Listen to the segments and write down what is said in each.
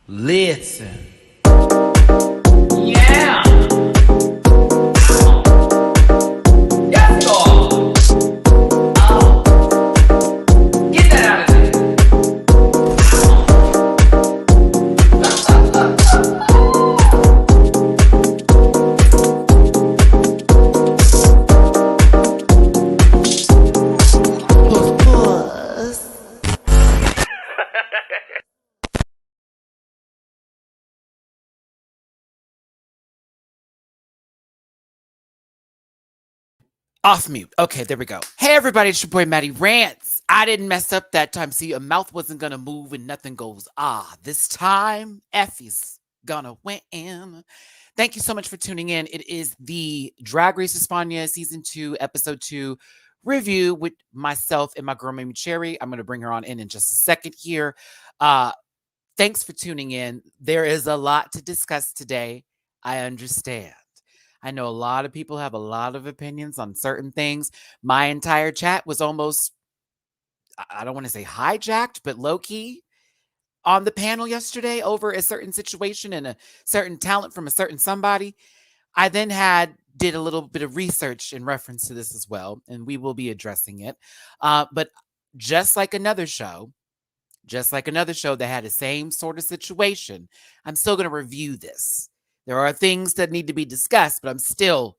Listen. Yeah. Yes, God. Get that out of there. Off mute. Okay, there we go. Hey, everybody, it's your boy, Matty Rants. I didn't mess up that time. See, a mouth wasn't going to move and nothing goes, this time, Effie's gonna win. Thank you so much for tuning in. It is the Drag Race España Season 2, Episode 2 review with myself and my girl, Mimi Cherry. I'm going to bring her on in just a second here. Thanks for tuning in. There is a lot to discuss today. I understand. I know a lot of people have a lot of opinions on certain things. My entire chat was almost, I don't want to say hijacked, but low-key on the panel yesterday over a certain situation and a certain talent from a certain somebody. I then did a little bit of research in reference to this as well, and we will be addressing it. But just like another show that had the same sort of situation, I'm still going to review this. There are things that need to be discussed, but I'm still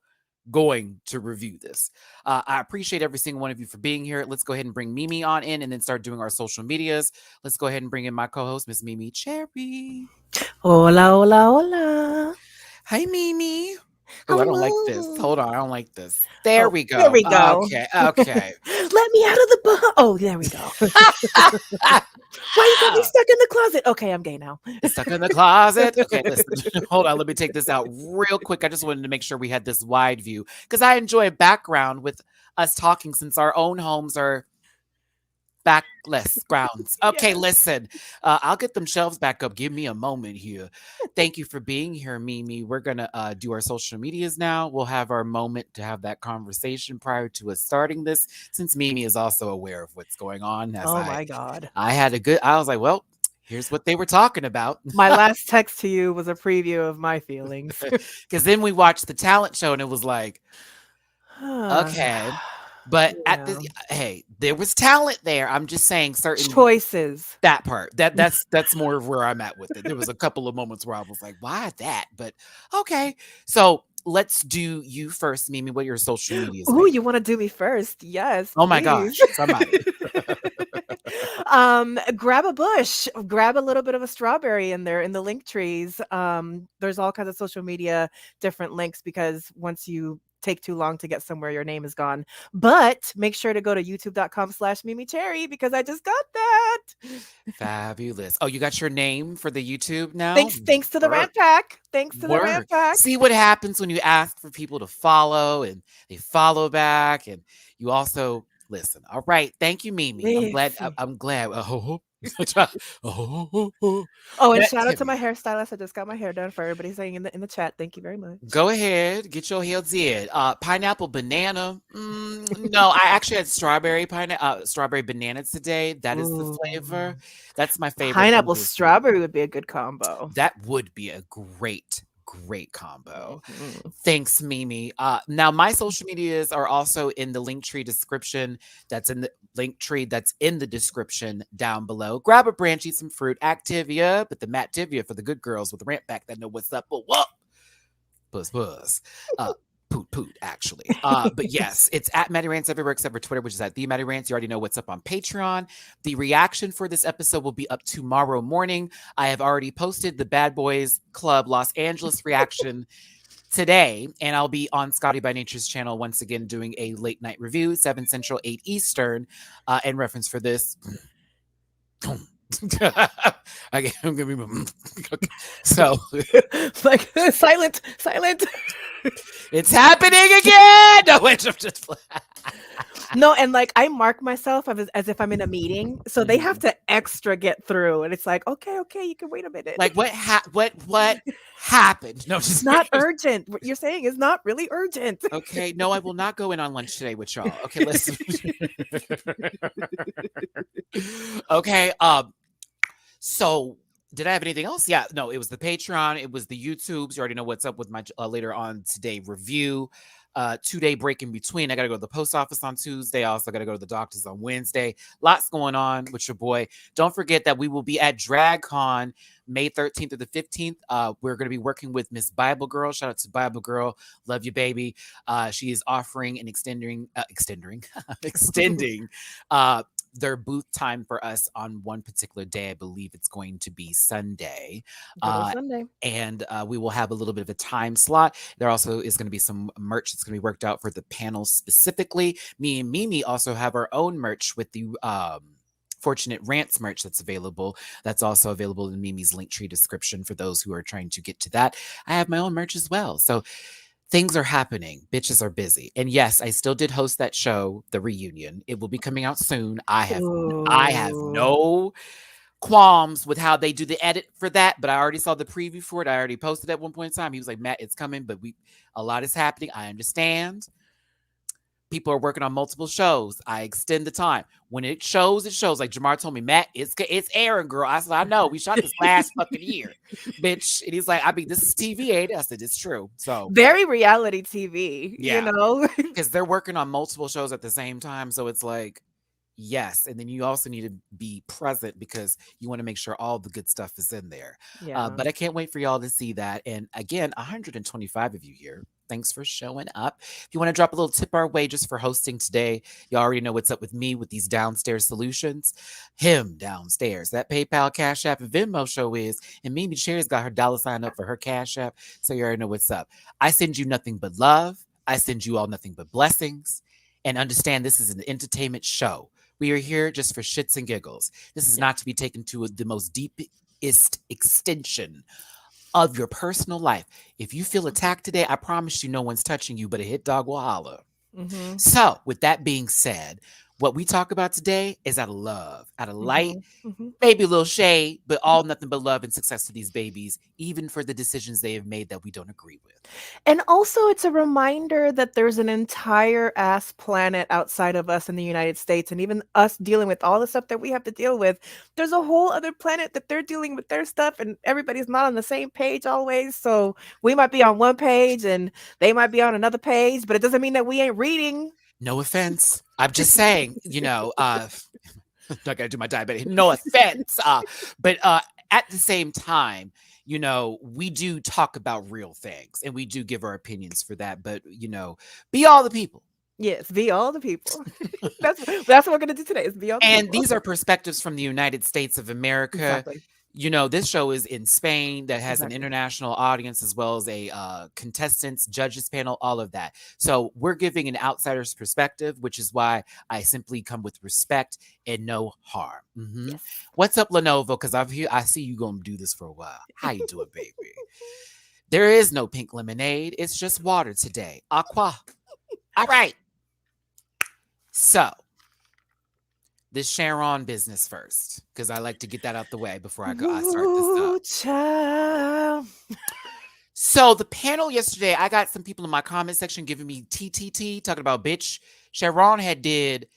going to review this. I appreciate every single one of you for being here. Let's go ahead and bring Mimi on in and then start doing our social medias. Let's go ahead and bring in my co-host, Miss Mimi Cherry. Hola, hola, hola. Hi, Mimi. Oh, I don't like this. Hold on, I don't like this. There we go. There we go. Okay. Let me out of the box. Oh, there we go. Why you got me stuck in the closet? Okay, I'm gay now. Stuck in the closet. Okay, listen. Hold on, let me take this out real quick. I just wanted to make sure we had this wide view because I enjoy a background with us talking since our own homes are backless grounds. Okay, yes. Listen, I'll get them shelves back up. Give me a moment here. Thank you for being here, Mimi. We're going to do our social medias now. We'll have our moment to have that conversation prior to us starting this, since Mimi is also aware of what's going on. My God. I was like, well, here's what they were talking about. My last text to you was a preview of my feelings. Because then we watched the talent show and it was like, okay. But there was talent there. I'm just saying certain choices. That part. That's more of where I'm at with it. There was a couple of moments where I was like, why that? But okay. So let's do you first, Mimi. What are your social medias? Oh, you want to do me first? Yes. Oh my gosh. Somebody. Grab a bush, grab a little bit of a strawberry in there in the link trees. There's all kinds of social media, different links, because once you take too long to get somewhere, your name is gone. But make sure to go to youtube.com/Mimi Cherry because I just got that. Fabulous. Oh, you got your name for the YouTube now? Thanks to the Rant Pack. Thanks to the Rant Pack. See what happens when you ask for people to follow and they follow back, and you also listen. All right. Thank you, Mimi. I'm glad. And shout out to my hairstylist. I just got my hair done, for everybody saying in the chat. Thank you very much. Go ahead, get your hair did. Pineapple banana. No, I actually had strawberry banana today. That is the flavor. That's my favorite. Pineapple strawberry would be a good combo. That would be a great combo. Mm-hmm. Thanks, Mimi. Now my social medias are also in the link tree description. That's in the link tree that's in the description down below. Grab a branch, eat some fruit. Activia, but the Mattivia for the good girls with the rant back that know what's up. But what? Buzz. Poot, actually. But yes, it's at MattyRants everywhere except for Twitter, which is at the MattyRants. You already know what's up on Patreon. The reaction for this episode will be up tomorrow morning. I have already posted the Bad Boys Club Los Angeles reaction today, and I'll be on Scotty by Nature's channel once again doing a late night review, 7 Central, 8 Eastern, in reference for this. I'm gonna be okay. So like silent. It's happening again. No, wait, I'm just no, and like I mark myself as if I'm in a meeting, so they have to extra get through, and it's like, okay, you can wait a minute. Like what happened? No, it's not urgent. What you're saying is not really urgent. Okay, no, I will not go in on lunch today with y'all. Okay, listen. Okay, so Did I have anything else? Yeah, no, it was the Patreon, it was the YouTubes. You already know what's up with my later on today review. 2-day break in between. I got to go to the post office on Tuesday. I also got to go to the doctor's on Wednesday. Lots going on with your boy. Don't forget that we will be at DragCon May 13th to the 15th. We're going to be working with Miss Bible Girl. Shout out to Bible Girl. Love you, baby. She is offering and extending uh, their booth time for us on one particular day. I believe it's going to be Sunday. Good old Sunday. And we will have a little bit of a time slot. There also is going to be some merch that's going to be worked out for the panel specifically. Me and Mimi also have our own merch with the Fortunate Rants merch that's available. That's also available in Mimi's Linktree description for those who are trying to get to that. I have my own merch as well. So things are happening. Bitches are busy. And yes, I still did host that show, The Reunion. It will be coming out soon. I have no qualms with how they do the edit for that, but I already saw the preview for it. I already posted at one point in time. He was like, Matt, it's coming, but a lot is happening. I understand. People are working on multiple shows. I extend the time. When it shows, like Jamar told me, Matt, it's airing, girl. I said, I know. We shot this last fucking year, bitch. And he's like, I mean, this is TV, ain't it? I said, it's true. So very reality TV, yeah. You know? Because they're working on multiple shows at the same time. So it's like, yes. And then you also need to be present because you want to make sure all the good stuff is in there. Yeah. But I can't wait for y'all to see that. And again, 125 of you here. Thanks for showing up. If you want to drop a little tip our way just for hosting today, you already know what's up with me with these downstairs solutions. Him downstairs. That PayPal, Cash App, and Venmo show is. And Mimi Cherry's got her $ up for her Cash App. So you already know what's up. I send you nothing but love. I send you all nothing but blessings. And understand this is an entertainment show. We are here just for shits and giggles. This is not to be taken to the most deepest extension of your personal life. If you feel attacked today, I promise you no one's touching you, but a hit dog will holler. Mm-hmm. So with that being said, what we talk about today is out of love, out of light, maybe a little shade, but all nothing but love and success to these babies, even for the decisions they have made that we don't agree with. And also it's a reminder that there's an entire ass planet outside of us in the United States, and even us dealing with all the stuff that we have to deal with. There's a whole other planet that they're dealing with their stuff, and everybody's not on the same page always. So we might be on one page and they might be on another page, but it doesn't mean that we ain't reading. No offense. I'm just saying, I gotta do my diabetic. No offense. But at the same time, we do talk about real things and we do give our opinions for that. But, be all the people. Yes, be all the people. That's what we're going to do today is be all the people. And these are perspectives from the United States of America. Exactly. This show is in Spain that has an international audience as well as a contestants, judges panel, all of that. So we're giving an outsider's perspective, which is why I simply come with respect and no harm. Mm-hmm. Yes. What's up, Lenovo? Because I see you going to do this for a while. How you doing, baby? There is no pink lemonade. It's just water today. Aqua. All right. So this Sharone business first, because I like to get that out the way before I start this up. So the panel yesterday, I got some people in my comment section giving me TTT, talking about, bitch, Sharone had did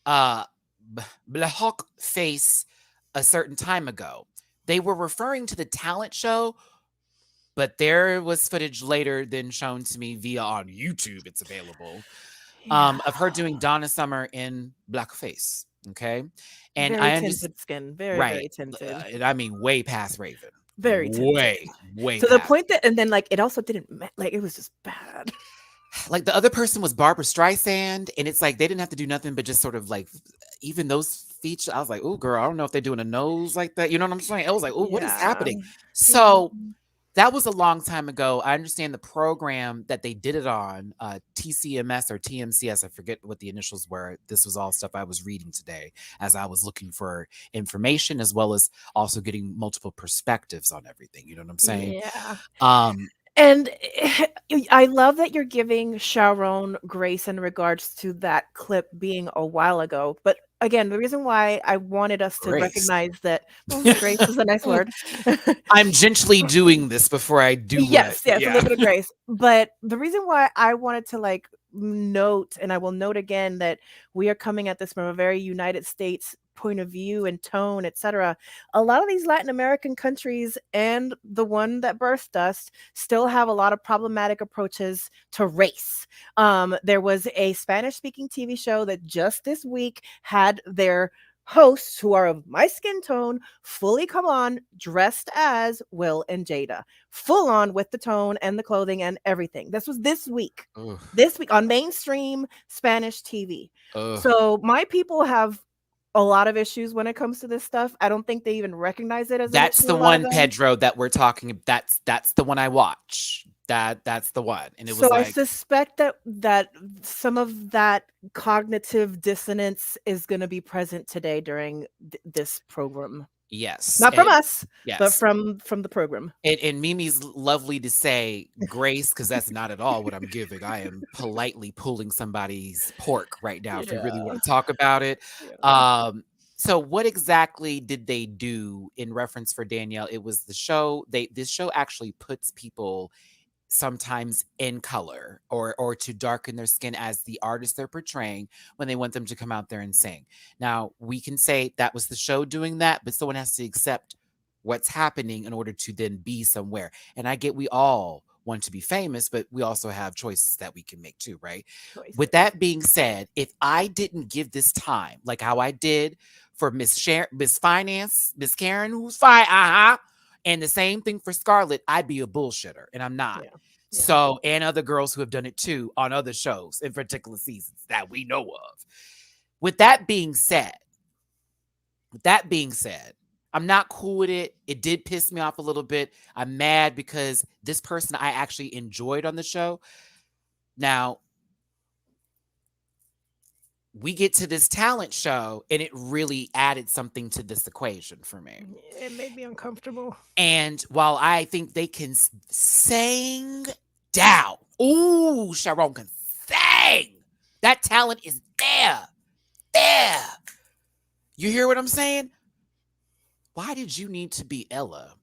Black Face a certain time ago. They were referring to the talent show, but there was footage later than shown to me via on YouTube. It's available of her doing Donna Summer in blackface. Okay, and very tinted skin, very tinted. And I mean, way past Raven. Very tinted. way. To the point that, and then it also didn't it was just bad. Like the other person was Barbara Streisand, and it's like they didn't have to do nothing but just sort of even those features. I was like, oh, girl, I don't know if they're doing a nose like that. You know what I'm saying? I was like, oh, what is happening? So. That was a long time ago. I understand the program that they did it on, TCMS or TMCS. I forget what the initials were. This was all stuff I was reading today as I was looking for information, as well as also getting multiple perspectives on everything. You know what I'm saying? Yeah. And I love that you're giving Sharone grace in regards to that clip being a while ago. But again, the reason why I wanted us to recognize that grace is a nice word. I'm gently doing this before I do. Yes, a little bit of grace. But the reason why I wanted to note, and I will note again, that we are coming at this from a very United States point of view and tone, etc. A lot of these Latin American countries and the one that birthed us still have a lot of problematic approaches to race. There was a Spanish speaking TV show that just this week had their hosts, who are of my skin tone, fully come on dressed as Will and Jada, full on with the tone and the clothing and everything. This was this week. Ugh. This week on mainstream Spanish TV. Ugh. So my people have a lot of issues when it comes to this stuff. I don't think they even recognize it as an That's issue, the a lot of one, them. Pedro, that we're talking. That's the one I watch. That's the one, and it was So I like, suspect that some of that cognitive dissonance is going to be present today during this program. yes, Not from and- us, but yes. from the program. And Mimi's lovely to say grace, because that's not at all what I'm giving. I am politely pulling somebody's pork right now if we really want to talk about it. So what exactly did they do in reference for Danielle? It was the show. This show actually puts people sometimes in color or to darken their skin as the artist they're portraying when they want them to come out there and sing. Now, we can say that was the show doing that, but someone has to accept what's happening in order to then be somewhere. And I get we all want to be famous, but we also have choices that we can make too, right? With that being said, if I didn't give this time, like how I did for Miss Finance, Miss Karen, who's fine, and the same thing for Scarlett, I'd be a bullshitter, and I'm not. Yeah. So, and other girls who have done it too on other shows in particular seasons that we know of. With that being said, I'm not cool with it. It did piss me off a little bit. I'm mad because this person I actually enjoyed on the show. Now, we get to this talent show and it really added something to this equation for me. It made me uncomfortable. And while I think they can sing down, ooh, Sharone can sing. That talent is there. You hear what I'm saying? Why did you need to be Ella?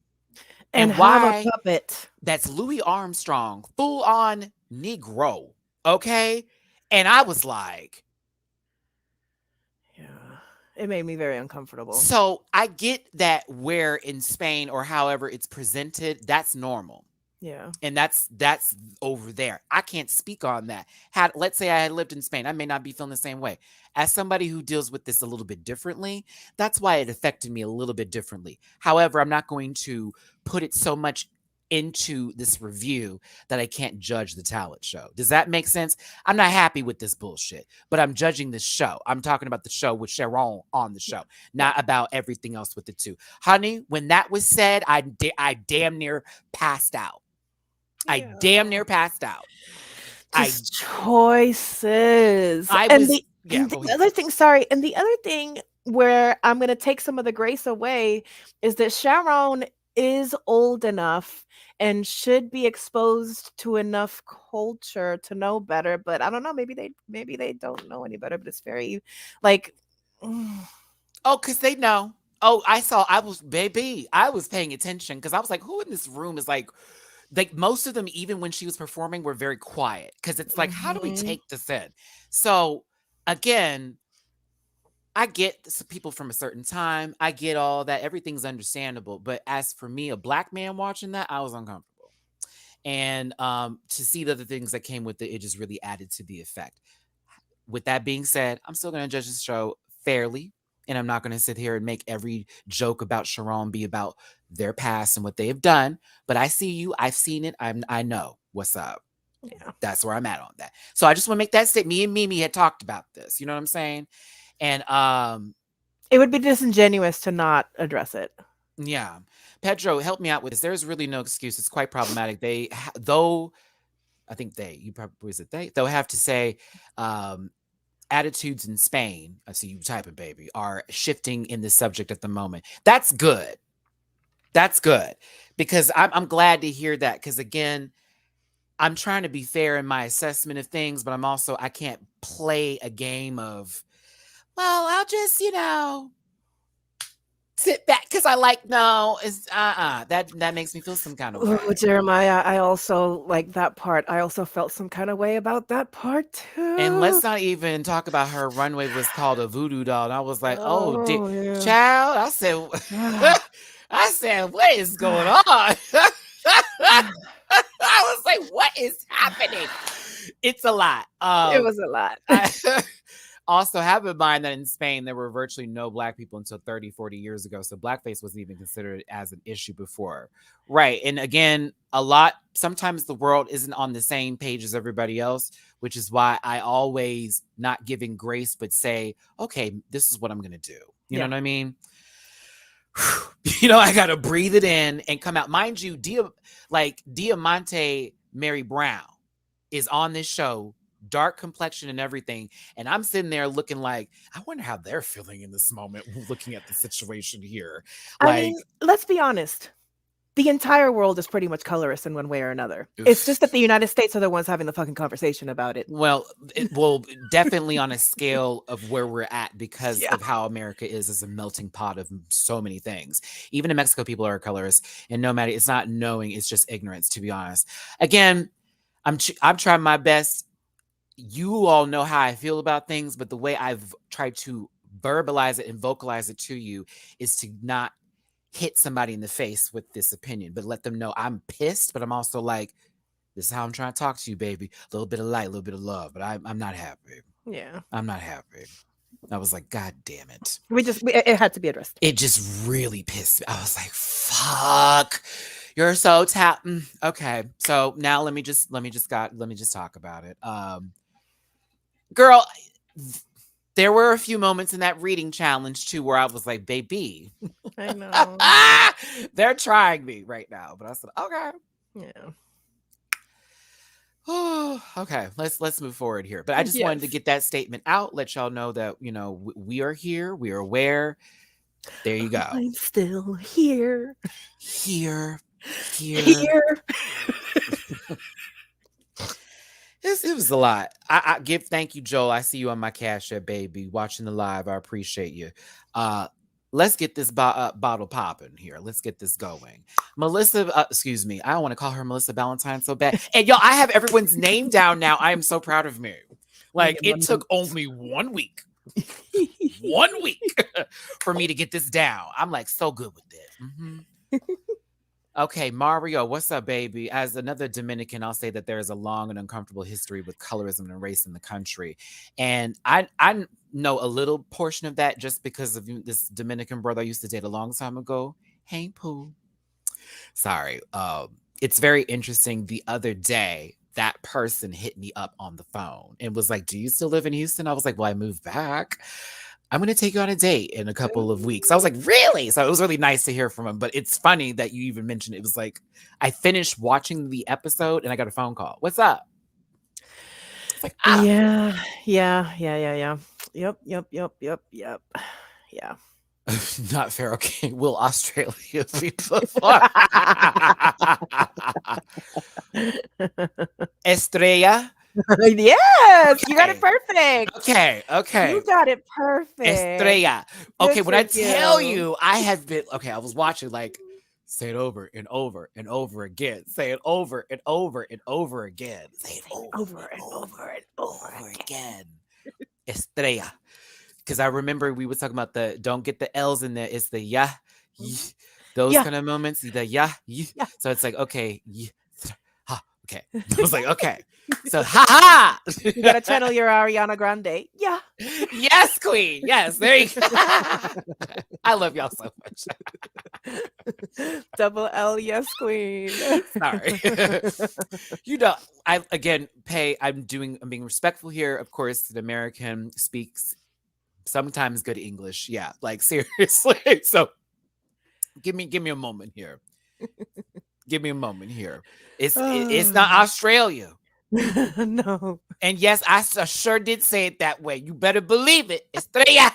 And why have a puppet? That's Louis Armstrong, full on Negro. Okay. And I was like, yeah, it made me very uncomfortable. So I get that where in Spain or however it's presented, that's normal. Yeah. And that's over there. I can't speak on that. Let's say I had lived in Spain, I may not be feeling the same way. As somebody who deals with this a little bit differently, that's why it affected me a little bit differently. However, I'm not going to put it so much into this review that I can't judge the talent show. Does that make sense? I'm not happy with this bullshit, but I'm judging the show. I'm talking about the show with Sharone on the show, not about everything else with the two. Honey, when that was said, I damn near passed out. I damn near passed out. Just choices. The other thing where I'm going to take some of the grace away is that Sharone is old enough and should be exposed to enough culture to know better, but I don't know, maybe they don't know any better, but it's very like because they know. I was paying attention because I was like, who in this room is like most of them, even when she was performing, were very quiet because it's like, how do we take this in? So again, I get people from a certain time. I get all that. Everything's understandable. But as for me, a black man watching that, I was uncomfortable. And to see the other things that came with it, it just really added to the effect. With that being said, I'm still going to judge this show fairly. And I'm not going to sit here and make every joke about Sharone be about their past and what they have done. But I see you. I've seen it. I know what's up. Yeah. That's where I'm at on that. So I just want to make that statement. Me and Mimi had talked about this. You know what I'm saying? And it would be disingenuous to not address it. Yeah. Pedro, help me out with this. There's really no excuse. It's quite problematic. They'll have to say attitudes in Spain, I see you typing, baby, are shifting in this subject at the moment. That's good. That's good. Because I'm glad to hear that. Because again, I'm trying to be fair in my assessment of things, but I can't play a game of, well, I'll just, sit back because I like no. It's that makes me feel some kind of way. Oh, Jeremiah, I also like that part. I also felt some kind of way about that part too. And let's not even talk about her runway was called a voodoo doll. And I was like, oh, yeah. child. I said, I said, what is going on? I was like, what is happening? It's a lot. It was a lot. Also, have in mind that in Spain, there were virtually no Black people until 30, 40 years ago. So blackface wasn't even considered as an issue before. Right. And again, sometimes the world isn't on the same page as everybody else, which is why I always not giving grace, but say, okay, this is what I'm going to do. You know what I mean? I got to breathe it in and come out. Mind you, Diamante Mary Brown is on this show, dark complexion and everything. And I'm sitting there looking like, I wonder how they're feeling in this moment, looking at the situation here. I mean, let's be honest. The entire world is pretty much colorist in one way or another. Oof. It's just that the United States are the ones having the fucking conversation about it. Well, definitely on a scale of where we're at because of how America is as a melting pot of so many things. Even in Mexico, people are colorists. And no matter, it's not knowing, it's just ignorance, to be honest. Again, I'm trying my best. You all know how I feel about things, but the way I've tried to verbalize it and vocalize it to you is to not hit somebody in the face with this opinion, but let them know I'm pissed, but I'm also like, this is how I'm trying to talk to you, baby. A little bit of light, a little bit of love, but I'm not happy. Yeah. I'm not happy. I was like, God damn it. It had to be addressed. It just really pissed me. I was like, fuck. You're so okay. So now let me just talk about it. Girl, there were a few moments in that reading challenge too where I was like, baby. I know. They're trying me right now. But I said, okay. Yeah. Okay, let's move forward here. But I just wanted to get that statement out, let y'all know that, we are here, we are aware. There you go. I'm still here. Here. It was a lot. I give thank you, Joel. I see you on my Cash App, baby, watching the live. I appreciate you. Let's get this bottle popping here. Let's get this going. Melissa, excuse me. I don't want to call her Melissa Valentine so bad. And y'all, I have everyone's name down now. I am so proud of me. Like, it took only 1 week. 1 week for me to get this down. I'm like so good with it. Mm-hmm. Okay, Mario, what's up, baby? As another Dominican, I'll say that there is a long and uncomfortable history with colorism and race in the country. And I know a little portion of that just because of this Dominican brother I used to date a long time ago. Hey, Pooh. Sorry. It's very interesting. The other day, that person hit me up on the phone and was like, do you still live in Houston? I was like, well, I moved back. I'm going to take you on a date in a couple of weeks. I was like, really? So it was really nice to hear from him. But it's funny that you even mentioned it. It was like, I finished watching the episode and I got a phone call. What's up? It's like, Yeah. Yep. Yeah. Not fair. Okay. Will Australia be before? Estrella? Yes, you got it perfect. Okay. You got it perfect. Estrella. Okay, when I tell you, I have been, I was watching like, say it over and over and over again. Say it over and over and over again. Say it over and over again. Estrella. Because I remember we were talking about don't get the L's in there. It's the those kind of moments. The yeah. So it's like, okay, okay. I was like, okay. So, ha! You gotta channel your Ariana Grande. Yeah. Yes, queen. Yes, there you go. I love y'all so much. Double L, yes, queen. Sorry. I'm being respectful here. Of course, an American speaks sometimes good English. Yeah, like seriously. So give me a moment here. Give me a moment here. It's not Australia. No. And yes, I sure did say it that way. You better believe it. Estrella.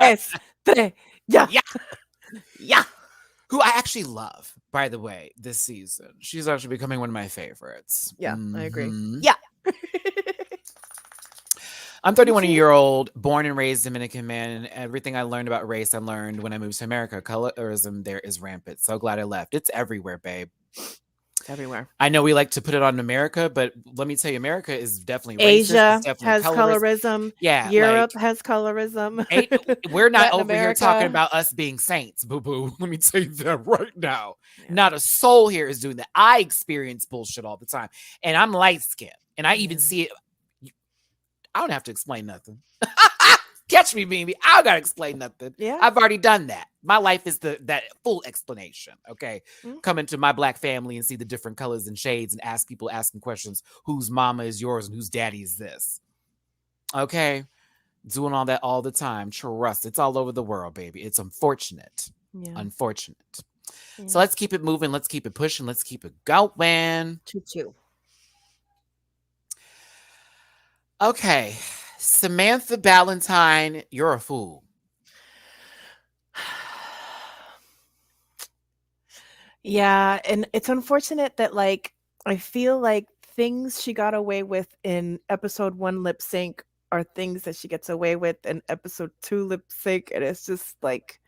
Estrella. Yeah. Who I actually love, by the way, this season. She's actually becoming one of my favorites. Yeah, I agree. Mm-hmm. Yeah. I'm Me 31-year old, born and raised Dominican man, and everything I learned about race, I learned when I moved to America. Colorism there is rampant. So glad I left. It's everywhere, babe. It's everywhere. I know we like to put it on America, but let me tell you, America is definitely racist. It's Asia definitely has colorist. colorism. Yeah, Europe like has colorism. we're not Latin over here talking America. about us being saints, boo boo. Let me tell you that right now. Yeah. Not a soul here is doing that. I experience bullshit all the time, and I'm light skinned, and I even see it. I don't have to explain nothing. Catch me, baby. I don't gotta explain nothing. Yeah. I've already done that. My life is that full explanation. Okay. Mm. Come into my Black family and see the different colors and shades and ask people asking questions. Whose mama is yours and whose daddy is this? Okay. Doing all that all the time. Trust. It's all over the world, baby. It's unfortunate. Yeah. Unfortunate. Yeah. So let's keep it moving. Let's keep it pushing. Let's keep it going. Choo-choo. Okay. Samantha Valentine, you're a fool. Yeah, and it's unfortunate that like I feel like things she got away with in episode 1 lip sync are things that she gets away with in episode 2 lip sync, and it's just like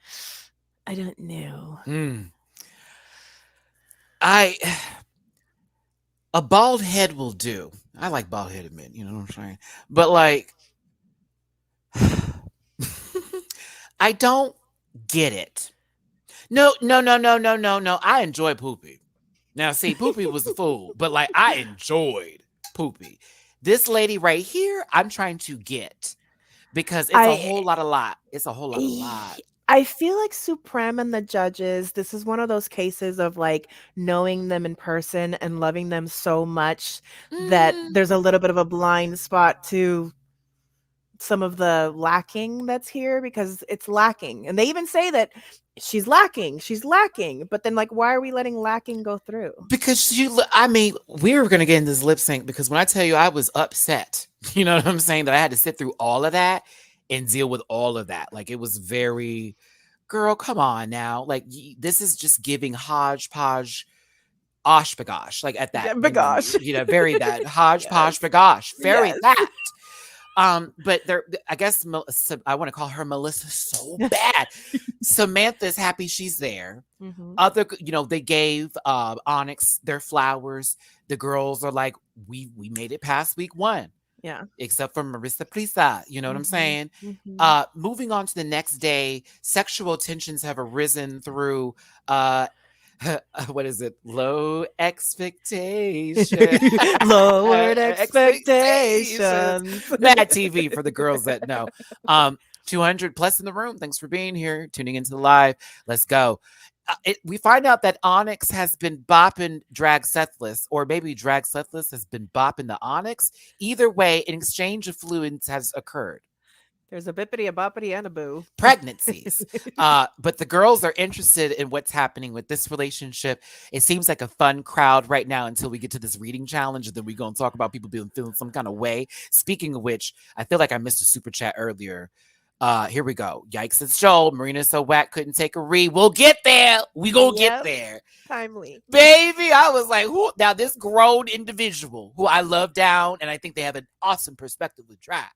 I don't know. A bald head will do. I like bald headed men, you know what I'm saying? But like I don't get it. No. I enjoy Poopy. Now, see, Poopy was the fool, but like I enjoyed Poopy. This lady right here, I'm trying to get because it's a whole lot of lot. It's a whole lot of lot. I feel like Supreme and the judges, this is one of those cases of like knowing them in person and loving them so much that there's a little bit of a blind spot to some of the lacking that's here because it's lacking. And they even say that she's lacking. But then like, why are we letting lacking go through? Because we were going to get in this lip sync because when I tell you I was upset, you know what I'm saying? That I had to sit through all of that and deal with all of that. Like it was very, girl, come on now. Like this is just giving hodgepodge, bagosh. Like at that, Yeah, bagosh. you know, very that hodgepodge, bagosh, very that. But I guess I want to call her Melissa so bad. Samantha's happy she's there. Other, they gave Onyx their flowers. The girls are like, we made it past week 1. Yeah. Except for Marissa Prisa. You know what I'm saying? Moving on to the next day, sexual tensions have arisen through what is it? Low expectations. Lowered expectations. Mad TV for the girls that know. 200 plus in the room. Thanks for being here, tuning into the live. Let's go. We find out that Onyx has been bopping Drag Sethless, or maybe Drag Sethless has been bopping the Onyx. Either way, an exchange of fluids has occurred. There's a bippity, a boppity, and a boo. Pregnancies. But the girls are interested in what's happening with this relationship. It seems like a fun crowd right now until we get to this reading challenge. And then we're going to talk about people feeling some kind of way. Speaking of which, I feel like I missed a super chat earlier. Here we go. Yikes, it's Joel. Marina's so whack, couldn't take a read. We'll get there. We gonna get there. Timely. Baby, I was like, who? Now this grown individual who I love down, and I think they have an awesome perspective with drag.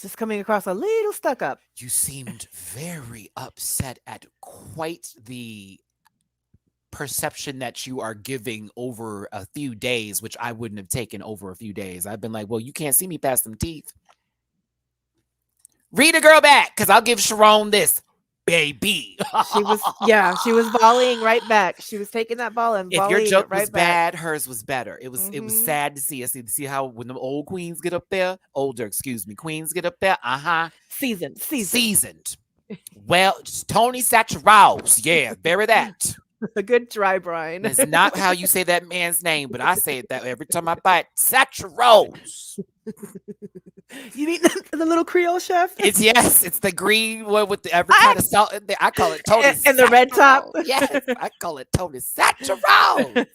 Just coming across a little stuck up. You seemed very upset at quite the perception that you are giving over a few days, which I wouldn't have taken over a few days. I've been like, well, you can't see me past them teeth. Read a girl back, because I'll give Sharone this, baby. She was volleying right back. She was taking that ball and volleying if your joke it right was back. bad, hers was better. It was sad to see. See how when the old queens get up there, queens get up there. Seasoned. Well, Tony Satcheros. Yeah, bury that. A good dry brine. It's not how you say that man's name, but I say it that way every time I buy it. Satcheros. You mean the little Creole chef? It's the green one with every kind of salt in there. I call it Tony and the red top. Yes, I call it Tony Satcheros.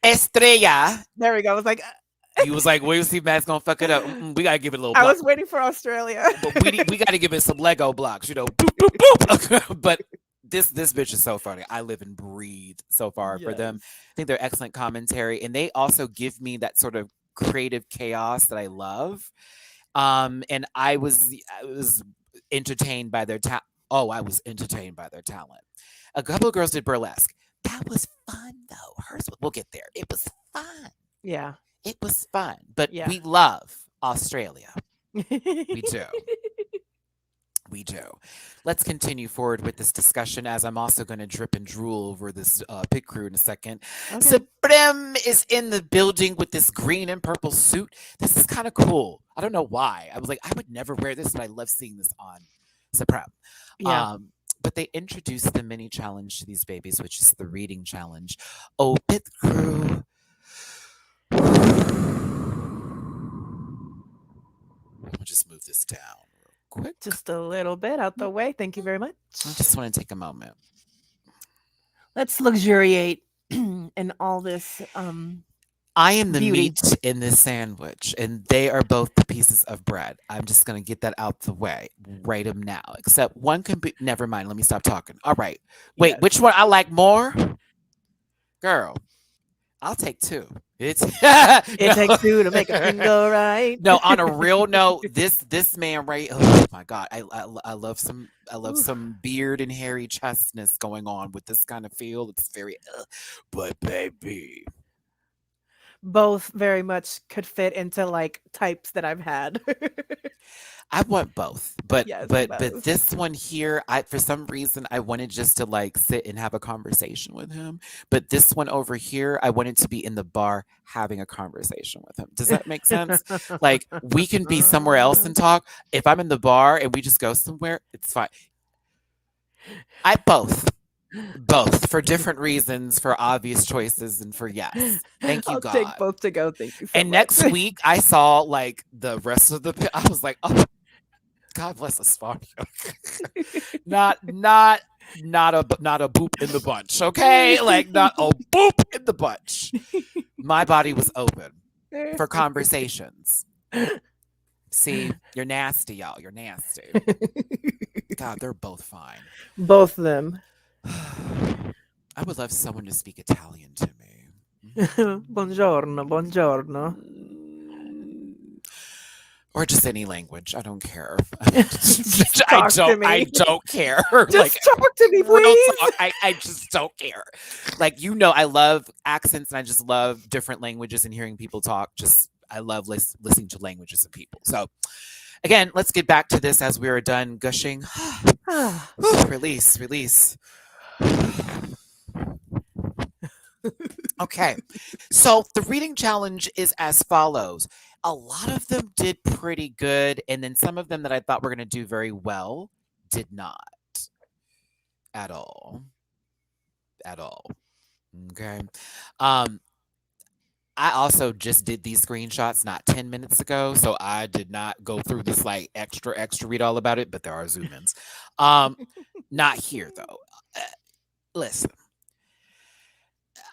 Estrella. There we go. I was like, he was like, "Wait, see, Matt's gonna fuck it up. We gotta give it a little." I was waiting for Australia, but we got to give it some Lego blocks, boop, boop, boop. But This bitch is so funny. I live and breathe so far for them. Yes. I think they're excellent commentary, and they also give me that sort of creative chaos that I love. And I was entertained by their talent. Oh, I was entertained by their talent. A couple of girls did burlesque. That was fun though. Hers, we'll get there. It was fun. Yeah. It was fun. But Yeah. we love Australia. We do. We do. Let's continue forward with this discussion as I'm also going to drip and drool over this pit crew in a second. Okay. Supreme is in the building with this green and purple suit. This is kind of cool. I don't know why. I was like, I would never wear this, but I love seeing this on Supreme. Yeah. But they introduced the mini challenge to these babies, which is the reading challenge. Oh, pit crew. I'll just move this down real quick. Just a little bit out the way. Thank you very much. I just want to take a moment. Let's luxuriate in all this. I am the Beauty. meat in this sandwich, and they are both the pieces of bread. I'm just going to get that out the way. Write them now. Except one can be. Never mind. Let me stop talking. All right. Wait, Yes. which one I like more? Girl, I'll take two. It's It takes two to make a thing go right. No, on a real note, this man right. Oh my god, I love some beard and hairy chestness going on with this kind of feel. It's very, but baby, Both very much could fit into like types that I've had. I want both, but Yes, but both. this one here, I for some reason I wanted just to like sit and have a conversation with him. But this one over here, I wanted to be in the bar having a conversation with him. Does that make sense? Like we can be somewhere else and talk. If I'm in the bar and we just go somewhere, it's fine. I both for different reasons, for obvious choices, and for yes. Thank you, I'll God. take both to go. Thank you so And much. next week, I saw like the rest of the. I was like, oh, God bless us, Farm. not a boop in the bunch, okay? Like not a boop in the bunch. My body was open for conversations. See, you're nasty, y'all. You're nasty. God, they're both fine. Both of them. I would love someone to speak Italian to me. Buongiorno, buongiorno. Or just any language. I don't care. Just talk to me. I don't care. Just Like talk to me, real please. talk, I just don't care. Like I love accents and I just love different languages and hearing people talk. Just I love listening to languages and people. So again, let's get back to this as we are done gushing. Release. Okay, so the reading challenge is as follows. A lot of them did pretty good, and then some of them that I thought were going to do very well did not at all. Okay. I also just did these screenshots not 10 minutes ago, so I did not go through this like extra read all about it, but there are zoom ins. Not here though. Listen.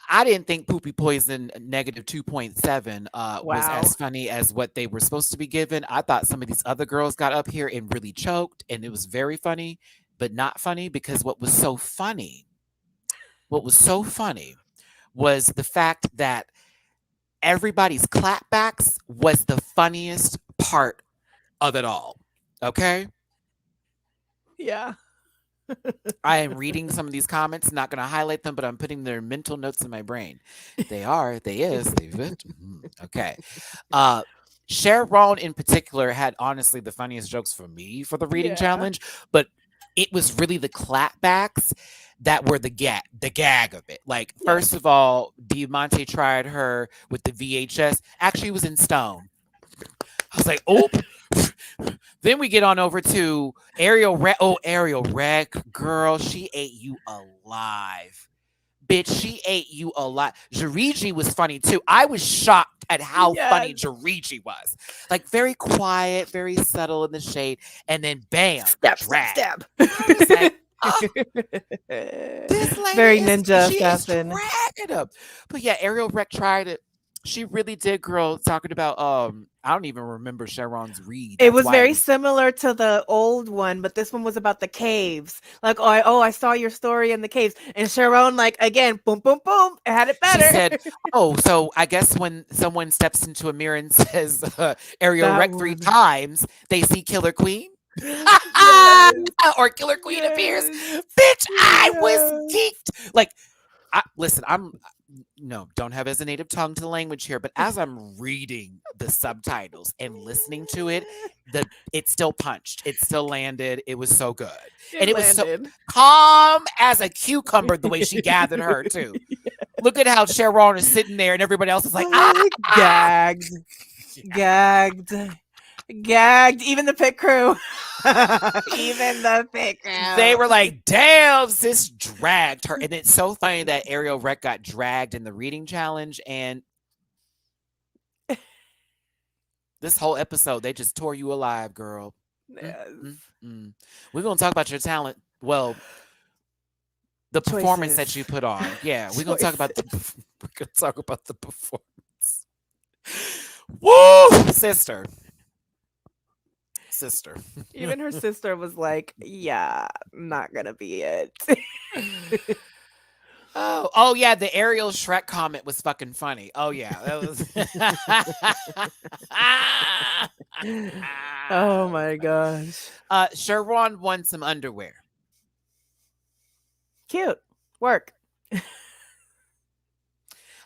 I didn't think Poopy Poison negative 2.7 was as funny as what they were supposed to be given. I thought some of these other girls got up here and really choked, and it was very funny, but not funny because what was so funny was the fact that everybody's clapbacks was the funniest part of it all. Okay? Yeah. I am reading some of these comments, not going to highlight them, but I'm putting their mental notes in my brain. They are, they is, they would. Okay. Sharone in particular had honestly the funniest jokes for me for the reading challenge, but it was really the clapbacks that were the gag of it. Like, first of all, Diamante tried her with the VHS. Actually, it was in stone. I was like, oh. Then we get on over to Ariel Rec. Oh, Ariel Rec, girl, she ate you alive. Bitch, she ate you alive. Jariji was funny too. I was shocked at how funny Jariji was. Like very quiet, very subtle in the shade, and then bam, stab. I was like, oh, this lady very is, ninja she assassin. Is dragging up. But yeah, Ariel Rec tried it. She really did, girl, talking about I don't even remember Sharon's read. It That's was why it very was. similar to the old one, but this one was about the caves. Like, I saw your story in the caves. And Sharone, like, again, boom, boom, boom, it had it She better. said, "Oh, so I guess when someone steps into a mirror and says Ariel That Rec 3 one. times, they see Killer Queen." Yes. Or Killer Queen appears. Yes. Bitch, I was Yes. geeked. Like, listen, I'm no, don't have as a native tongue to the language here, but as I'm reading the subtitles and listening to it, it still punched. It still landed. It was so good. It And it was so landed. calm as a cucumber the way she gathered her too. Look at how Sharon is sitting there and everybody else is like, Gagged. Gagged. Gagged. Even the pit crew. Even the pit crew. They were like, damn, sis dragged her. And it's so funny that Ariel Rec got dragged in the reading challenge. And this whole episode, they just tore you alive, girl. Yes. We're going to talk about your talent. Well, the performance that you put on. Yeah, we're going to talk about the performance. Woo! Sister. Even her sister was like, yeah, not gonna be it. Oh yeah, the Ariel Shrek comment was fucking funny. Oh yeah, that was. Oh my gosh. Sharon won some underwear. Cute. Work.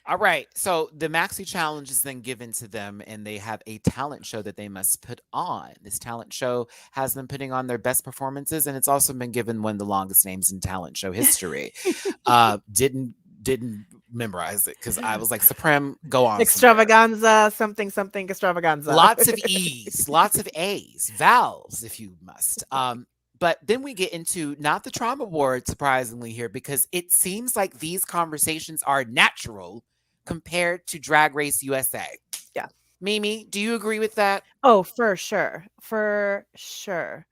All right, so the Maxi challenge is then given to them, and they have a talent show that they must put on. This talent show has them putting on their best performances, and it's also been given one of the longest names in talent show history. Didn't memorize it because I was like, Supreme, go on. Extravaganza, something extravaganza. Lots of E's, lots of A's, vowels, if you must. But then we get into not the trauma ward, surprisingly, here, because it seems like these conversations are natural compared to Drag Race USA. Yeah. Mimi, do you agree with that? Oh, for sure. For sure.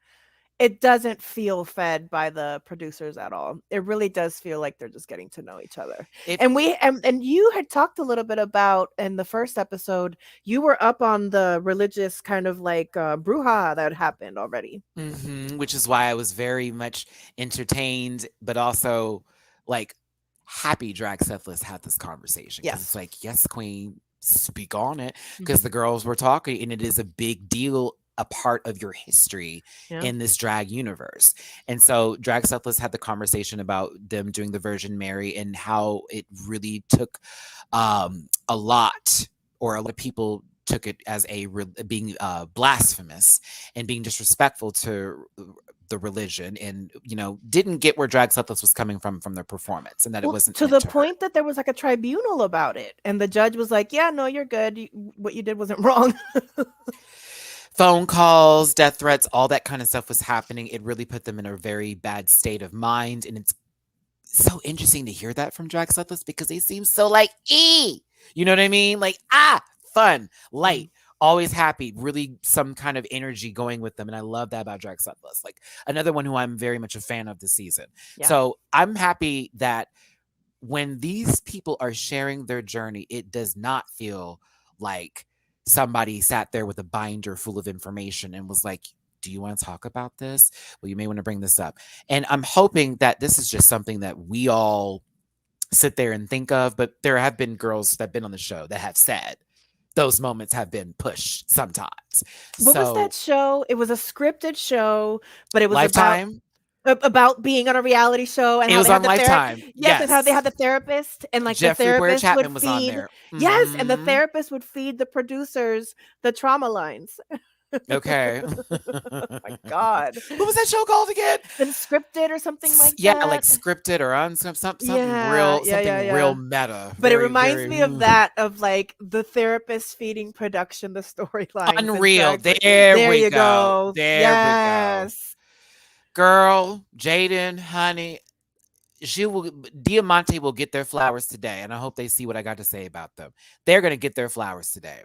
It doesn't feel fed by the producers at all. It really does feel like they're just getting to know each other. And you had talked a little bit about in the first episode, you were up on the religious kind of like brouhaha that happened already. Which is why I was very much entertained, but also like happy Drag Sethless had this conversation. Yes. It's like, yes, queen, speak on it. Because the girls were talking, and it is a big deal, a part of your history in this drag universe. And so Drag Sethless had the conversation about them doing the Virgin Mary and how it really took a lot, or a lot of people took it as being blasphemous and being disrespectful to the religion, and didn't get where Drag Sethless was coming from their performance, and that it wasn't to the point that there was like a tribunal about it, and the judge was like, yeah, no, you're good, what you did wasn't wrong. Phone calls, death threats, all that kind of stuff was happening. It really put them in a very bad state of mind. And it's so interesting to hear that from Drag Sethless because they seem so like, you know what I mean? Like, fun, light, always happy, really some kind of energy going with them. And I love that about Drag Sethless. Like another one who I'm very much a fan of this season. Yeah. So I'm happy that when these people are sharing their journey, it does not feel like somebody sat there with a binder full of information and was like, do you want to talk about this? Well, you may want to bring this up. And I'm hoping that this is just something that we all sit there and think of, but there have been girls that have been on the show that have said those moments have been pushed sometimes. What was that show? It was a scripted show, but it was Lifetime. About being on a reality show, and it was on Lifetime. Yes, and how they had the therapist, and like Jeffrey the therapist Chapman would was feed. On there. Yes, and the therapist would feed the producers the trauma lines. Okay. Oh my God. What was that show called again? Unscripted or something like that. Yeah, like scripted or something real meta. But it reminds me of that, of like the therapist feeding production the storyline. Unreal. There we go. There we go. Girl, Jaden, honey, Diamante will get their flowers today, and I hope they see what I got to say about them. They're going to get their flowers today.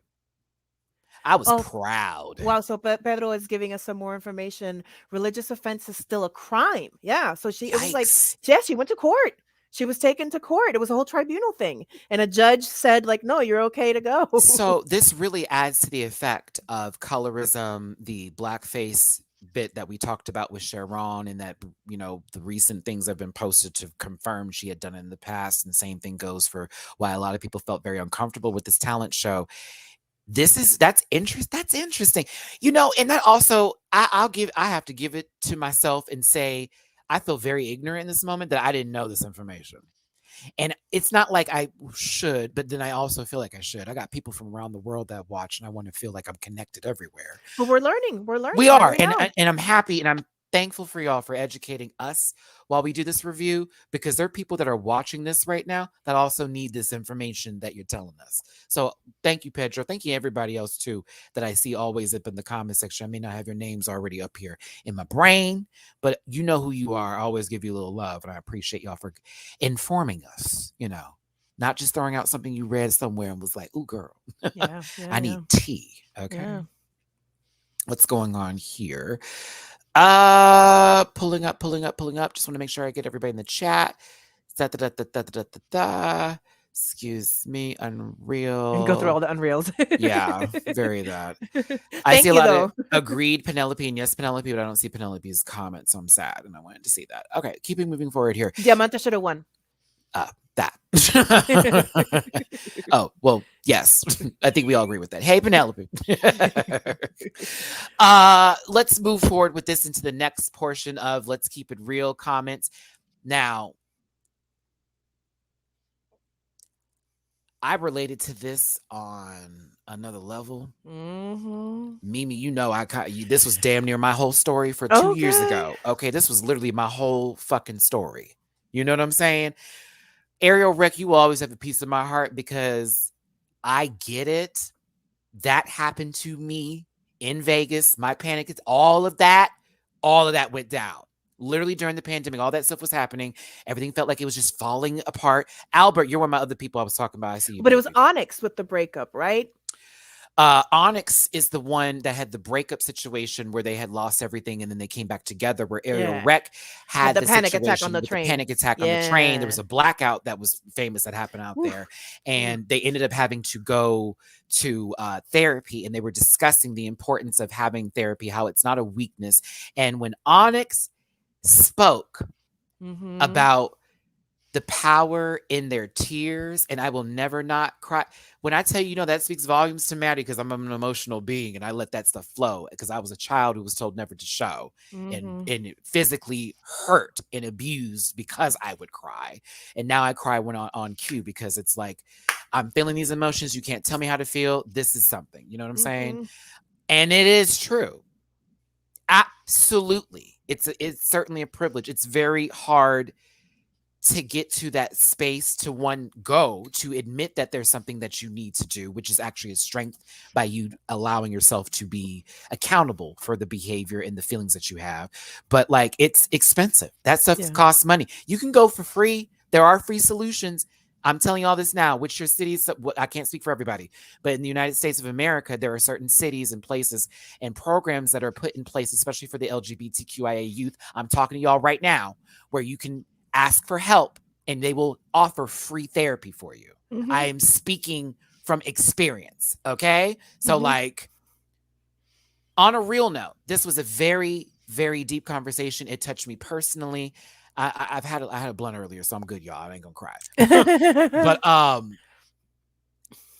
I was proud. Wow, so Pedro is giving us some more information. Religious offense is still a crime. Yeah, so it was like, yeah, she went to court. She was taken to court. It was a whole tribunal thing. And a judge said, like, no, you're okay to go. So this really adds to the effect of colorism, the blackface bit that we talked about with Sharone, and that, you know, the recent things have been posted to confirm she had done it in the past. And same thing goes for why a lot of people felt very uncomfortable with this talent show. That's interesting. You know, and that also I have to give it to myself and say I feel very ignorant in this moment that I didn't know this information. And it's not like I should, but then I also feel like I should. I got people from around the world that watch, and I want to feel like I'm connected everywhere. But we're learning. We're learning. We are, We know. and I'm happy, and I'm thankful for y'all for educating us while we do this review, because there are people that are watching this right now that also need this information that you're telling us. So thank you, Pedro. Thank you, everybody else too that I see always up in the comment section. I may not have your names already up here in my brain, but you know who you are. I always give you a little love, and I appreciate y'all for informing us. You know, not just throwing out something you read somewhere and was like, "Ooh, girl, Yeah, I need tea." Okay. Yeah. What's going on here? Pulling up. Just want to make sure I get everybody in the chat. Excuse me, Unreal. And go through all the Unreals. Yeah, very that. I Thank see a you, lot though. of agreed Penelope, and yes, Penelope, but I don't see Penelope's comment, so I'm sad, and I wanted to see that. Okay, keeping moving forward here. Diamante should have won. That. Oh, well, yes. I think we all agree with that. Hey, Penelope. Let's move forward with this into the next portion of Let's Keep It Real comments. Now, I related to this on another level. Mimi, you know, this was damn near my whole story for 2 years ago. Okay, this was literally my whole fucking story. You know what I'm saying? Ariel Rick, you will always have a piece of my heart because I get it. That happened to me in Vegas. My panic, all of that went down. Literally during the pandemic, all that stuff was happening. Everything felt like it was just falling apart. Albert, you're one of my other people I was talking about. I see you. But it was Onyx with the breakup, right? Onyx is the one that had the breakup situation where they had lost everything and then they came back together, where Ariel Rec had the panic attack on the train. Panic attack on the train. There was a blackout that was famous that happened out there. And they ended up having to go to therapy, and they were discussing the importance of having therapy, how it's not a weakness. And when Onyx spoke about the power in their tears, and I will never not cry. When I tell you, that speaks volumes to Matty, because I'm an emotional being and I let that stuff flow, because I was a child who was told never to show and physically hurt and abused because I would cry. And now I cry when on cue, because it's like, I'm feeling these emotions. You can't tell me how to feel. This is something, you know what I'm saying? And it is true. Absolutely. It's certainly a privilege. It's very hard to get to that space to admit that there's something that you need to do, which is actually a strength by you allowing yourself to be accountable for the behavior and the feelings that you have. But like, it's expensive. That stuff costs money. You can go for free. There are free solutions. I'm telling you all this now, which your cities, I can't speak for everybody, but in the United States of America, there are certain cities and places and programs that are put in place, especially for the LGBTQIA youth. I'm talking to y'all right now, where you can ask for help and they will offer free therapy for you. I am speaking from experience. Okay. So like, on a real note, this was a very, very deep conversation. It touched me personally. I had a blunt earlier, so I'm good, y'all. I ain't gonna cry. But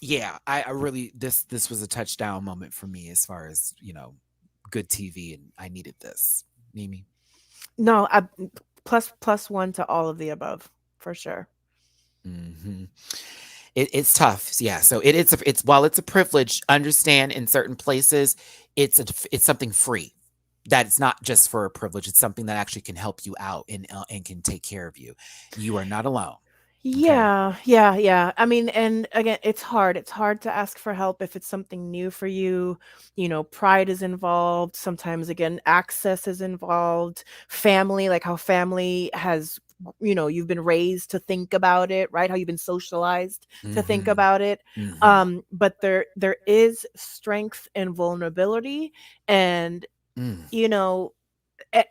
yeah, I really, this was a touchdown moment for me as far as, good TV, and I needed this. Mimi? No, plus one to all of the above, for sure. It's tough. Yeah. So it's while it's a privilege, understand in certain places, it's something free. That it's not just for a privilege. It's something that actually can help you out and can take care of you. You are not alone. Yeah. I mean, and again, it's hard. It's hard to ask for help if it's something new for you. Pride is involved. Sometimes, again, access is involved. Family, like how family has, you've been raised to think about it, right? How you've been socialized to think about it. But there is strength and vulnerability, and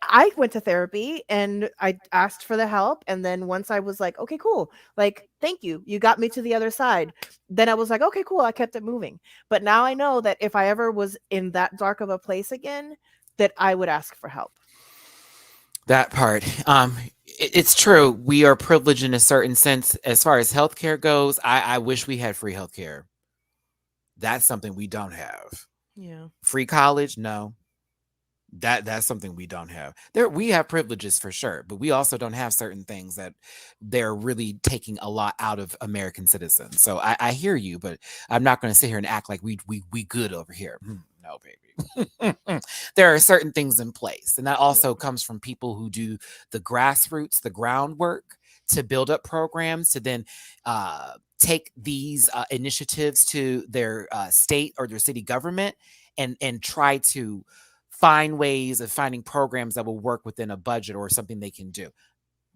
I went to therapy and I asked for the help. And then once I was like, okay, cool. Like, thank you. You got me to the other side. Then I was like, okay, cool. I kept it moving. But now I know that if I ever was in that dark of a place again, that I would ask for help. That part. It's true. We are privileged in a certain sense as far as healthcare goes. I wish we had free healthcare. That's something we don't have. Yeah. Free college, no. That's something we don't have. There we have privileges for sure, but we also don't have certain things that they're really taking a lot out of American citizens. So I hear you, but I'm not going to sit here and act like we good over here. No, baby. There are certain things in place, and that also comes from people who do the grassroots, the groundwork to build up programs to then take these initiatives to their state or their city government and try to find ways of finding programs that will work within a budget or something they can do.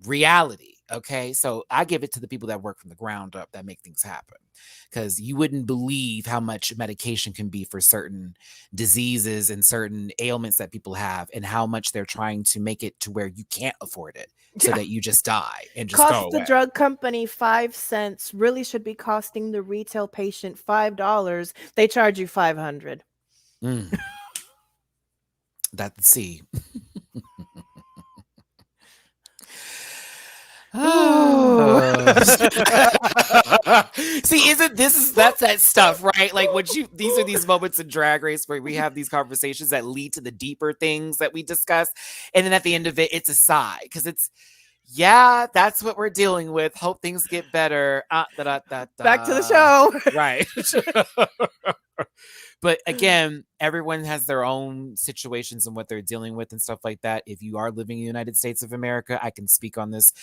Reality. Okay. So I give it to the people that work from the ground up that make things happen, because you wouldn't believe how much medication can be for certain diseases and certain ailments that people have, and how much they're trying to make it to where you can't afford it so that you just die and just Cost go the away. drug company 5 cents, really should be costing the retail patient $5. They charge you 500. That's see. See, that's that stuff, right? Like these are these moments in Drag Race where we have these conversations that lead to the deeper things that we discuss, and then at the end of it, it's a sigh because it's that's what we're dealing with. Hope things get better. Back to the show. Right. But again, everyone has their own situations and what they're dealing with and stuff like that. If you are living in the United States of America, I can speak on this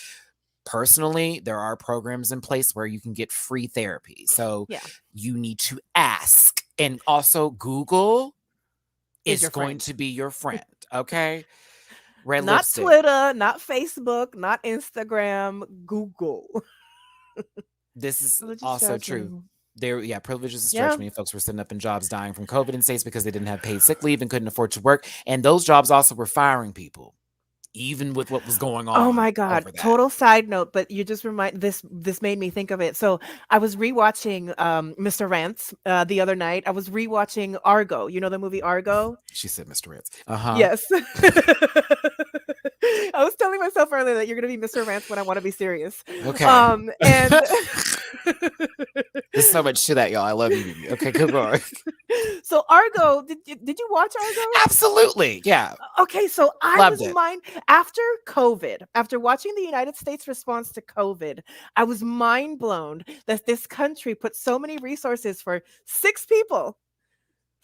personally. There are programs in place where you can get free therapy. So you need to ask. And also Google is going to be your friend. Okay. Red not lipstick. Twitter, not Facebook, not Instagram, Google. This is also true. Privilege is a stretch. Many folks were sitting up in jobs dying from COVID in states because they didn't have paid sick leave and couldn't afford to work. And those jobs also were firing people, even with what was going on. Oh my God. Total side note, but you just this made me think of it. So I was rewatching Mr. Rants the other night. I was rewatching Argo. You know the movie Argo? She said Mr. Rants. Yes. I was telling myself earlier that you're gonna be Mr. Rants when I want to be serious. Okay. And there's so much to that, y'all. I love you. Okay, good on. So Argo, did you watch Argo? Absolutely. Yeah. Okay, so I was after COVID, after watching the United States response to COVID, I was mind blown that this country put so many resources for 6 people.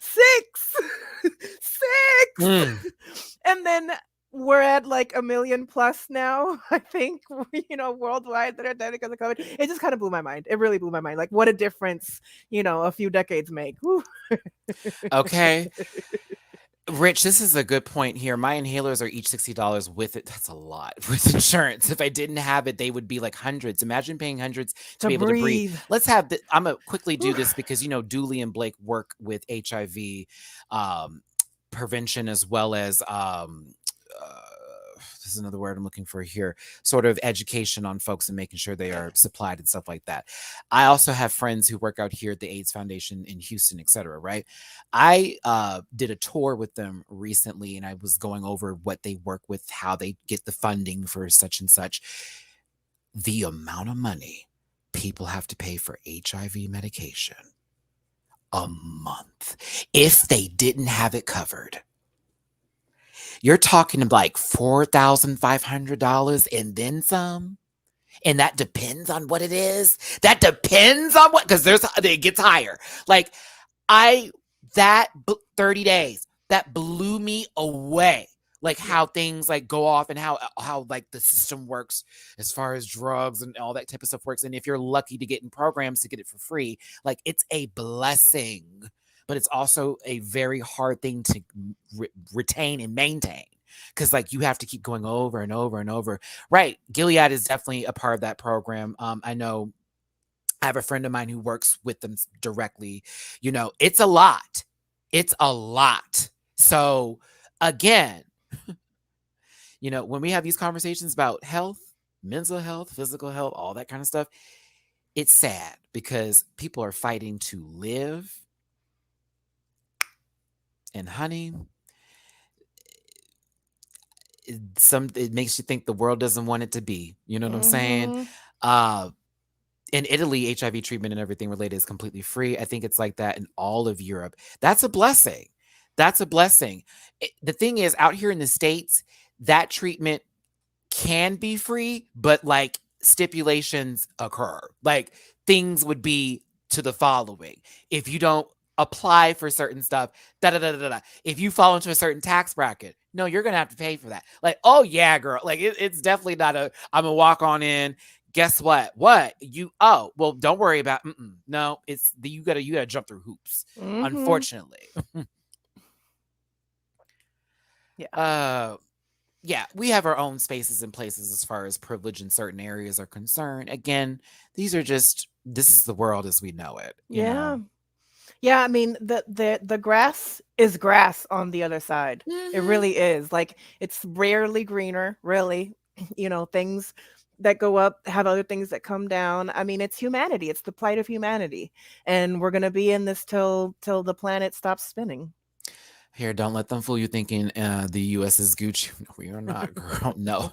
6. And then we're at like 1 million plus now, I think, worldwide that are dead because of COVID. It just kind of blew my mind. It really blew my mind. Like, what a difference, a few decades make. Okay. Rich, this is a good point here. My inhalers are each $60 with it. That's a lot with insurance. If I didn't have it, they would be like hundreds. Imagine paying hundreds to be able to breathe. Let's have I'm going to quickly do this because, Dooley and Blake work with HIV prevention as well as this is another word I'm looking for here, sort of education on folks and making sure they are supplied and stuff like that. I also have friends who work out here at the AIDS Foundation in Houston, et cetera, right? I did a tour with them recently, and I was going over what they work with, how they get the funding for such and such. The amount of money people have to pay for HIV medication a month, if they didn't have it covered, you're talking like $4,500 and then some. And that depends on what it is. That depends on what, because it gets higher. Like 30 days, that blew me away. Like how things like go off and how like the system works as far as drugs and all that type of stuff works. And if you're lucky to get in programs to get it for free, like it's a blessing. But it's also a very hard thing to retain and maintain, because like you have to keep going over and over and over. Right. Gilead is definitely a part of that program. I know I have a friend of mine who works with them directly. It's a lot. It's a lot. So again, When we have these conversations about health, mental health, physical health, all that kind of stuff, it's sad because people are fighting to live. And honey, it makes you think the world doesn't want it to be. You know what I'm saying? Mm-hmm. In Italy, HIV treatment and everything related is completely free. I think it's like that in all of Europe. That's a blessing. That's a blessing. The thing is, out here in the States, that treatment can be free, but like stipulations occur. Like things would be to the following. If you don't apply for certain stuff, da da da da da. If you fall into a certain tax bracket, no, you're gonna have to pay for that. Like, oh yeah, girl. Like it's definitely not I'm gonna walk on in. Guess what? What oh well, don't worry about. No, it's you gotta jump through hoops. Mm-hmm. Unfortunately. Yeah. Yeah, we have our own spaces and places as far as privilege in certain areas are concerned. Again, this is the world as we know it. Yeah. Yeah, I mean the grass is grass on the other side. It really is. Like it's rarely greener, really. Things that go up have other things that come down. I mean, it's humanity. It's the plight of humanity. And we're gonna be in this till the planet stops spinning. Here, don't let them fool you thinking the U.S. is Gucci. No, we are not, girl. No,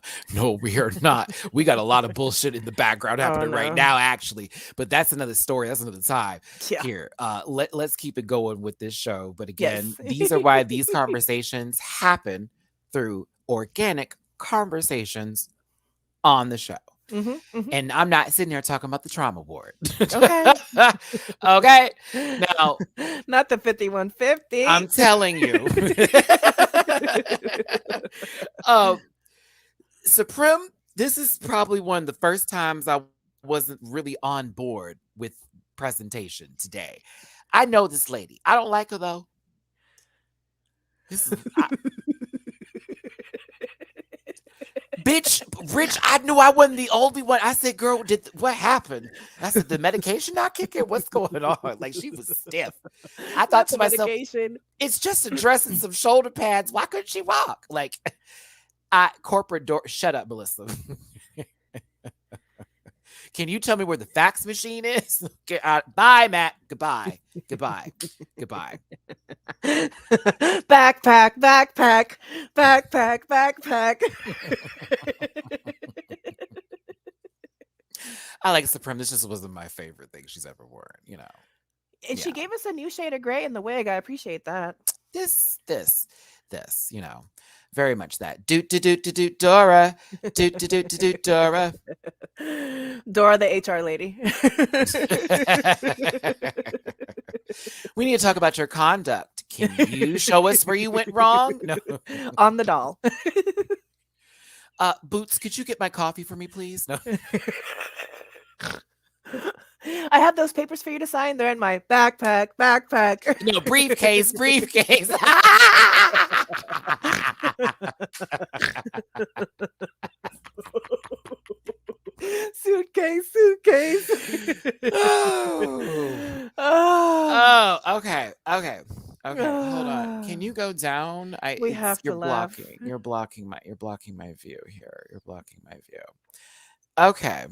we are not. We got a lot of bullshit in the background happening right now, actually. But that's another story. That's another time. Yeah. Here, let's keep it going with this show. But again, these are why these conversations happen through organic conversations on the show. And I'm not sitting here talking about the trauma ward. Okay. Okay. Now, not the 5150. I'm telling you. Supreme, this is probably one of the first times I wasn't really on board with presentation today. I know this lady. I don't like her though. Bitch, Rich, I knew I wasn't the only one. I said, girl, what happened? I said, the medication not kicking? What's going on? Like, she was stiff. I thought to myself, it's just a dress and some shoulder pads. Why couldn't she walk? Like, corporate door. Shut up, Melissa. Can you tell me where the fax machine is? Bye, Matt. Goodbye. Goodbye. Goodbye. Backpack, backpack, backpack, backpack. I like Supreme. This just wasn't my favorite thing she's ever worn, And she gave us a new shade of gray in the wig. I appreciate that. This, very much that. Doot, Dora. Doot, Dora. Dora, the HR lady. We need to talk about your conduct. Can you show us where you went wrong? No. On the doll. Boots, could you get my coffee for me, please? No. I have those papers for you to sign. They're in my backpack. No, briefcase. Suitcase. Oh, okay. Hold on. Can you go down? We have to laugh. You're blocking my view here. You're blocking my view. Okay.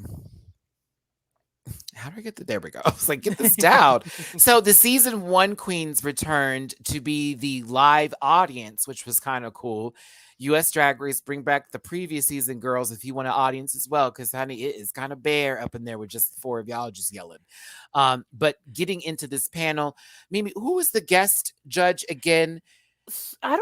How do I get there we go. I was like, get this down. So the season 1 queens returned to be the live audience, which was kind of cool. US Drag Race, bring back the previous season girls if you want an audience as well, because honey, it is kind of bare up in there with just 4 of y'all just yelling. But getting into this panel, Mimi, who was the guest judge again? I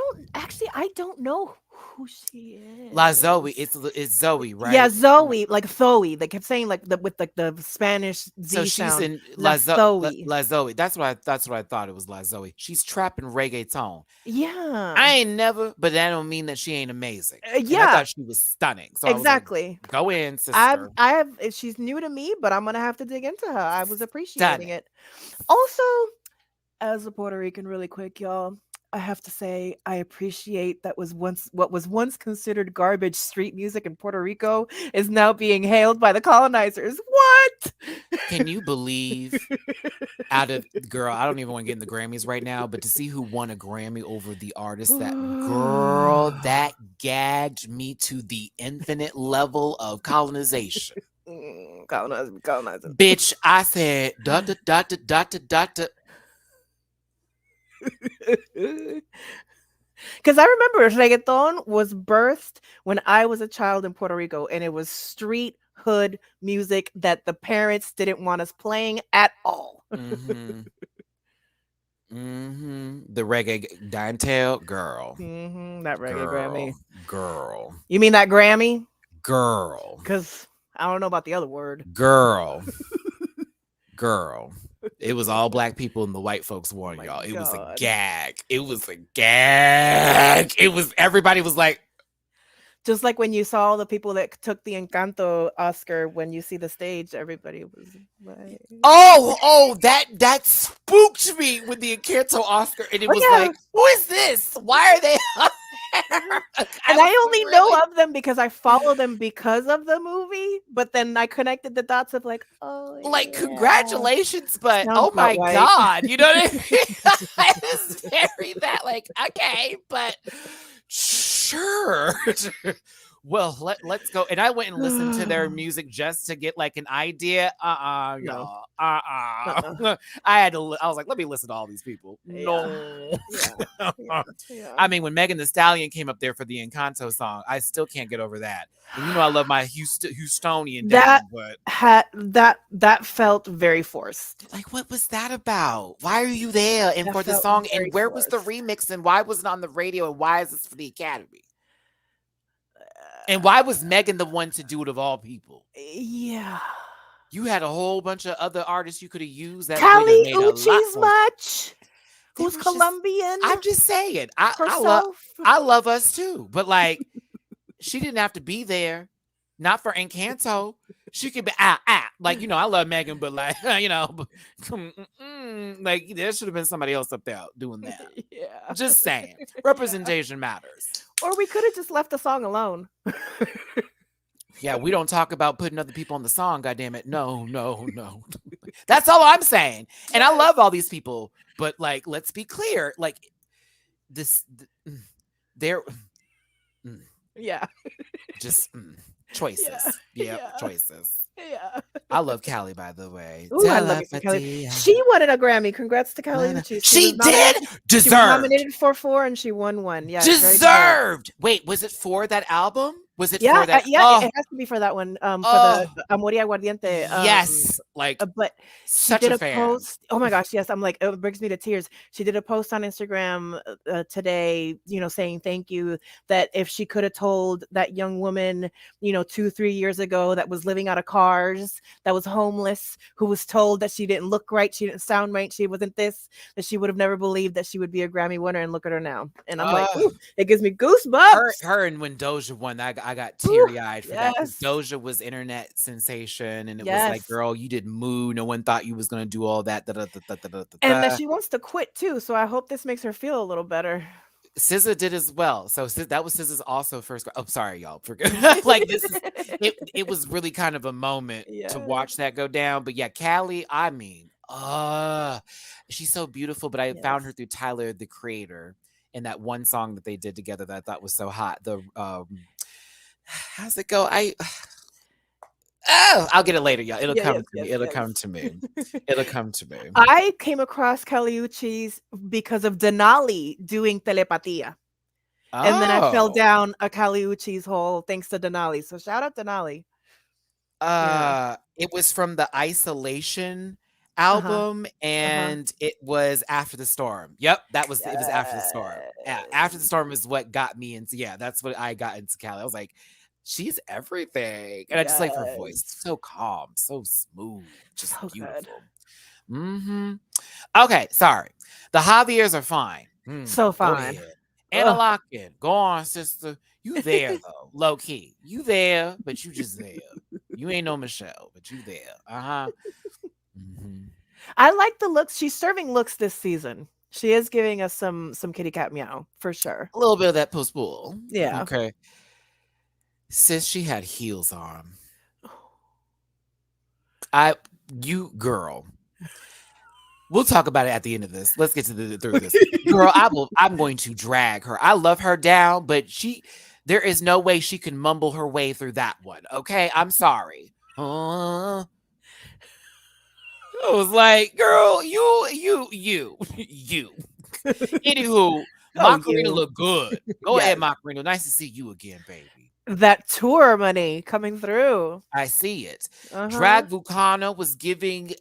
don't know who she is. La Zoe. It's Zoe, right? Yeah, Zoe, like Zoe. They kept saying with the Spanish Z so she's sound. in La Zoe. That's what I thought it was. La Zoe. She's trapping reggaeton. Yeah. I ain't never, but that don't mean that she ain't amazing. Yeah. I thought she was stunning. So exactly. I was like, go in, sister. I have. She's new to me, but I'm gonna have to dig into her. I was appreciating it. Also, as a Puerto Rican, really quick, y'all. I have to say, I appreciate that was once what was once considered garbage street music in Puerto Rico is now being hailed by the colonizers. What? Can you believe out of girl, I don't even want to get in the Grammys right now, but to see who won a Grammy over the artist, that girl, that gagged me to the infinite level of colonization. Colonizing. Bitch, I said, dot, dot, dot, dot, dot, dot, dot, dot. Because I remember reggaeton was birthed when I was a child in Puerto Rico, and it was street hood music that the parents didn't want us playing at all. The reggae Dantale girl. That reggae Grammy. Girl. You mean that Grammy? Girl. Because I don't know about the other word. Girl. It was all black people and the white folks won, y'all. It was a gag. It was a gag. Everybody was like, just like when you saw the people that took the Encanto Oscar, when you see the stage, everybody was like, oh, that spooked me with the Encanto Oscar. And it was like, who is this? Why are they up there? And I only know of them because I follow them because of the movie, but then I connected the dots of like, oh, like, congratulations, but sounds oh my right. God, you know what I mean? I was very that, like, okay, but sure. Well, let's go. And I went and listened to their music just to get like an idea. Y'all. I was like, let me listen to all these people. No. Yeah. I mean, when Megan Thee Stallion came up there for the Encanto song, I still can't get over that. And you know I love my Houstonian down, but that felt very forced. Like, what was that about? Why are you there? And for the song, and where was the remix? And why was it on the radio? And why is this for the Academy? And why was Megan the one to do it of all people? Yeah. You had a whole bunch of other artists you could have used. That Kali Uchis much. Who's Colombian? I'm just saying. I love us too. But like, she didn't have to be there. Not for Encanto. She could be like, you know, I love Megan, but like, you know, like there should have been somebody else up there doing that. Yeah. Just saying. Representation matters. Or we could have just left the song alone. Yeah, we don't talk about putting other people on the song, goddammit. No. That's all I'm saying. And I love all these people, but like, let's be clear. Like yeah. Just choices. Yeah, choices. Yeah. I love Kali, by the way. Ooh, I love Kali. She won a Grammy. Congrats to Kali Uchis. She did? Deserved. She was nominated for 4 and she won 1. Yeah. Deserved. Wait, was it for that album? Was it for that? Yeah, it has to be for that one. For the Amor y Aguardiente. Yes. Like, but such she did a fan. Post. Oh my gosh, yes. I'm like, it brings me to tears. She did a post on Instagram today, you know, saying thank you, that if she could have told that young woman, you know, 2-3 years ago that was living out of cars, that was homeless, who was told that she didn't look right, she didn't sound right, she wasn't this, that she would have never believed that she would be a Grammy winner, and look at her now. And I'm like, ooh, it gives me goosebumps. Her and when Doja won, I got teary-eyed for that. Doja was internet sensation, and it was like, girl, you did Moo. No one thought you was gonna do all that. And that she wants to quit too. So I hope this makes her feel a little better. SZA did as well. So that was SZA's also first. Oh, sorry, y'all. Like this is it was really kind of a moment to watch that go down. But yeah, Kali, I mean, she's so beautiful. But I found her through Tyler, the Creator, and that one song that they did together that I thought was so hot. The how's it go? I'll get it later, y'all. It'll come to me. It'll come to me. It'll come to me. I came across Kali Uchis because of Denali doing Telepatia. And then I fell down a Kali Uchis hole thanks to Denali. So shout out Denali. It was from the Isolation album, and it was After the Storm. Yep, it was After the Storm. Yeah, After the Storm is what got me into. Yeah, that's what I got into Kali. I was like, she's everything. And I just like her voice. So calm, so smooth, just so beautiful. Okay, sorry. The Javiers are fine. So fine. Anna Locken, go on, sister. You there though, low key. You there, but you just there. You ain't no Michelle, but you there. I like the looks. She's serving looks this season. She is giving us some kitty cat meow for sure. A little bit of that post-pool. Yeah. Okay. Sis, she had heels on. You girl. We'll talk about it at the end of this. Let's get through this. Girl, I'm going to drag her. I love her down, but there is no way she can mumble her way through that one. Okay? I'm sorry. I was like, girl, you. Anywho, Macarena you. look good. Go Yes. ahead, Macarena. Nice to see you again, baby. That tour money coming through. I see it. Uh-huh. Drag Vulcano was giving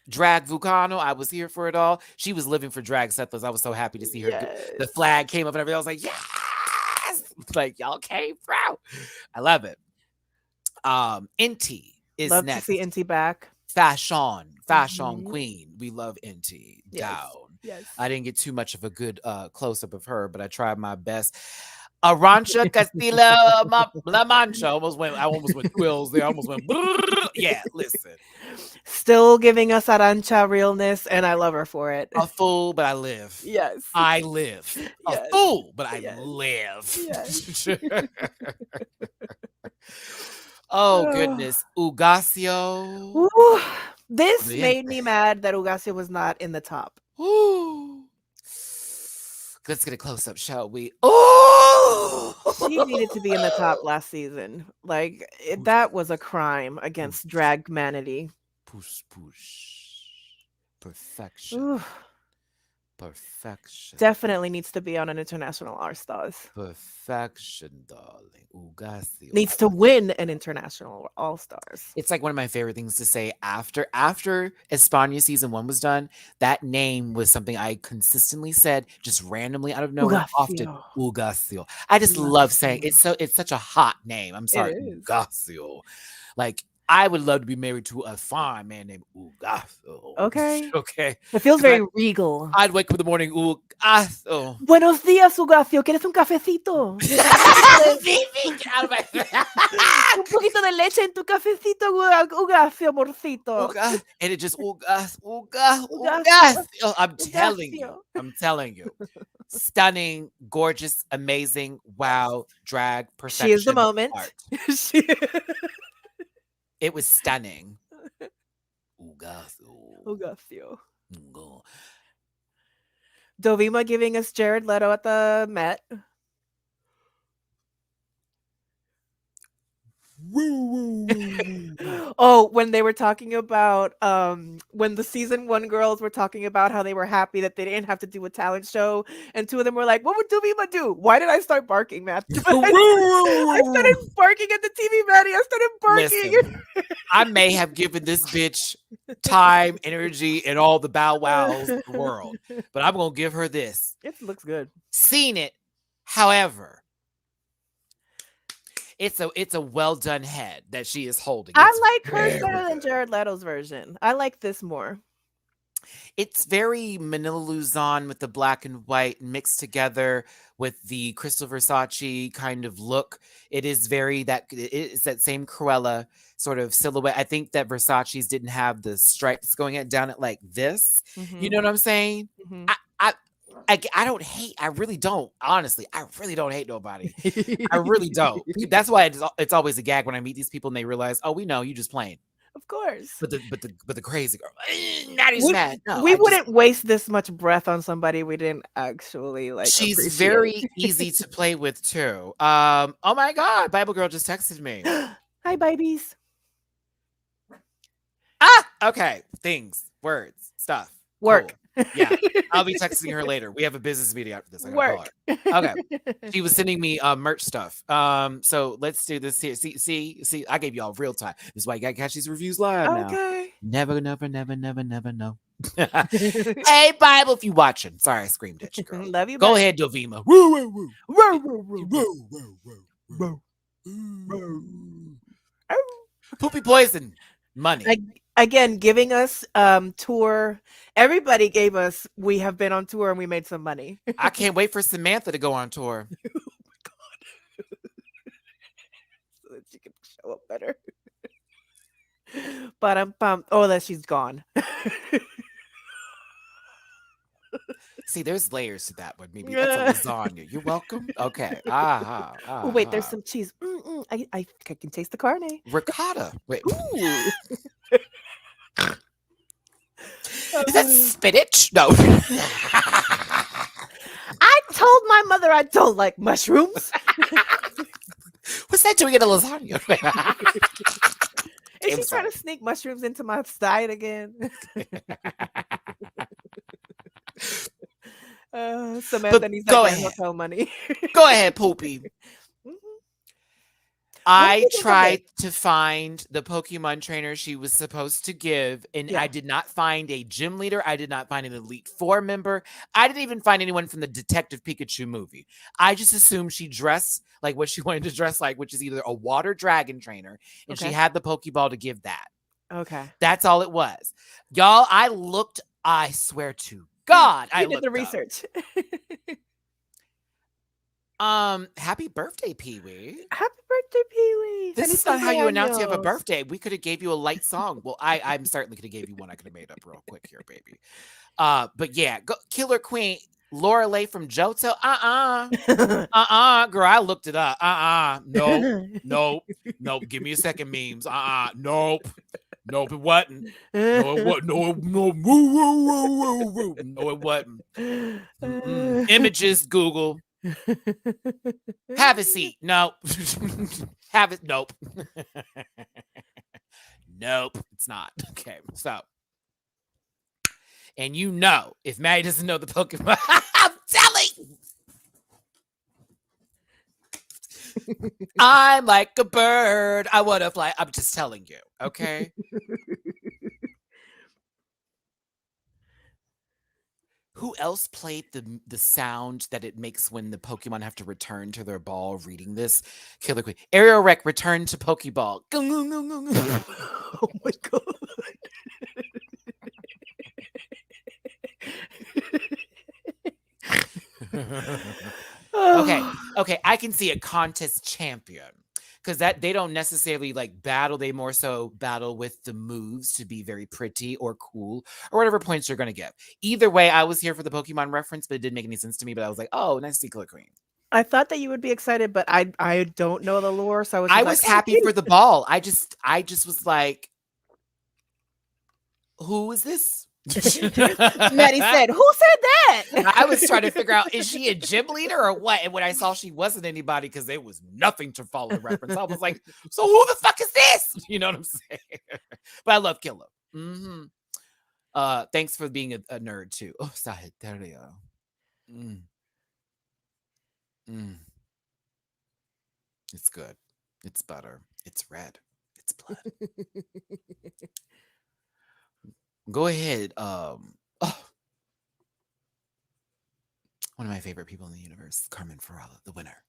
Drag Vulcano. I was here for it all. She was living for drag settlers. I was so happy to see her. Yes. The flag came up and everything. I was like, yes! Like, y'all came through. I love it. Inti is Love next. to see Inti back. Fashion queen. We love Inti. Yes. Down. Yes. I didn't get too much of a good close-up of her, but I tried my best. Arancha Castilla La Mancha. I almost went twills there. I almost went. Yeah, listen. Still giving us Arancha realness, and I love her for it. A fool, but I live. Yes. I live. Yes. A fool, but I Yes. live. Yes. Oh, goodness. Ugasio. Ooh, this Bien. made me mad that Ugasio was not in the top. Ooh. Let's get a close-up, shall we? Oh! She needed to be in the top last season. Like, that was a crime against dragmanity. Push. Perfection. Ooh, Perfection. definitely needs to be on an international All-Stars. Perfection, darling. Ugasio. Needs to win an international All-Stars. It's like one of my favorite things to say after España season 1 was done. That name was something I consistently said, just randomly out of nowhere. Often Ugasio. I just love saying it's such a hot name. I'm sorry, Ugasio. Like, I would love to be married to a fine man named Ugasio. Okay. Okay. It feels very regal. I'd wake up in the morning, Ugasio. Buenos días, Ugasio. ¿Quieres un cafecito? Un poquito de leche en tu cafecito, Ugasio, amorcito. And it just Ugasio. I'm telling you. Stunning, gorgeous, amazing, wow, drag, perfection. She is the moment. Art. It was stunning. Ugasio. Dovima giving us Jared Leto at the Met. Oh, when they were talking about when the season 1 girls were talking about how they were happy that they didn't have to do a talent show, and 2 of them were like, what would Dovima do? Why did I start barking, Matt? I started barking at the TV, Maddie. I started barking. Listen, I may have given this bitch time, energy, and all the bow wows in the world, but I'm gonna give her this. It looks good. Seen it, however. It's a well done head that she is holding. I like hers better than Jared Leto's version. I like this more. It's very Manila Luzon with the black and white mixed together with the Crystal Versace kind of look. It is it's that same Cruella sort of silhouette. I think that Versace's didn't have the stripes going down it like this. Mm-hmm. You know what I'm saying? Mm-hmm. I don't hate. I really don't. Honestly, I really don't hate nobody. I really don't. That's why it's always a gag when I meet these people and they realize, oh, we know you just playing. Of course. But the crazy girl, Natty's mad. No, we wouldn't waste this much breath on somebody we didn't actually like. She's appreciate. very easy to play with too. Oh my God, Bible girl just texted me. Hi, babies. Okay. Things, words, stuff. Work. Cool. Yeah, I'll be texting her later. We have a business meeting after this. I gotta call her. Okay. She was sending me merch stuff. So let's do this here. See, I gave y'all real time. This is why you gotta catch these reviews live now. Okay. Never know. Hey, Bible, if you watching. Sorry, I screamed at you, girl. Love you. Go back. ahead, Dovima. Poopy poison. Money. Again, giving us tour. Everybody gave us. We have been on tour and we made some money. I can't wait for Samantha to go on tour. Oh my God. So that she can show up better. But oh, that she's gone. See, there's layers to that one. Maybe that's a lasagna. You're welcome. Okay. Oh, wait, there's some cheese. I can taste the carne. Ricotta. Wait. Ooh. Is that spinach? No. I told my mother I don't like mushrooms. What's that doing in a lasagna? Is she trying to sneak mushrooms into my diet again? Samantha needs that hotel money. Go ahead, Poopy. I tried to find the Pokemon trainer she was supposed to give, and I did not find a gym leader. I did not find an Elite Four member. I didn't even find anyone from the Detective Pikachu movie. I just assumed she dressed like what she wanted to dress like, which is either a water dragon trainer, and she had the Pokeball to give that. Okay. That's all it was. Y'all, I swear to God, I did the research. Happy birthday, Pee-wee. Happy birthday, Pee-wee. This is not how you announce you have a birthday. We could have gave you a light song. Well, I'm certainly could have gave you one I could have made up real quick here, baby. But yeah, Killer Queen, Laura Lay from Johto. Girl, I looked it up. Nope. Give me a second, memes. Nope, it wasn't. No, it wasn't. No, it wasn't. Images, Google. Have a seat. No. Have it. Nope. Nope, it's not. Okay, so. And if Matty doesn't know the Pokemon, I'm telling. I'm like a bird. I want to fly. I'm just telling you, okay? Who else played the sound that it makes when the Pokemon have to return to their ball reading this? Killer Queen. Aerial Wreck, return to Pokeball. Oh my God. Okay, I can see a contest champion. Because they don't necessarily like battle. They more so battle with the moves to be very pretty or cool or whatever points you're going to give. Either way, I was here for the Pokemon reference, but it didn't make any sense to me. But I was like, oh, nice to see Killer Queen. I thought that you would be excited, but I don't know the lore. So I was happy for the ball. I just was like, who is this? Matty said, who said that? I was trying to figure out, is she a gym leader or what? And when I saw she wasn't anybody because there was nothing to follow the reference, I was like, so who the fuck is this? You know what I'm saying? But I love Killer. Thanks for being a nerd too. Oh, Sagittario. It's good. It's butter. It's red. It's blood. Go ahead. One of my favorite people in the universe, Carmen Farala, the winner.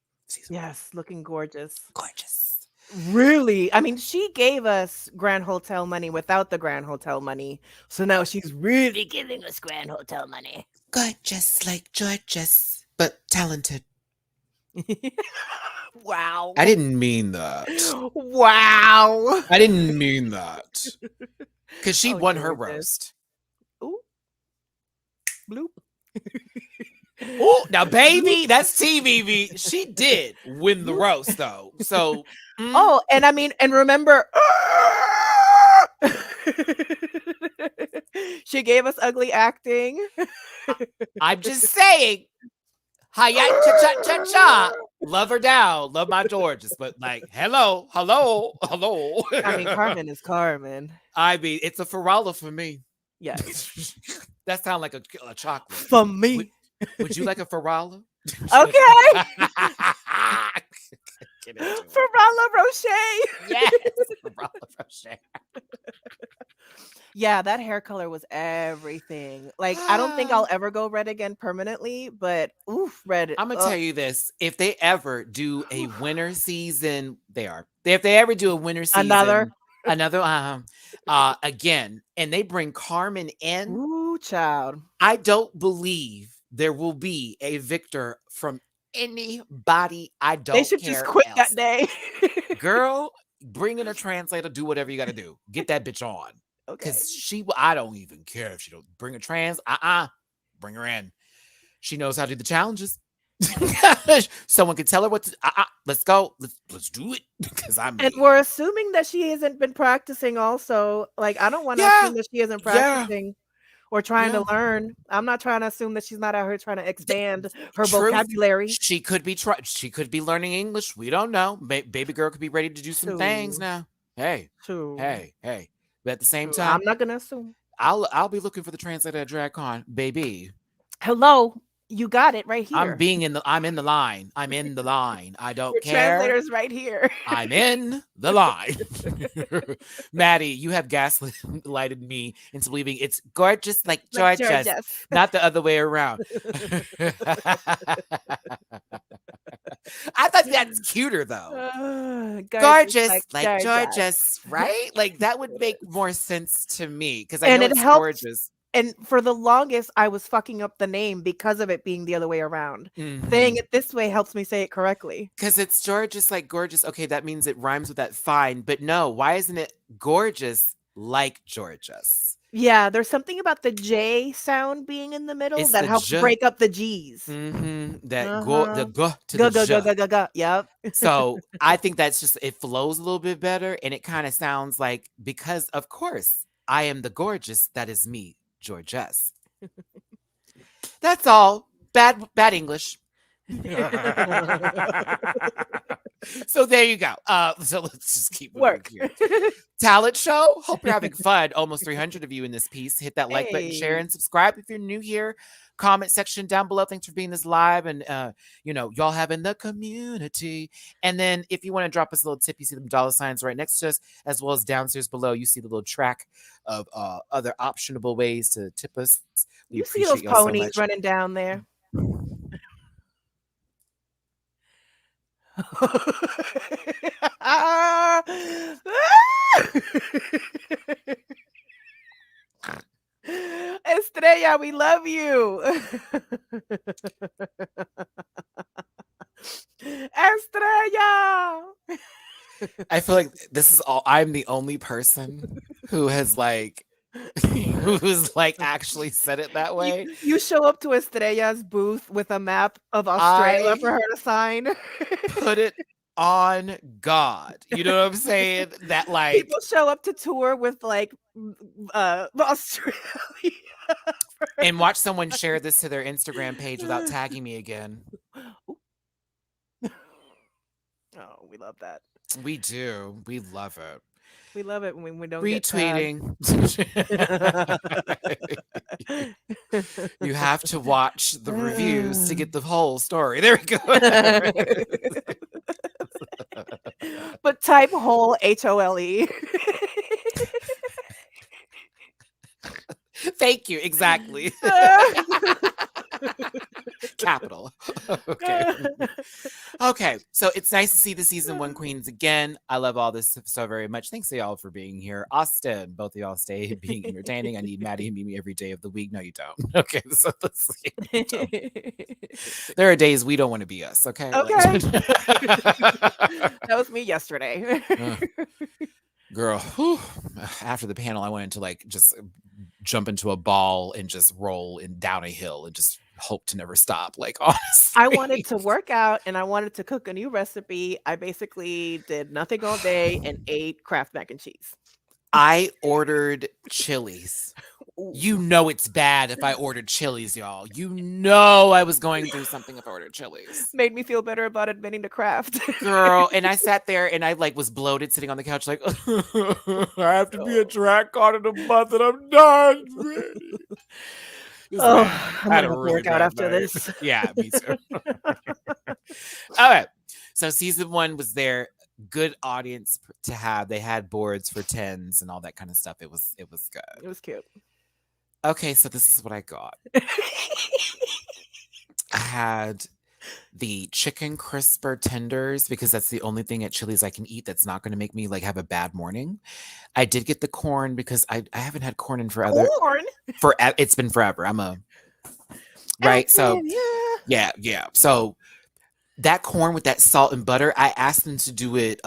Yes, looking gorgeous. Gorgeous. Really? I mean, she gave us Grand Hotel money without the Grand Hotel money. So now she's really giving us Grand Hotel money. Gorgeous like Georges, but talented. Wow. I didn't mean that. Wow. I didn't mean that. Because she won her roast. Ooh. Bloop. Oh, now, baby, that's TVV. She did win the roast, though. So. Oh, and I mean, and remember, she gave us ugly acting. I'm just saying. Hiya, cha-cha-cha-cha. Love her down. Love my Georges. But like, hello. I mean, Carmen is Carmen. I mean, it's a Farala for me. Yes. That sounds like a chocolate. For me. Would you like a Farala? Okay. Farala Rocher. Yes. Farala Rocher. Yeah, that hair color was everything. Like, I don't think I'll ever go red again permanently, but oof, red. I'm gonna tell you this: if they ever do a winter season, if they ever do a winter season, another again, and they bring Carmen in, ooh, child, I don't believe there will be a victor from anybody. I don't. They should just quit that day. Girl, bring in a translator. Do whatever you got to do. Get that bitch on. Okay. Because I don't even care if she don't bring a trans. Bring her in. She knows how to do the challenges. Someone can tell her what to. Let's go. Let's do it because I'm. And we're assuming that she hasn't been practicing. Also, like I don't want to assume that she isn't practicing or trying to learn. I'm not trying to assume that she's not out here trying to expand her vocabulary. She could be She could be learning English. We don't know. Baby girl could be ready to do some things now. Hey. But at the same time, I'm not gonna assume. I'll be looking for the translator at DragCon, baby. Hello, you got it right here. I'm in the line. I'm in the line. I don't care. Translator's right here. I'm in the line. Matty, you have gaslighted me into believing it's gorgeous like Georgia's, not the other way around. I thought that's cuter though. Gorgeous like Georgia's, right? Like that would make more sense to me because I know it's gorgeous. And for the longest, I was fucking up the name because of it being the other way around. Saying it this way helps me say it correctly. Because it's Georgious like gorgeous. Okay, that means it rhymes with that fine. But no, why isn't it gorgeous like Georgious? Yeah, there's something about the J sound being in the middle that helps break up the G's. That go to the G. Yep. So I think that's just, it flows a little bit better. And it kind of sounds like, because of course, I am the gorgeous. That is me. Georgious. That's all. Bad English. So there you go. So let's just keep moving here. Talent show. Hope you're having fun. Almost 300 of you in this piece. Hit that like button, share, and subscribe if you're new here. Comment section down below. Thanks for being this live and y'all having the community. And then if you want to drop us a little tip, you see them $ right next to us, as well as downstairs below. You see the little track of other optionable ways to tip us. You see those ponies running down there. Estrella, we love you. Estrella. I feel like this is all. I'm the only person who has who's actually said it that way. You show up to Estrella's booth with a map of Australia for her to sign. Put it on God. You know what I'm saying? That people show up to tour with Australia. And watch someone share this to their Instagram page without tagging me again. Oh, we love that. We do. We love it. We love it when we don't retweeting. You have to watch the reviews to get the whole story. There we go. But type whole HOLE. Thank you. Exactly. Capital. Okay. So it's nice to see the season 1 queens again. I love all this so very much. Thanks to y'all for being here. Austin, both of y'all stay being entertaining. I need Matty and Mimi every day of the week. No, you don't. Okay. So let's see. There are days we don't want to be us. Okay. Okay. That was me yesterday. Girl, after the panel, I wanted to just jump into a ball and just roll down a hill and just hope to never stop. Honestly, I wanted to work out and I wanted to cook a new recipe. I basically did nothing all day and ate Kraft mac and cheese. I ordered Chili's. You know it's bad if I ordered Chili's, y'all. You know I was going through something if I ordered Chili's. Made me feel better about admitting to Kraft. Girl, and I sat there and I was bloated sitting on the couch I have to be a drag con in a month and I'm done. I'm gonna work out after this. Yeah, me too. All right. So season 1 was there. Good audience to have. They had boards for 10s and all that kind of stuff. It was good. It was cute. Okay, so this is what I got. I had the chicken crisper tenders because that's the only thing at Chili's I can eat that's not going to make me have a bad morning. I did get the corn because I haven't had corn in forever. It's been forever. Right. So yeah. So that corn with that salt and butter, I asked them to do it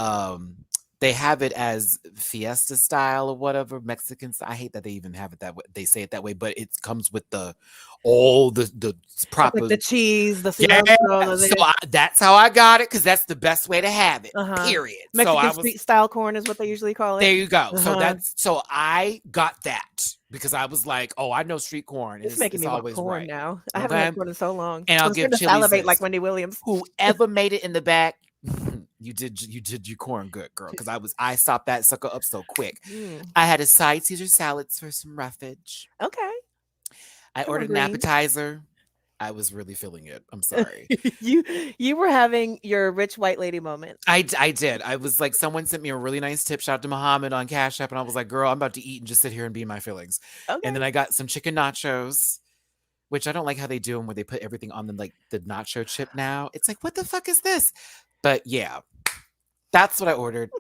They have it as fiesta style or whatever, Mexican style. I hate that they even have it that way. They say it that way, but it comes with all the It's proper. like the cheese, the Yeah, cilantro. so that's how I got it because that's the best way to have it. Uh-huh. Period. So Mexican street style corn is what they usually call it. there you go. Uh-huh. So I got that because I was like, oh, I know street corn. It's making It's me want always corn right. now. I haven't Okay, had corn in so long. and I I'll was give going to Chili's salivate like this. Wendy Williams. Whoever made it in the back, you did your corn good, girl. Because I stopped that sucker up so quick. I had a side Caesar salads for some roughage. Okay. I Come on, ordered an Green. appetizer. I was really feeling it. I'm sorry. You were having your rich white lady moment. I did. I was like, someone sent me a really nice tip. Shout out to Muhammad on Cash App. And I was like, girl, I'm about to eat and just sit here and be in my feelings. Okay. And then I got some chicken nachos, which I don't like how they do them where they put everything on them, like the nacho chip now. It's like, what the fuck is this? But yeah, that's what I ordered.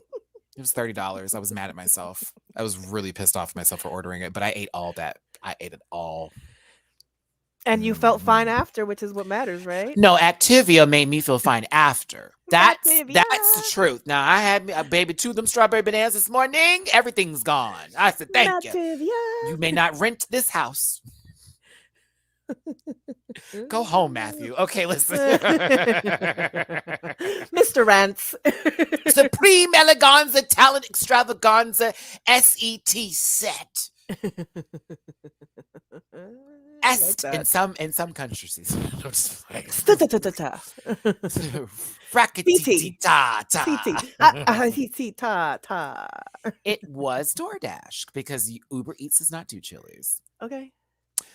It was $30. I was mad at myself. I was really pissed off at myself for ordering it, but I ate all that. I ate it all. And you felt fine after, which is what matters, right? No, Activia made me feel fine after. That's the Activia. truth. Now I had me a baby two of them strawberry bananas this morning. Everything's gone. I said, thank you. Activia. You may not rent this house. Go home, Matthew. Okay, listen. Mr. Rants. Supreme Eleganza Talent Extravaganza SET set. Est in some countries. It was DoorDash because Uber Eats does not do Chili's. Okay.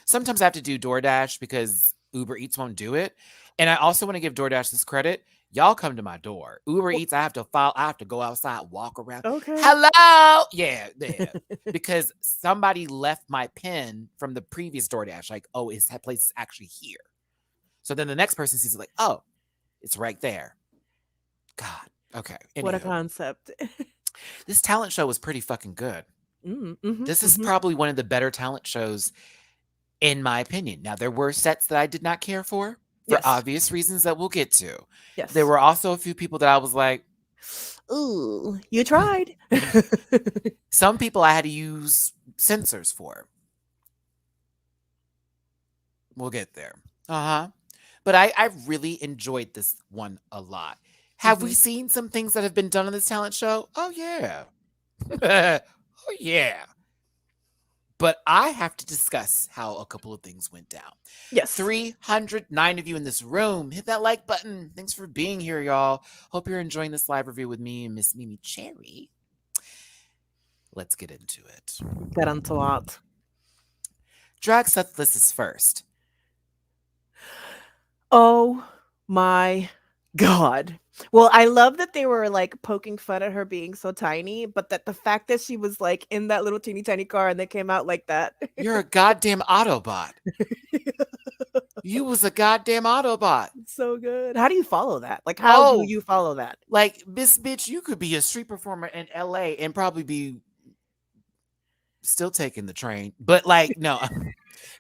Sometimes I have to do DoorDash because Uber Eats won't do it. And I also want to give DoorDash this credit. Y'all come to my door. Uber Eats, I have to go outside, walk around. Okay. Hello. Yeah. Because somebody left my pin from the previous DoorDash. Like, oh, that place is actually here. So then the next person sees it like, oh, it's right there. God. Okay. What a Anywho, concept. this talent show was pretty fucking good. Mm-hmm, This is probably one of the better talent shows, in my opinion. Now, there were sets that I did not care for obvious reasons that we'll get to. Yes. There were also a few people that I was like, ooh, you tried. Some people I had to use censors for. We'll get there. But I really enjoyed this one a lot. Have we seen some things that have been done on this talent show? Oh, yeah. Oh, yeah. But I have to discuss how a couple of things went down. Yes. 309 of you in this room. Hit that like button. Thanks for being here, y'all. Hope you're enjoying this live review with me and Miss Mimi Cherry. Let's get into it. Get onto it. Drag set list is first. Oh my God. Well, I love that they were like poking fun at her being so tiny, but that the fact that she was like in that little teeny tiny car and they came out like that. You're a goddamn Autobot. You was a goddamn Autobot. So good. How do you follow that? Like, how do you follow that? Like, this bitch, you could be a street performer in LA and probably be still taking the train. But like, no.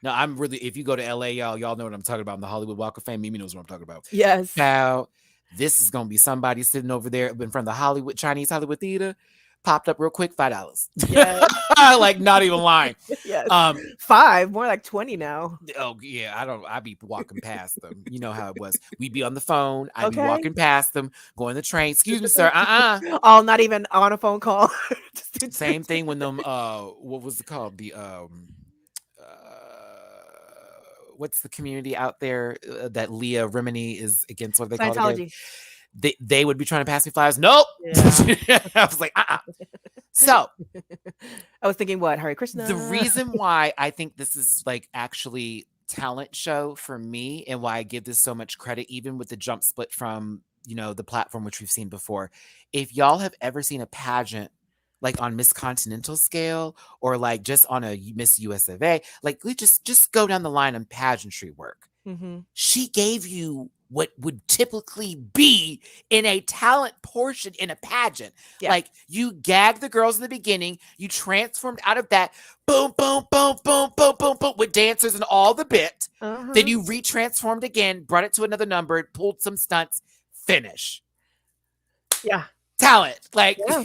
No, I'm really, if you go to LA, y'all know what I'm talking about. In the Hollywood Walk of Fame, Mimi knows what I'm talking about. Yes. Now, this is going to be somebody sitting over there in front of the Chinese Hollywood Theater, popped up real quick, $5. Yes. Like, not even lying. Yes. 5, more like 20 now. Oh, yeah, I be walking past them. You know how it was. We'd be on the phone. I'd be walking past them, going to the train. Excuse me, sir. Oh, not even on a phone call. Same thing when them, what was it called? The, what's the community out there that Leah Remini is against? What they call it? They would be trying to pass me flyers. Nope. Yeah. I was like, So I was thinking, what, Hare Krishna? The reason why I think this is like actually talent show for me and why I give this so much credit, even with the jump split from, the platform, which we've seen before. If y'all have ever seen a pageant like on Miss Continental scale or like just on a Miss US of A, like we just go down the line on pageantry work. She gave you what would typically be in a talent portion in a pageant. Yeah. Like you gagged the girls in the beginning, you transformed out of that, boom, boom, boom, boom, boom, boom, boom, with dancers and all the bit. Then you retransformed again, brought it to another number, pulled some stunts, finish. Yeah. talent. Like, Yeah.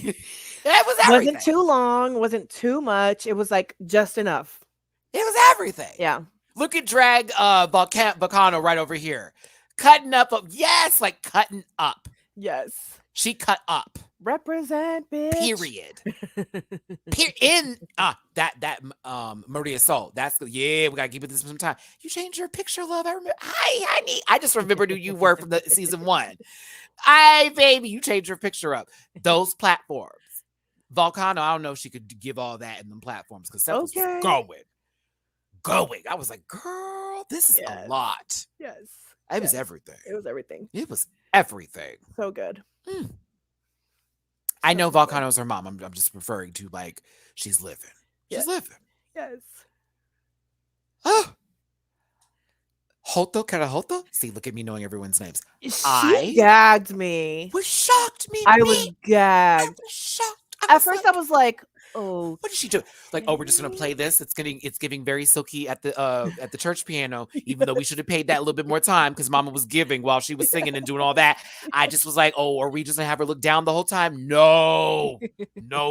that was Wasn't everything. too long, wasn't too much. It was like just enough. It was everything. Yeah. Look at drag Volcano right over here. Cutting up. Yes, like cutting up. Yes. She cut up. Represent, bitch. Period. In that Maria Soul. That's we gotta keep it this some time. You changed your picture, love. I remember. Hi, honey. I just remembered who you were from the season 1. Hi, baby. You changed your picture up. Those platforms. Volcano, I don't know if she could give all that in them platforms because Seth was just going. I was like, girl, this is a lot. Yes. It was everything. It was everything. It was everything. So good. I know Volcano's her mom. I'm just referring to like she's living. She's living. Yes. Oh. Hoto Karahoto? See, look at me knowing everyone's names. She gagged me. Was shocked me. I was gagged. I was shocked. At first, I was like, "Oh, what did she do? Like, oh, we're just gonna play this. It's giving very silky at the church piano, even though we should have paid that a little bit more time because Mama was giving while she was singing and doing all that. I just was like, oh, are we just gonna have her look down the whole time? No,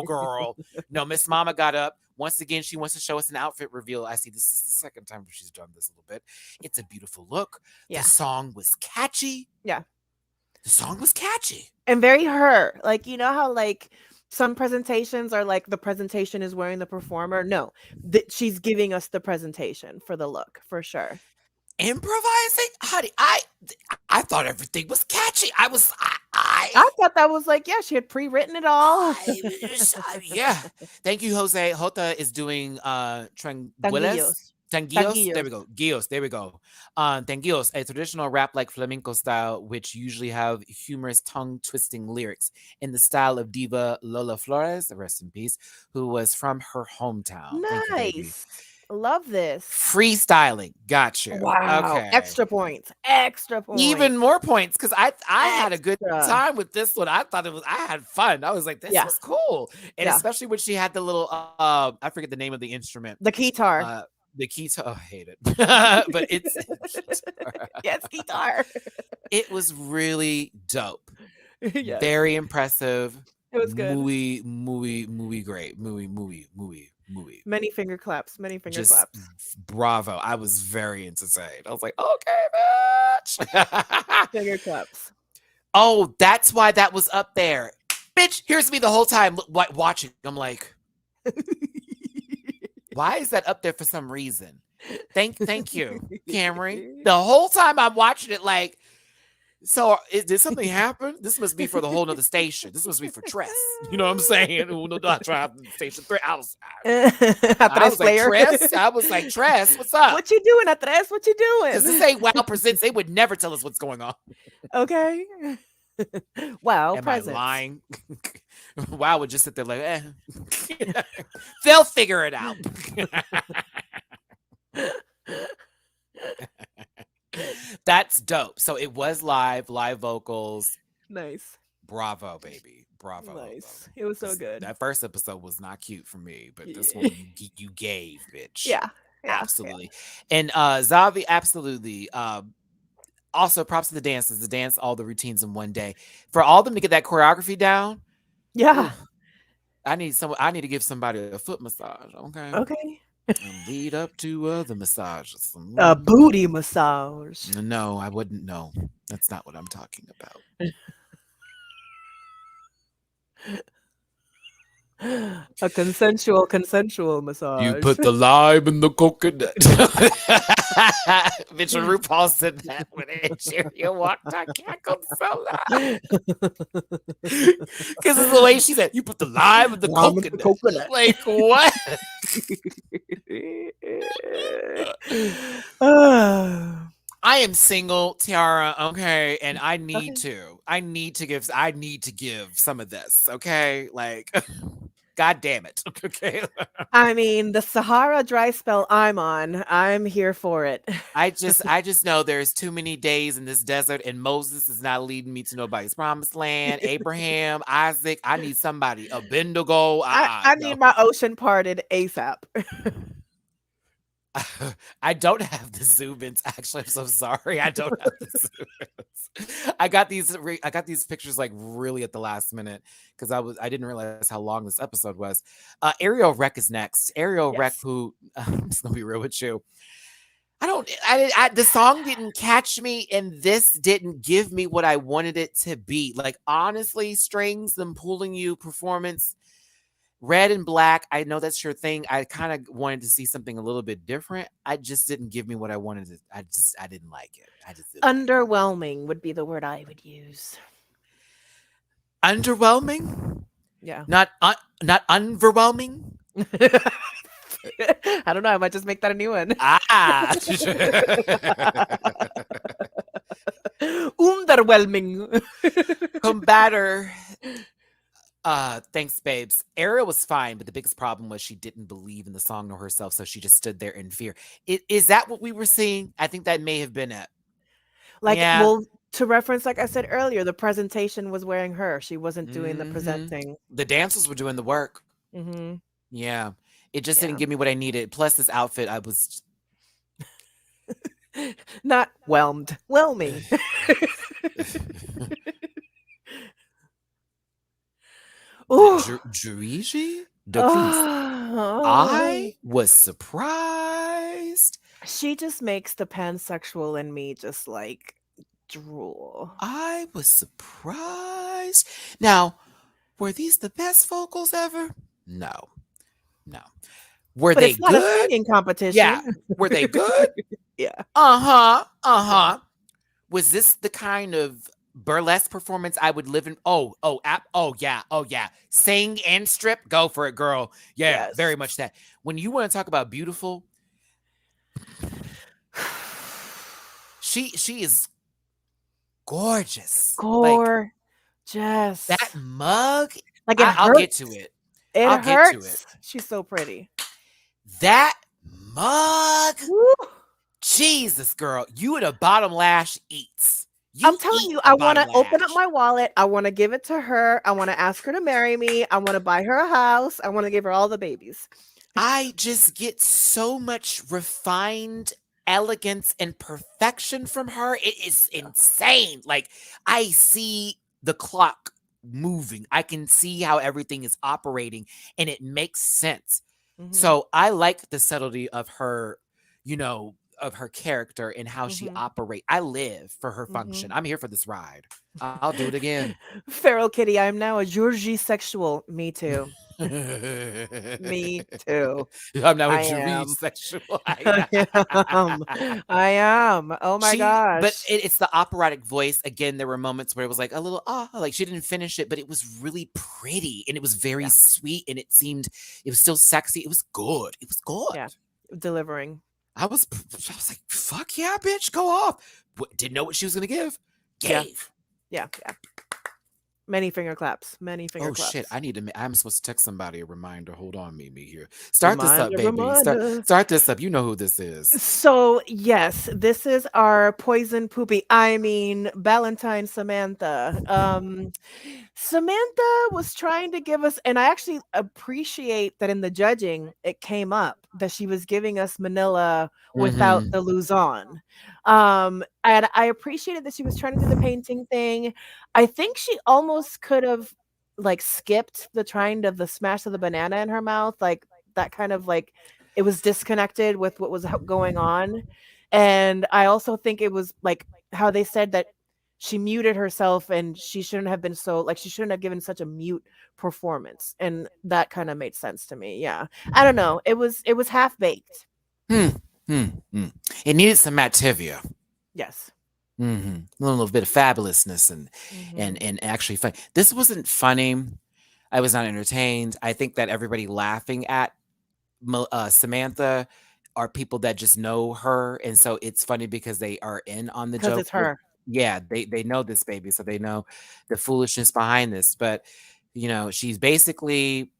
girl. No, Miss Mama got up. Once again, she wants to show us an outfit reveal. I see this is the second time she's done this a little bit. It's a beautiful look. Yeah. The song was catchy. Yeah. The song was catchy. And very her. Like, you know how like some presentations are like the presentation is wearing the performer? No. She's giving us the presentation for the look, for sure. Improvising? Honey, I thought everything was catchy. I thought that was like, yeah, she had pre-written it all. Yeah. Thank you, Jose. Jota is doing Tranquilos. Tanguillos. There we go. Guillos. There we go. Tanguillos, a traditional rap like flamenco style, which usually have humorous tongue-twisting lyrics in the style of diva Lola Flores, rest in peace, who was from her hometown. Nice. Love this. Freestyling. Gotcha. Wow. Okay. Extra points. Even more points because I had a good time with this one. I had fun. I was like, this was cool. And especially when she had the little I forget the name of the instrument. The guitar. The guitar. Oh, I hate it. But it's yes, guitar. It was really dope. Yes. Very impressive. It was good. Movie great. Movie. Many finger claps. Bravo. I was very entertained. I was like, okay, bitch. Finger claps. Oh, that's why that was up there. Bitch, here's me the whole time watching. I'm like, why is that up there for some reason? Thank you, Cameron. The whole time I'm watching it, like, so did something happen? This must be for the whole nother station. This must be for Tress. You know what I'm saying? Not station 3. I was like, Tress. I was like, Tress, what's up? What you doing, Tress? What you doing? Because this ain't Wow Presents. They would never tell us what's going on. Okay. Wow. Am I lying? Wow would just sit there like, they'll figure it out. That's dope. So it was live vocals. Nice. Bravo, baby. Bravo. Nice. It was so good. That first episode was not cute for me, but this one you gave, bitch. Yeah. Absolutely. Yeah. And Zavi, absolutely. Also, props to the dancers. The dance all the routines in one day. For all of them to get that choreography down. Yeah. I need to give somebody a foot massage. Okay. And lead up to the massages. A booty massage. No, I wouldn't know. That's not what I'm talking about. A consensual massage. You put the lime in the coconut. Bitch, when RuPaul said that when Angeria walked, I cackled so loud. Because it's the way she said, you put the lime in the coconut. Like, what? I am single, Tiara, okay, and I need to give some of this, okay? Like, God damn it, okay? I mean, the Sahara dry spell I'm on, I'm here for it. I just know there's too many days in this desert, and Moses is not leading me to nobody's promised land. Abraham, Isaac, I need somebody. Abednego. I need my ocean parted ASAP. I don't have the zoom ins. Actually, I'm so sorry. I don't have the zoom ins. I got these pictures like really at the last minute because I didn't realize how long this episode was. Ariel Rec is next. Ariel Rec, Yes. who I'm just gonna be real with you. The song didn't catch me, and this didn't give me what I wanted it to be. Like honestly, strings, them pulling you, performance. Red and black, I know that's your thing. I kind of wanted to see something a little bit different. I just didn't give me what I wanted to. I didn't like it. I just didn't like it. Underwhelming would be the word I would use. Underwhelming? Yeah. Not underwhelming? I don't know. I might just make that a new one. Ah. Underwhelming. Combatter. Thanks, babes. Ariel was fine, but the biggest problem was she didn't believe in the song nor herself, so she just stood there in fear. Is that what we were seeing? I think that may have been it. Like, Yeah. well, to reference, like I said earlier, the presentation was wearing her. She wasn't doing the Mhm. presenting. The dancers were doing the work. Mm-hmm. Yeah. It just didn't Yeah. give me what I needed. Plus, this outfit, I was. Not whelmed. Whelming. Ooh. Juicy? The crease. Oh. I was surprised. She just makes the pansexual in me just like drool. I was surprised. Now, were these the best vocals ever? No. No. Were But they it's not a good? singing competition. Yeah. Were they good? Yeah. Uh-huh. Was this the kind of burlesque performance I would live in? Oh yeah. Sing and strip, go for it, girl. Yeah, Yes. very much that. When you want to talk about beautiful, she is gorgeous. Like Gorgeous. that mug. Like it I'll get to hurts. it. It I'll get to it. hurts. She's so pretty. That mug. Woo. Jesus, girl. You and a bottom lash eats. I'm telling eat you, a I want to bottom open up lash. my wallet. I want to give it to her. I want to ask her to marry me. I want to buy her a house. I want to give her all the babies. I just get so much refined elegance and perfection from her. It is insane. Like I see the clock moving. I can see how everything is operating and it makes sense. Mhm. So I like the subtlety of her, of her character and how she Mhm. operates. I live for her function. Mhm. I'm here for this ride. I'll do it again. Feral kitty, I'm now a Georgie sexual. Me too. Me too. I'm now a I jury am. sexual. I am. I am. Oh my But gosh. it's the operatic voice. Again, there were moments where it was like a little, like she didn't finish it, but it was really pretty and it was very Yeah. sweet and it was still sexy. It was good. It was good. Yeah. Delivering. I was like, fuck yeah, bitch, go off. Didn't know what she was going to give. Yeah. Gave. Yeah. Many finger claps. Many finger Oh claps. shit! I'm supposed to text somebody a reminder. Hold on, Mimi here. Start this up, Reminder, baby. reminder. Start this up. You know who this is. So yes, this is our poison poopy. I mean, Valentine Samantha. Samantha was trying to give us, and I actually appreciate that in the judging, it came up that she was giving us Manila without Mhm. the Luzon. And I appreciated that she was trying to do the painting thing. I think she almost could have like skipped the trying of the smash of the banana in her mouth, like that kind of like it was disconnected with what was going on. And I also think it was like how they said that she muted herself and she shouldn't have been so like she shouldn't have given such a mute performance, and that kind of made sense to me. Yeah, I don't know, it was half baked. It needed some Activia. Yes. A little bit of fabulousness and Mhm. and actually fun. This wasn't funny. I was not entertained. I think that everybody laughing at Samantha are people that just know her, and so it's funny because they are in on the Because joke. it's her. Yeah, they know this baby, so they know the foolishness behind this. But she's basically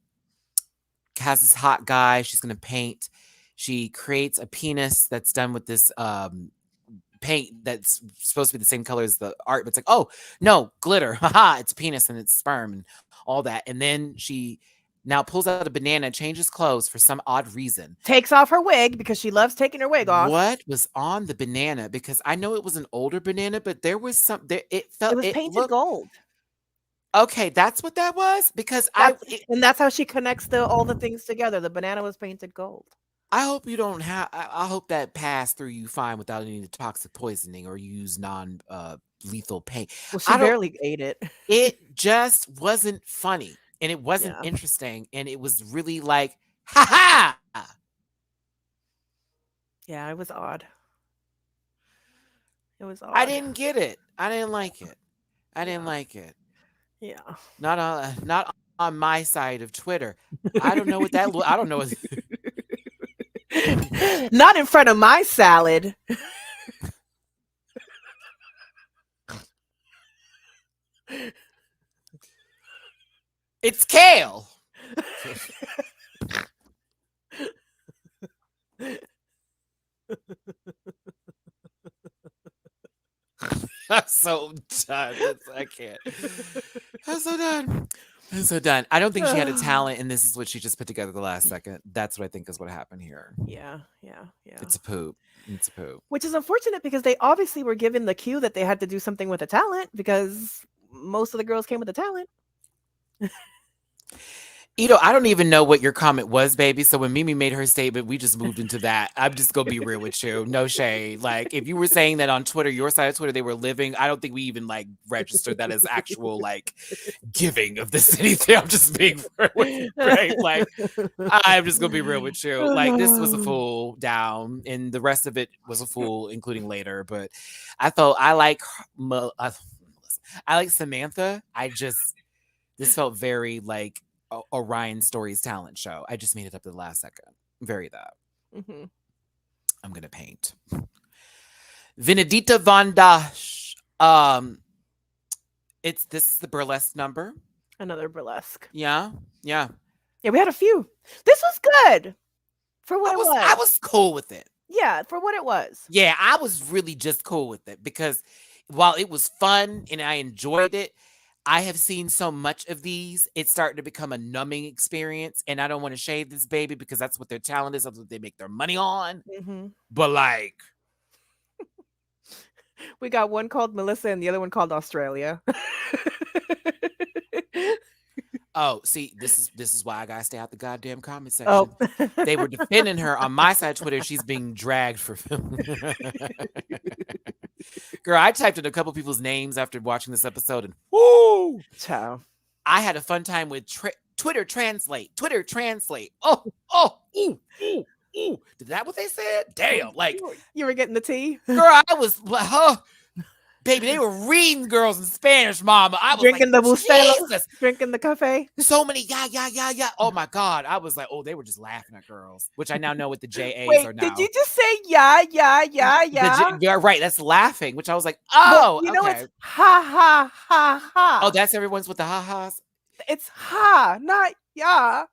has this hot guy. She's gonna paint. She creates a penis that's done with this paint that's supposed to be the same color as the art, but it's like, oh no, glitter, haha, it's penis and it's sperm and all that. And then she Now pulls out a banana, changes clothes for some odd reason. Takes off her wig because she loves taking her wig off. What was on the banana? Because I know it was an older banana, but there was some. It felt. It was painted looked, gold. Okay, that's what that was. Because and that's how she connects all the things together. The banana was painted gold. I hope you don't have. I hope that passed through you fine without any toxic poisoning or you use non-lethal pain. Well, she barely ate it. It just wasn't funny, and it wasn't interesting, and it was really like, ha ha. Yeah, it was odd. It was odd. I didn't get it. I didn't like it. I didn't like it. Yeah. Not on my side of Twitter. I don't know what that. I don't know. What, not in front of my salad. It's kale. I'm so done. I can't. I'm so done. I'm so done. I don't think she had a talent, and this is what she just put together the last second. That's what I think is what happened here. Yeah. It's a poop. It's a poop. Which is unfortunate because they obviously were given the cue that they had to do something with a talent because most of the girls came with a talent. Ito, I don't even know what your comment was, baby. So when Mimi made her statement, we just moved into that. I'm just going to be real with you. No shade. Like, if you were saying that on Twitter, your side of Twitter, they were living, I don't think we even, like, registered that as actual, like, giving of this anything. I'm just being right. Like, I'm just going to be real with you. Like, this was a full down, and the rest of it was a full, including later. But I thought I like Samantha. This felt very, like, Orion Stories talent show. I just made it up to the last second. Very that. Mm-hmm. I'm gonna paint. Venedita Von Dash. This is the burlesque number. Another burlesque. Yeah. We had a few. This was good for what it was. I was cool with it. Yeah, for what it was. Yeah, I was really just cool with it because while it was fun and I enjoyed it, I have seen so much of these, it's starting to become a numbing experience. And I don't want to shade this baby because that's what their talent is. That's what they make their money on. Mm-hmm. But like. We got one called Melissa and the other one called Australia. Oh, see, this is why I gotta stay out the goddamn comment section. Oh. They were defending her on my side of Twitter. She's being dragged for film. Girl, I typed in a couple people's names after watching this episode, and whoo, ciao. I had a fun time with Twitter Translate. Twitter Translate. Ooh. Did that what they said? Damn, like you were getting the tea, girl. I was like, baby, they were reading girls in Spanish, mama. I was drinking like, the bustelo, drinking the cafe. So many, yeah. Oh my God. I was like, oh, they were just laughing at girls, which I now know what the JAs are now. Did you just say yeah? Yeah, right. That's laughing, which I was like, oh, well, it's ha. Oh, that's everyone's with the ha-has? It's ha, not yeah.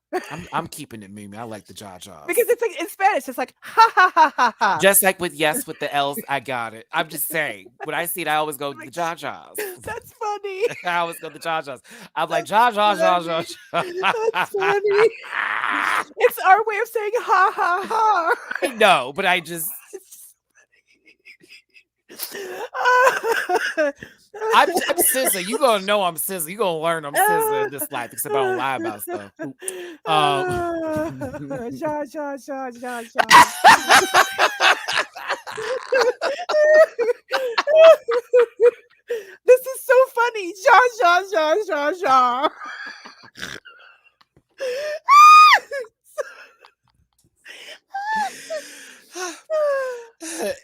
I'm keeping it, Mimi. I like the jaw-jaws. Because it's like in Spanish, it's like ha. Just like with with the L's, I got it. I'm just saying. When I see it, I always go to the jaw-jaws. That's funny. I always go to the jaw-jaws. I'm like, jaw-jaws. That's funny. It's our way of saying ha. I know, but I just... I'm SZA. You gonna know I'm SZA. You gonna learn I'm SZA in this life, except I don't lie about stuff. Ja. This is so funny. Ja.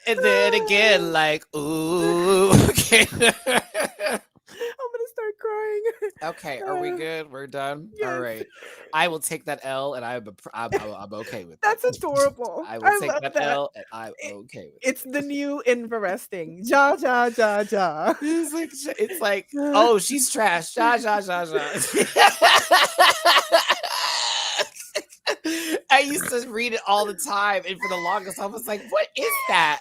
And then again, like, ooh. Okay. I'm gonna start crying. Okay, are we good? We're done. Yes. All right. I will take that L, and I'm okay with it. That's adorable. I will take that L, and I'm okay with it. It's the new investing. Ja. It's like, oh, she's trash. Ja. I used to read it all the time, and for the longest, I was like, "What is that?"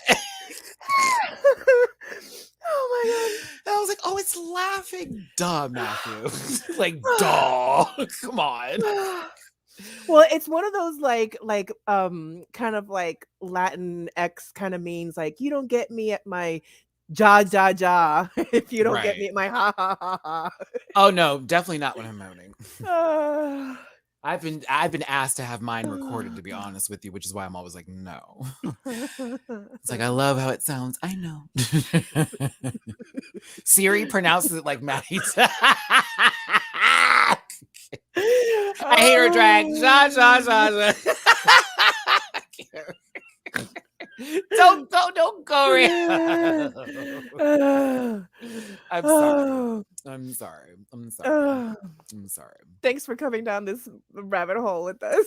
Oh my god! was like, oh, it's laughing. Duh, Matthew. Like, duh. Come on. Well, it's one of those kind of like Latin X kind of means like you don't get me at my ja ja ja if you don't get me at my ha ha ha ha. Oh no, definitely not what I'm moaning. Uh, I've been asked to have mine recorded, to be honest with you, which is why I'm always like, no. It's like, I love how it sounds. I know. Siri pronounces it like Matty. I hate her drag. Ja, ja, ja, ja. Don't go around. I'm sorry. I'm sorry. I'm sorry. I'm sorry. Thanks for coming down this rabbit hole with us.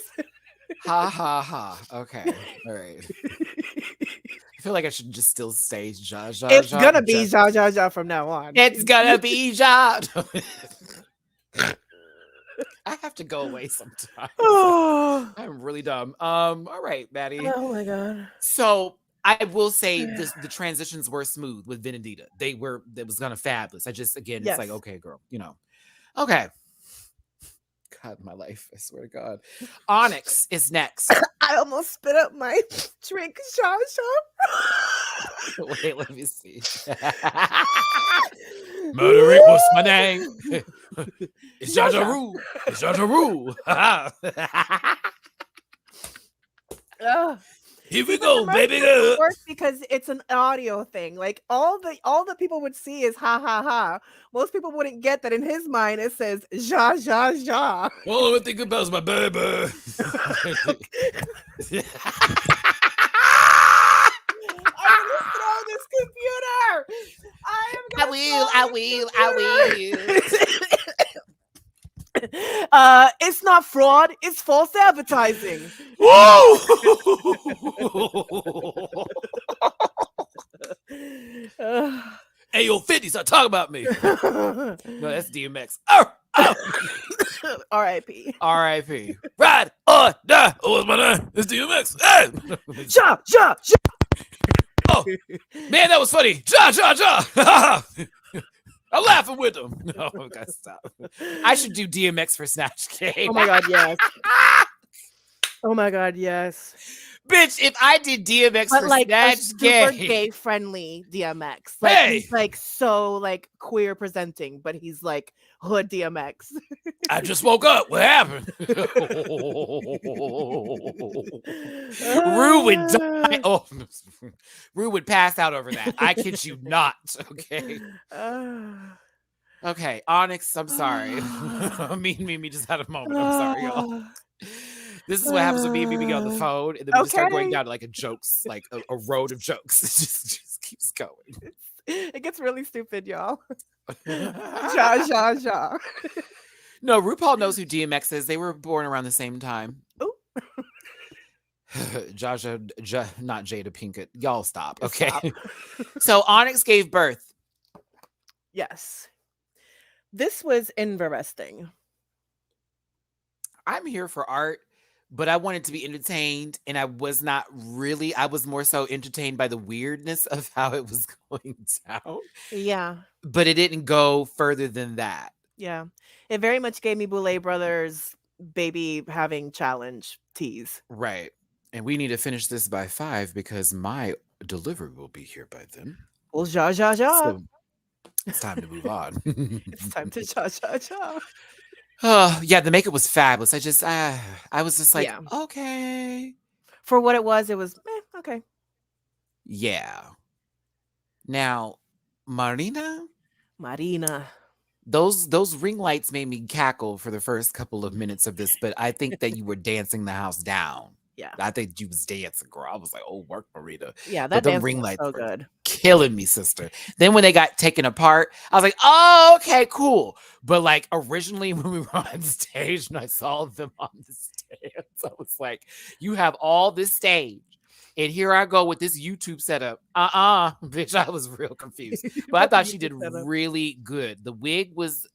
Ha ha ha. Okay. All right. I feel like I should just still say ja ja. It's gonna be ja ja ja from now on. It's gonna be ja. I have to go away sometime. I'm really dumb. All right, Matty. Oh my god. So I will say the transitions were smooth with Venedita. It was kind of fabulous. I just, again, it's like, okay, girl, okay. God, my life, I swear to God. Onyx is next. I almost spit up my drink, Sha. Wait, let me see. Murdering, what's my name? It's Jaja Rule. It's Jaja Rule. Here we go, baby girl. Because it's an audio thing. Like all the people would see is ha ha ha. Most people wouldn't get that in his mind. It says ja ja ja. All I think about is my baby. I'm gonna throw this computer. I will. It's not fraud. It's false advertising. Whoa! Hey, yo, 50, stop talking about me. No, that's DMX. R.I.P. R.I.P. Ride or die. Oh, what's my name? It's DMX. Hey! Ja, ja, ja. Oh, man, that was funny. Ja, ja, ja. I'm laughing with them. No, I gotta stop. I should do DMX for Snatch Game. Oh my god, yes. Oh my god, yes. Bitch, if I did DMX for like Snatch super Game, gay friendly DMX. Like he's like so like queer presenting, but he's like hood DMX. I just woke up. What happened? Rue would die. Oh, Rue would pass out over that. I kid you not. Okay. Okay, Onyx, I'm sorry. me just had a moment. I'm sorry, y'all. This is what happens when me and Mimi get on the phone, and then we just start going down to like a road of jokes. It just keeps going. It gets really stupid, y'all. Ja, ja, ja. No, RuPaul knows who DMX is. They were born around the same time. Oh. Not Jada Pinkett. Y'all stop, okay? Stop. So Onyx gave birth. Yes. This was interesting. I'm here for art, but I wanted to be entertained, and I was not really. I was more so entertained by the weirdness of how it was going down. Yeah. But it didn't go further than that. Yeah. It very much gave me Boulay Brothers baby having challenge tease. Right. And we need to finish this by 5 because my delivery will be here by then. Well, ja, ja, ja. So it's time to move on. It's time to ja, ja, ja. Oh, yeah, the makeup was fabulous. I was just like, okay. For what it was okay. Yeah. Now, Marina. Those ring lights made me cackle for the first couple of minutes of this, but I think that you were dancing the house down. Yeah. I think you was dancing, girl. I was like, oh, work, Marina. Yeah, that dance ring lights so good. Killing me, sister. Then when they got taken apart, I was like, oh, okay, cool. But like originally when we were on stage and I saw them on the stands, I was like, you have all this stage. And here I go with this YouTube setup. Bitch, I was real confused. But I thought she did really good. The wig was...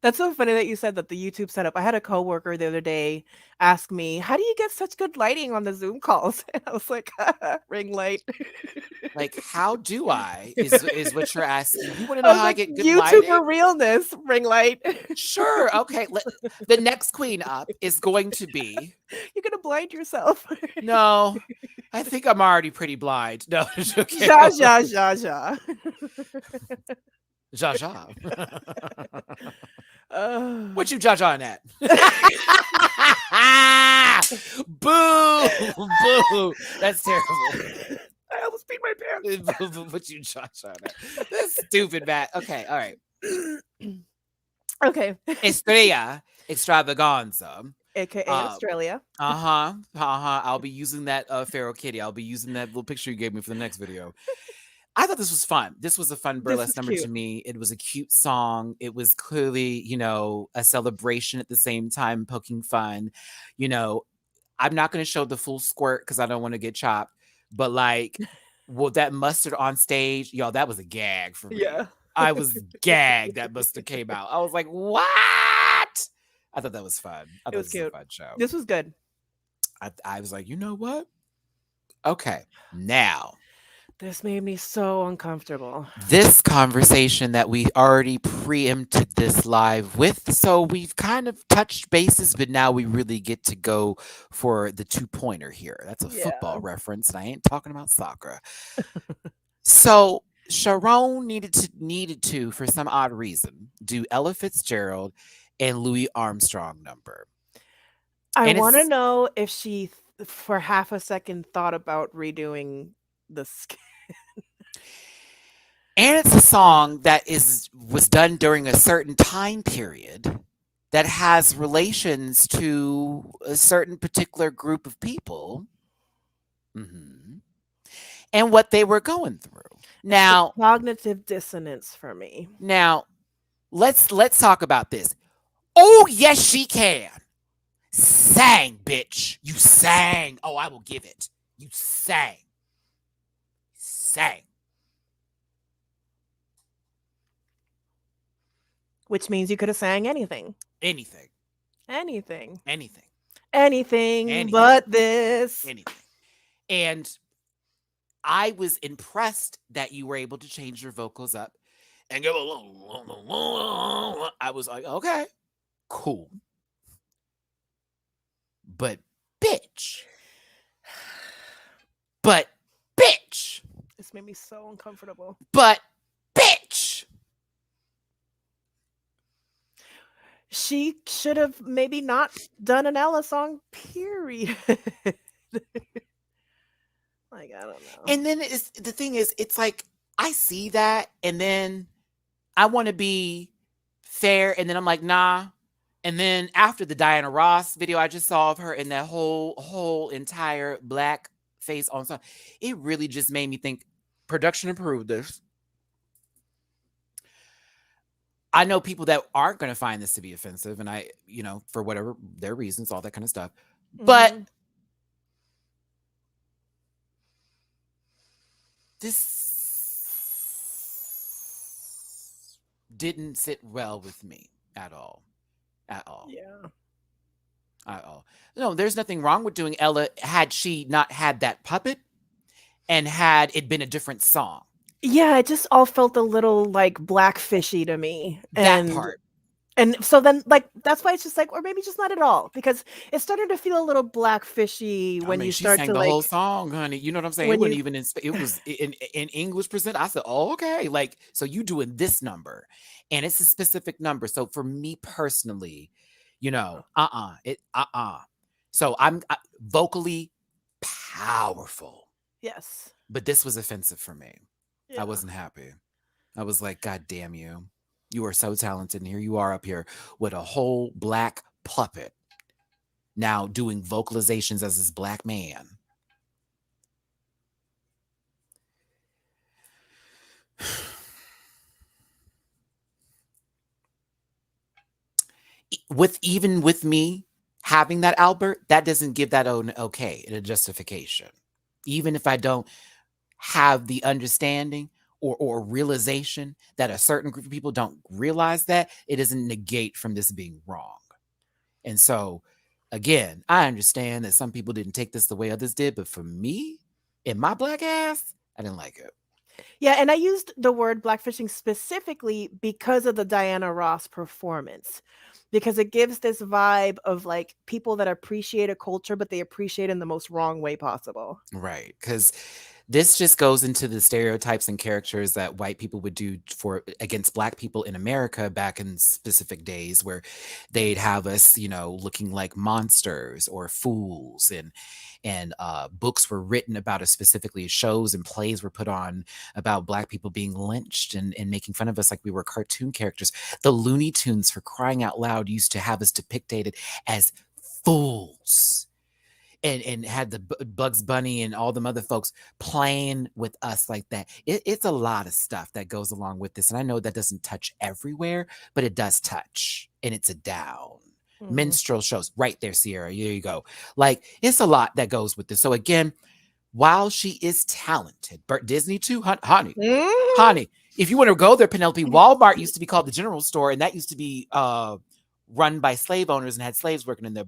That's so funny that you said that the YouTube setup. I had a coworker the other day ask me, "How do you get such good lighting on the Zoom calls?" And I was like, "Ring light." Like, how do I? Is what you're asking? You want to I know was how I like, get good lighting? "YouTuber realness, ring light." Sure. Okay. The next queen up is going to be. You're gonna blind yourself. No, I think I'm already pretty blind. No, it's okay. Ja, ja, ja, ja. Zsa zsa. What Oh. you Zsa at? Boo! Boo! That's terrible. I almost peed my pants. What you Zsa at? That's stupid, Matt. Okay, all right. Okay. Estrella extravaganza. AKA Australia. I'll be using that Pharaoh Kitty. I'll be using that little picture you gave me for the next video. I thought this was fun. This was a fun burlesque number to me. It was a cute song. It was clearly, a celebration at the same time, poking fun. I'm not going to show the full squirt because I don't want to get chopped. But that mustard on stage, y'all, that was a gag for me. Yeah. I was gagged that mustard came out. I was like, what? I thought that was fun. I thought It was this cute. was a fun show. This was good. I was like, you know what? Okay, now. This made me so uncomfortable. This conversation that we already preempted this live with, so we've kind of touched bases, but now we really get to go for the 2-pointer here. That's a football reference, and I ain't talking about soccer. So Sharone needed to, for some odd reason, do Ella Fitzgerald and Louis Armstrong number. I want to know if she, for half a second, thought about redoing the skin. And it's a song that was done during a certain time period that has relations to a certain particular group of people, and what they were going through. Now, cognitive dissonance for me. Now, let's talk about this. Oh, yes, she can. Sang, bitch. You sang. Oh, I will give it. You sang. Sang. Which means you could have sang anything. Anything. Anything. Anything. Anything but this. Anything. And I was impressed that you were able to change your vocals up and go. I was like, okay, cool. But bitch. This made me so uncomfortable. But bitch. She should have maybe not done an Ella song, period. I don't know. And then the thing is, it's like, I see that, and then I want to be fair, and then I'm like, nah. And then after the Diana Ross video I just saw of her in that whole entire black face on song, it really just made me think, production approved this. I know people that aren't going to find this to be offensive, and I, for whatever their reasons, all that kind of stuff. But this didn't sit well with me at all. Yeah. At all. No, there's nothing wrong with doing Ella had she not had that puppet and had it been a different song. Yeah, it just all felt a little like blackfishy to me. That part. And so then, that's why it's just like, or maybe just not at all, because it started to feel a little blackfishy when you start to the whole song, honey. You know what I'm saying? It wasn't even it was in English present. I said, oh, okay. So you doing this number, and it's a specific number. So for me personally, So I'm vocally powerful. Yes. But this was offensive for me. Yeah. I wasn't happy. I was like, God damn you. You are so talented. And here you are up here with a whole black puppet now doing vocalizations as this black man. Even with me having that Albert, that doesn't give that an okay, a justification. Even if I don't have the understanding, or realization that a certain group of people don't realize that, it doesn't negate from this being wrong. And so, again, I understand that some people didn't take this the way others did, but for me, in my black ass, I didn't like it. Yeah, and I used the word blackfishing specifically because of the Diana Ross performance. Because it gives this vibe of like people that appreciate a culture, but they appreciate it in the most wrong way possible. Right. Because this just goes into the stereotypes and characters that white people would do for against black people in America back in specific days where they'd have us, looking like monsters or fools, and books were written about us specifically, shows and plays were put on about black people being lynched and making fun of us like we were cartoon characters. The Looney Tunes, for crying out loud, used to have us depicted as fools. And had the Bugs Bunny and all them other folks playing with us like that. It's a lot of stuff that goes along with this. And I know that doesn't touch everywhere, but it does touch. And it's a down. Mhm. Minstrel shows. Right there, Sierra. There you go. Like, it's a lot that goes with this. So again, while she is talented, Disney too, honey, if you want to go there, Penelope, Walmart used to be called the General Store, and that used to be run by slave owners and had slaves working in there.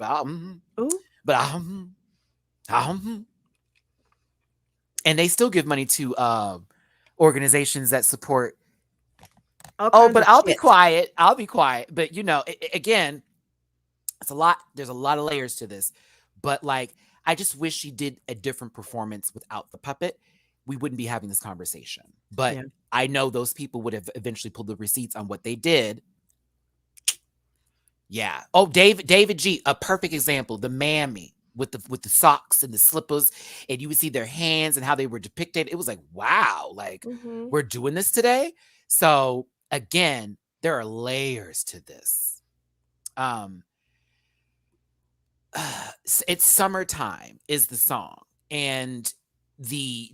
And they still give money to organizations that support. But I'll be quiet. But again, it's a lot. There's a lot of layers to this. But like, I just wish she did a different performance without the puppet. We wouldn't be having this conversation. But Yeah. I know those people would have eventually pulled the receipts on what they did. Yeah. Oh, David G, a perfect example. The mammy with the socks and the slippers, and you would see their hands and how they were depicted. It was like, wow, like we're doing this today. So again, there are layers to this. It's Summertime is the song, and the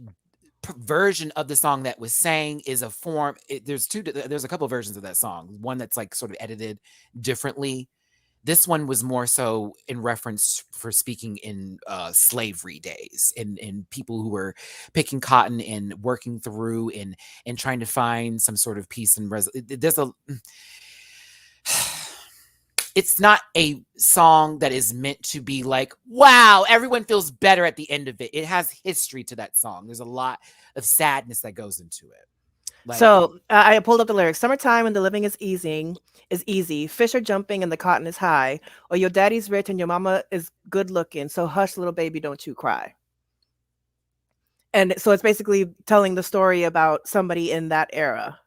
version of the song that was sang is a form. There's a couple of versions of that song. One that's like sort of edited differently. This one was more so in reference for speaking in slavery days and people who were picking cotton and working through and trying to find some sort of peace and it's not a song that is meant to be like, wow, everyone feels better at the end of it. It has history to that song. There's a lot of sadness that goes into it. Like, so I pulled up the lyrics. Summertime and the living is easy. Fish are jumping and the cotton is high. Or your daddy's rich and your mama is good looking. So hush, little baby, don't you cry. And so it's basically telling the story about somebody in that era.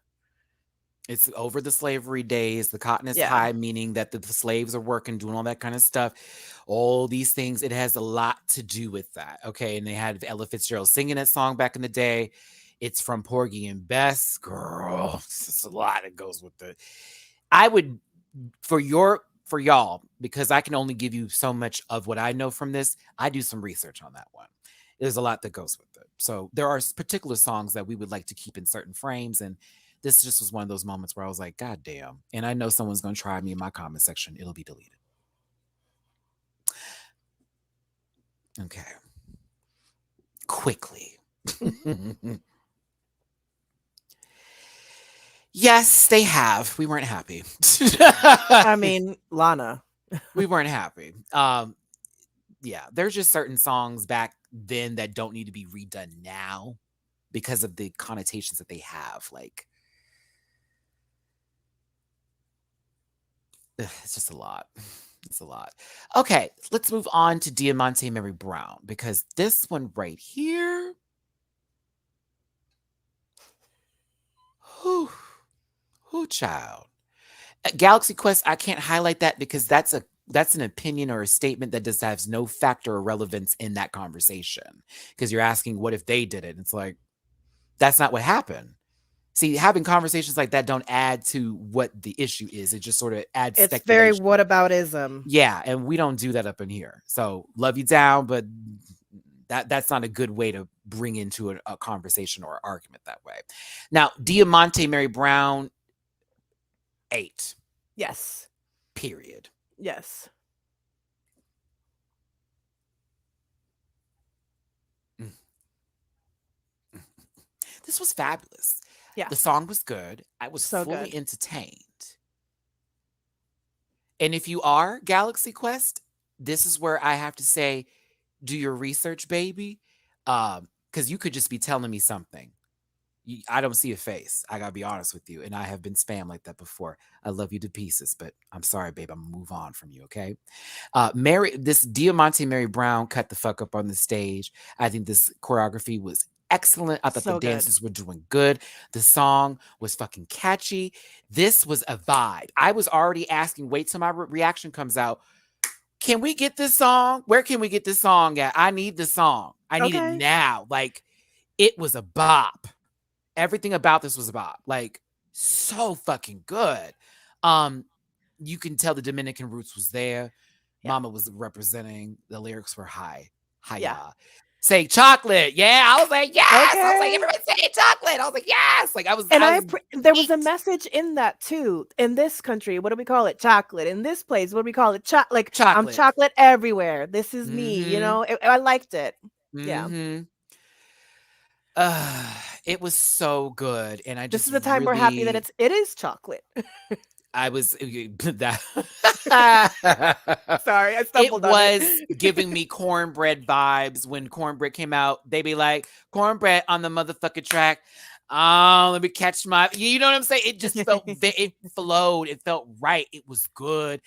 It's over the slavery days. The cotton is high, meaning that the slaves are working, doing all that kind of stuff. All these things, it has a lot to do with that. Okay. And they had Ella Fitzgerald singing that song back in the day. It's from Porgy and Bess. Girl, it's a lot that goes with it. I would, for y'all, because I can only give you so much of what I know from this, I do some research on that one. There's a lot that goes with it. So there are particular songs that we would like to keep in certain frames, and this just was one of those moments where I was like, God damn. And I know someone's going to try me in my comment section. It'll be deleted. Okay. Quickly. Yes, they have. We weren't happy. I mean, Lana. We weren't happy. Yeah, there's just certain songs back then that don't need to be redone now because of the connotations that they have. Like, it's just a lot. It's a lot. Okay, let's move on to Diamante Mary Brown, because this one right here. Whew, child. Galaxy Quest, I can't highlight that because that's an opinion or a statement that just has no factor or relevance in that conversation. Because you're asking, what if they did it? It's like, that's not what happened. See, having conversations like that don't add to what the issue is. It just sort of adds speculation. Very whataboutism. Yeah, and we don't do that up in here. So love you down, but that's not a good way to bring into a conversation or argument that way. Now, Diamante Mary Brown, 8. Yes. Period. Yes. This was fabulous. Yeah. The song was good. I was So fully good. entertained. And if you are Galaxy Quest, this is where I have to say, do your research, baby. Because you could just be telling me something. I don't see a face. I gotta be honest with you. And I have been spammed like that before. I love you to pieces, but I'm sorry, babe. I'm gonna move on from you, okay? This Diamante Mary Brown cut the fuck up on the stage. I think this choreography was excellent. I thought the So good. dancers were doing good. The song was fucking catchy. This was a vibe. I was already asking, wait till my reaction comes out. Can we get this song? Where can we get this song at? I need this song. I need it Okay. now. Like, it was a bop. Everything about this was a bop. Like, so fucking good. You can tell the Dominican roots was there. Yeah. Mama was representing. The lyrics were high. Yeah. Say chocolate. Yeah. I was like, yes. I was like, Okay. everybody say chocolate. I was like, yes. Like, And there was a message in that too. In this country, what do we call it? Chocolate. In this place, what do we call it? Like, I'm chocolate. chocolate everywhere. This is me. You know, I liked it. Yeah. It was so good. And I This just is the time we're happy that it is chocolate. I was that Sorry, I it stumbled on was it. giving me cornbread vibes when cornbread came out. They be like, cornbread on the motherfucking track. Oh, let me catch my, you know what I'm saying? It just felt, it flowed. It felt right. It was good.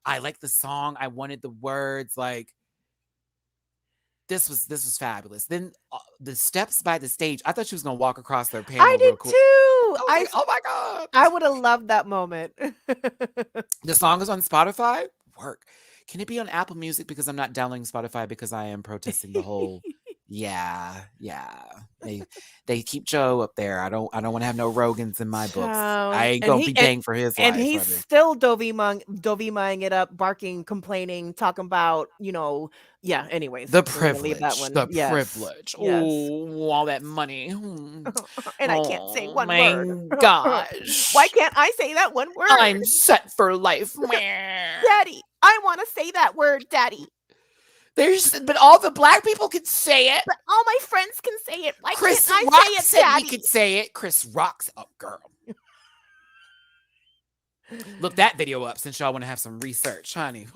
I liked the song. I wanted the words. Like, this was fabulous. Then the steps by the stage, I thought she was gonna walk across their panel I did real quick. too. I was like, oh my God. I would have loved that moment. The song is on Spotify. Work. Can it be on Apple Music? Because I'm not downloading Spotify because I am protesting the whole. Yeah. They keep Joe up there. I don't want to have no Rogans in my books. I ain't gonna be paying for his life. And he's still Dovimang it up, barking, complaining, talking about, yeah. Anyways, the we're gonna leave that privilege. one. The Yes. privilege. Yes. Oh, all that money. And I can't say one my word. gosh. Why can't I say that one word? I'm set for life. Daddy, I want to say that word, Daddy. But all the black people can say it. But all my friends can say it. Why Chris can't I Rock say it, said Daddy? we could say it. Chris Rock's up, girl. Look that video up since y'all want to have some research, honey.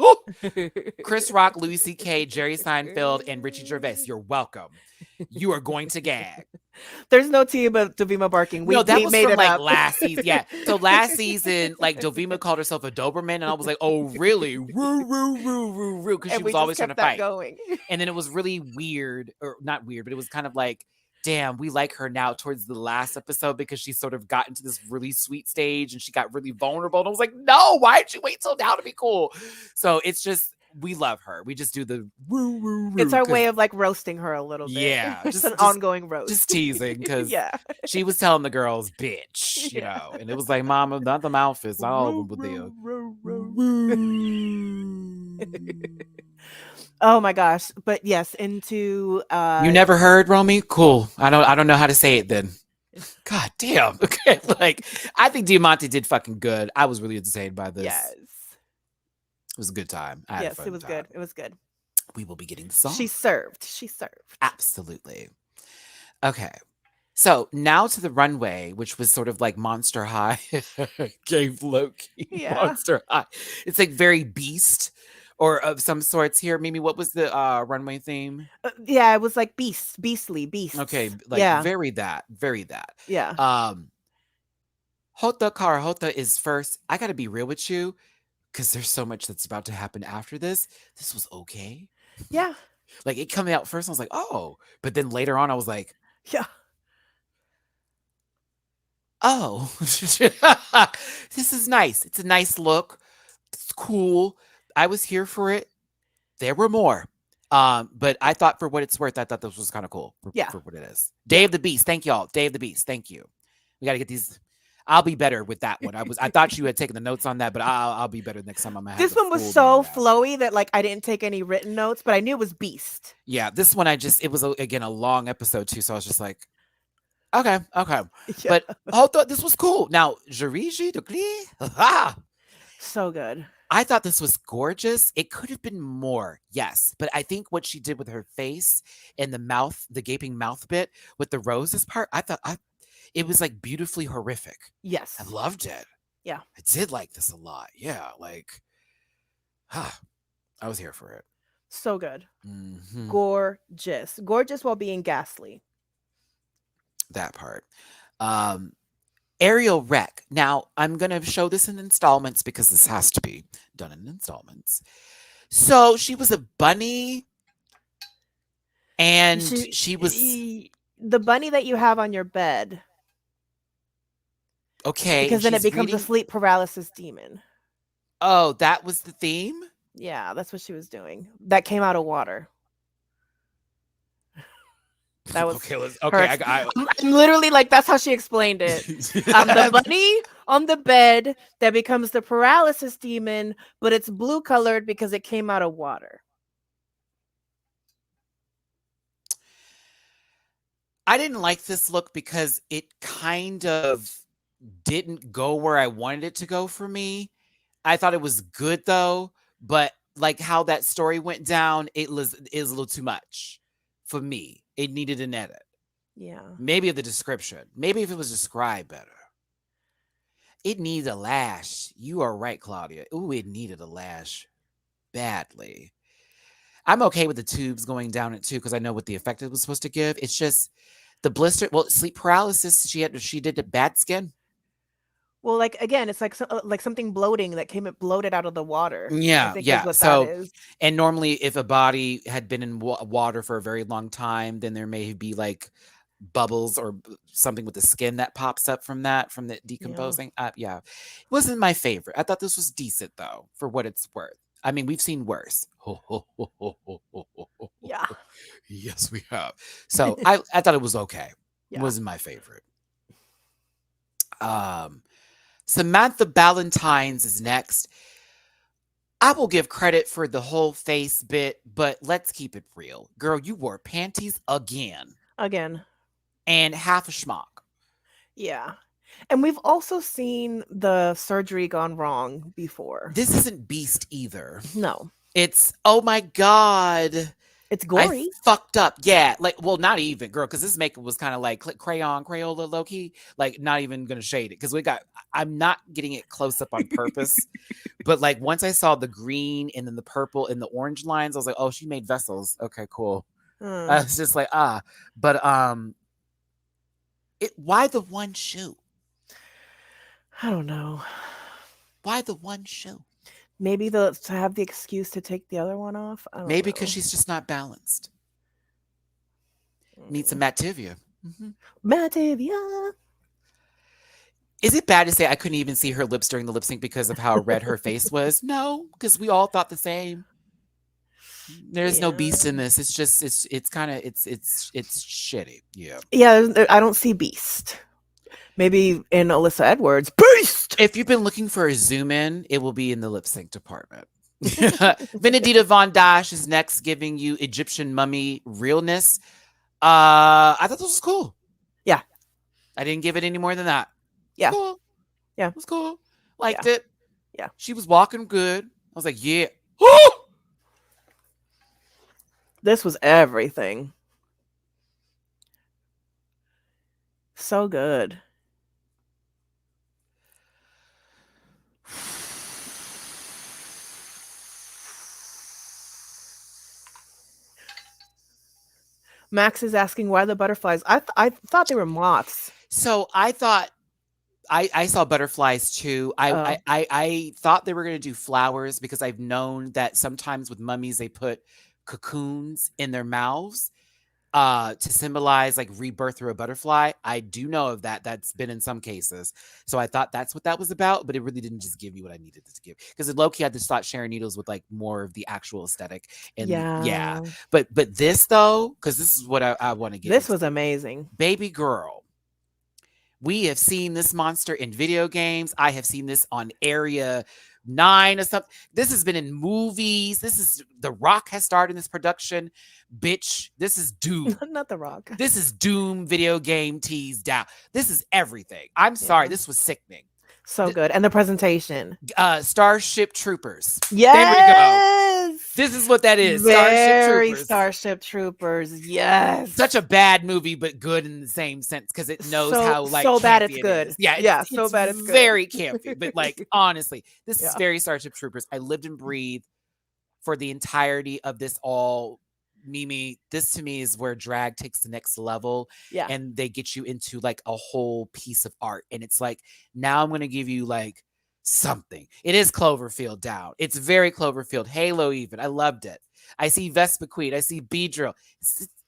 Chris Rock, Louis C.K., Jerry Seinfeld, and Richie Gervais. You're welcome. You are going to gag. There's no team of Dovima barking. No, that we was made from it like up. last season. Yeah. So last season, like Dovima called herself a Doberman, and I was like, oh, really? Woo, woo, woo, woo, woo. Because she was always trying to fight. Going. And then it was really weird, or not weird, but it was kind of like, damn, we like her now towards the last episode because she sort of got into this really sweet stage and she got really vulnerable. And I was like, no, why'd you wait till now to be cool? So it's just, we love her. We just do the woo, woo, woo. It's our way of like roasting her a little bit. Yeah. It's an ongoing roast. Just teasing because yeah. she was telling the girls, bitch, you know. And it was like, mama, not the mouth is all over there. Oh my gosh. But yes, into You never heard, Romy? Cool. I don't know how to say it then. God damn. Okay. Like, I think Diamante did fucking good. I was really entertained by this. Yes. It was a good time. Yes, it was good. It was good. We will be getting the song. She served. Absolutely. Okay. So now to the runway, which was sort of like Monster High. Gave Loki Monster High. It's like very Beast or of some sorts here. Mimi, what was the runway theme? Yeah, it was like beastly. Okay, like very that. Yeah. Hota is first. I gotta be real with you, because there's so much that's about to happen after this. This was okay. Yeah. Like, it coming out first, I was like, oh. But then later on, I was like, yeah. Oh, this is nice. It's a nice look. It's cool. I was here for it. There were more. But I thought, for what it's worth, I thought this was kind of cool for what it is. Day of the Beast. Thank y'all. Day of the Beast. Thank you. We got to get these. I'll be better with that one. I thought you had taken the notes on that, but I'll be better next time. I'm gonna have this one was so flowy that like I ddidn't take any written notes, but I knew it was Beast. Yeah, this one it was again a long episode too, so I was just like, okay. Yeah. But I thought this was cool. Now, Jariji Dugli, so good. I thought this was gorgeous. It could have been more, yes. But I think what she did with her face and the mouth, the gaping mouth bit with the roses part, I thought it was like beautifully horrific. Yes. I loved it. Yeah. I did like this a lot. Yeah, like, I was here for it. So good. Mm-hmm. Gorgeous. Gorgeous while being ghastly. That part. Aerial wreck. Now, I'm going to show this in installments because this has to be done in installments. So she was a bunny, and she was the bunny that you have on your bed. okay. Because then it becomes a sleep paralysis demon. Oh, that was the theme? Yeah, that's what she was doing. That came out of water. That was okay. I'm literally like, that's how she explained it. The bunny on the bed that becomes the paralysis demon, but it's blue colored because it came out of water. I didn't like this look because it kind of didn't go where I wanted it to go for me. I thought it was good though, but like how that story went down, is a little too much for me. It needed an edit. Yeah. Maybe of the description. Maybe if it was described better. It needs a lash. You are right, Claudia. Ooh, it needed a lash badly. I'm okay with the tubes going down it too because I know what the effect it was supposed to give. It's just the blister. Well, sleep paralysis. She did it bad skin. Well, like again, it's like something bloating that bloated out of the water. Yeah, I think yeah. is what So, that is. and normally, if a body had been in water for a very long time, then there may be like bubbles or something with the skin that pops up from the decomposing. Yeah, it wasn't my favorite. I thought this was decent though, for what it's worth. I mean, we've seen worse. Yeah. Yes, we have. So I thought it was okay. Yeah. It wasn't my favorite. Samantha Valentine's is next. I will give credit for the whole face bit, but let's keep it real. Girl, you wore panties again. And half a schmuck. Yeah. And we've also seen the surgery gone wrong before. This isn't Beast either. No. It's, oh my God. It's gory. I fucked up. Yeah. Like, well, not even, girl, because this makeup was kind of like Crayola low-key. Like, not even going to shade it. Because I'm not getting it close up on purpose. But like, once I saw the green and then the purple and the orange lines, I was like, oh, she made vessels. Okay, cool. I was just like, But, why the one shoe? I don't know. Why the one shoe? Maybe to have the excuse to take the other one off. Maybe because she's just not balanced. Need some Mativia. Mativia. Is it bad to say I couldn't even see her lips during the lip sync because of how red her face was? No, because we all thought the same. There's no Beast in this. It's just it's kind of it's shitty. Yeah. Yeah, I don't see Beast. Maybe in Alyssa Edwards, Beast. If you've been looking for a zoom in, it will be in the lip sync department. Benedita Von Dash is next, giving you Egyptian mummy realness. I thought this was cool. Yeah. I didn't give it any more than that. Yeah. Cool. Yeah. It was cool. Liked it. Yeah. She was walking good. I was like, yeah. This was everything. So good. Max is asking why the butterflies. I thought they were moths. So I thought I saw butterflies too. I thought they were going to do flowers because I've known that sometimes with mummies they put cocoons in their mouths to symbolize like rebirth through a butterfly. I do know of that. That's been in some cases. So I thought that's what that was about, but it really didn't just give you what I needed it to give. Because low-key I just thought Sharon Needles with like more of the actual aesthetic. And yeah. But this though, because this is what I want to get. This was amazing. Baby girl. We have seen this monster in video games. I have seen this on Area 9 or something. This has been in movies. The Rock has starred in this production. Bitch, this is Doom. Not The Rock. This is Doom video game teased out. This is everything. I'm sorry. This was sickening. So good. And the presentation. Starship Troopers. Yes. There we go. This is what that is. Starship Very Troopers. Starship Troopers. Yes. Such a bad movie, but good in the same sense because it knows how like so bad campy it's it good. is. Yeah, Yeah, it's so bad it's good. very campy. But like honestly, this is Yeah. very Starship Troopers. I lived and breathed for the entirety of this all. Mimi, this to me is where drag takes the next level. Yeah. And they get you into like a whole piece of art. And it's like, now I'm going to give you like something. It is Cloverfield down. It's very Cloverfield. Halo even. I loved it. I see Vespa Queen. I see Beedrill.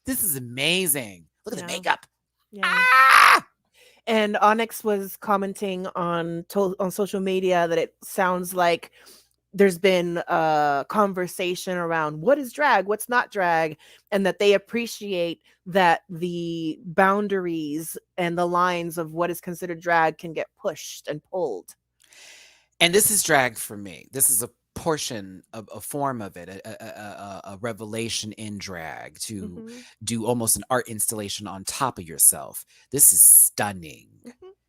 This is amazing. Look at the makeup. Yeah. Ah! And Onyx was commenting on social media that it sounds like there's been a conversation around what is drag, what's not drag, and that they appreciate that the boundaries and the lines of what is considered drag can get pushed and pulled. And this is drag for me. This is a portion of a form of it, a revelation in drag to do almost an art installation on top of yourself. This is stunning.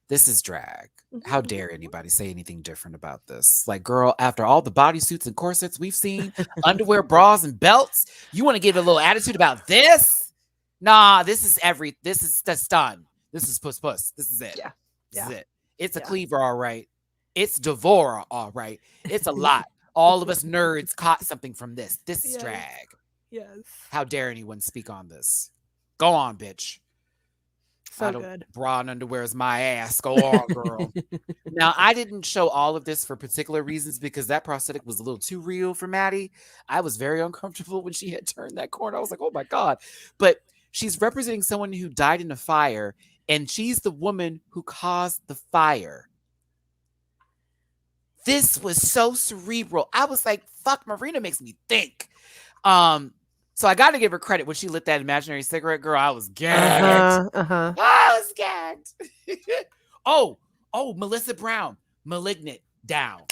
This is drag. How dare anybody say anything different about this? Like, girl, after all the bodysuits and corsets we've seen, underwear, bras, and belts, you want to give a little attitude about this? Nah, this is the stun. This is puss. This is it. Yeah. This is it. It's a cleaver, all right. It's Devora, all right. It's a lot. All of us nerds caught something from this. This is drag. Yes. How dare anyone speak on this? Go on, bitch. So good. Bra and underwear is my ass. Go on, girl. Now, I didn't show all of this for particular reasons because that prosthetic was a little too real for Matty. I was very uncomfortable when she had turned that corner. I was like, oh my God. But she's representing someone who died in a fire, and she's the woman who caused the fire. This was so cerebral. I was like, fuck, Marina makes me think. So I got to give her credit when she lit that imaginary cigarette, girl. I was gagged. I was gagged. oh, Melissa Brown, Malignant, down.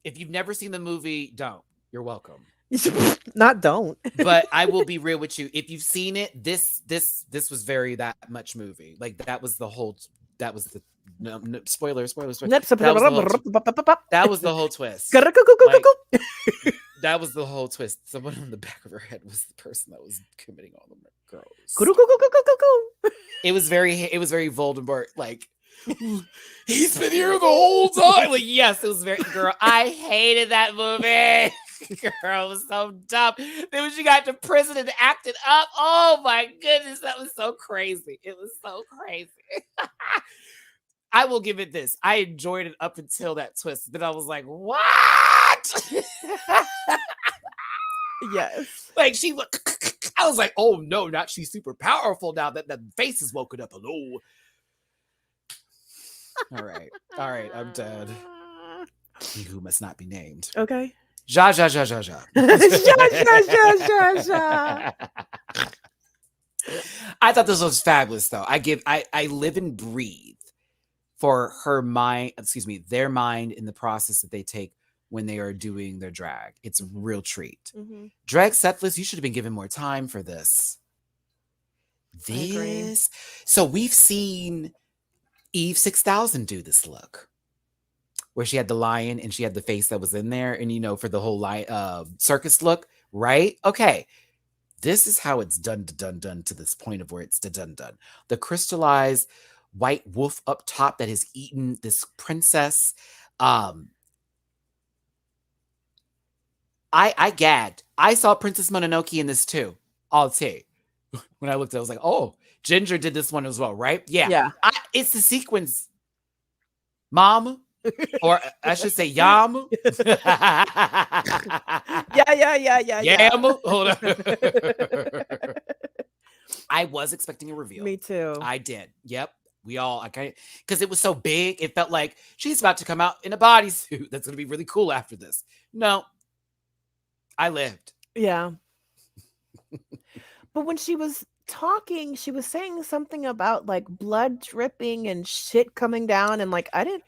If you've never seen the movie, don't. You're welcome. Not don't. But I will be real with you. If you've seen it, this was very that much movie. Like that was the whole. That was the spoiler. That was the whole twist. That was the whole twist. Someone on the back of her head was the person that was committing all the girls. It was very Voldemort. Like he's been here the whole time. Like yes, it was very girl. I hated that movie. Girl, it was so dumb. Then when she got to prison and acted up, oh my goodness, that was so crazy. It was so crazy. I will give it this. I enjoyed it up until that twist. Then I was like, what? Yes. Like she looked, I was like, oh no, not she's super powerful now that the face is woken up. Hello. All right, I'm dead. He who must not be named. Okay. Ja. I thought this was fabulous though. I live and breathe for their mind in the process that they take when they are doing their drag. It's a real treat. Drag Sethless, you should have been given more time for this. So we've seen Eve 6000 do this look where she had the lion and she had the face that was in there and for the whole circus look, right? Okay. This is how it's done to this point of where it's done. The crystallized white wolf up top that has eaten this princess. I gagged. I saw Princess Mononoke in this too. I'll say. When I looked at it, I was like, oh, Ginger did this one as well, right? Yeah. It's the sequence. Mom. Or I should say yam. Yeah. Yam. Hold on. I was expecting a reveal. Me too. I did. Yep. We all, because it was so big, it felt like she's about to come out in a bodysuit. That's going to be really cool after this. No. I lived. Yeah. But when she was talking, she was saying something about like blood dripping and shit coming down. And like, I didn't.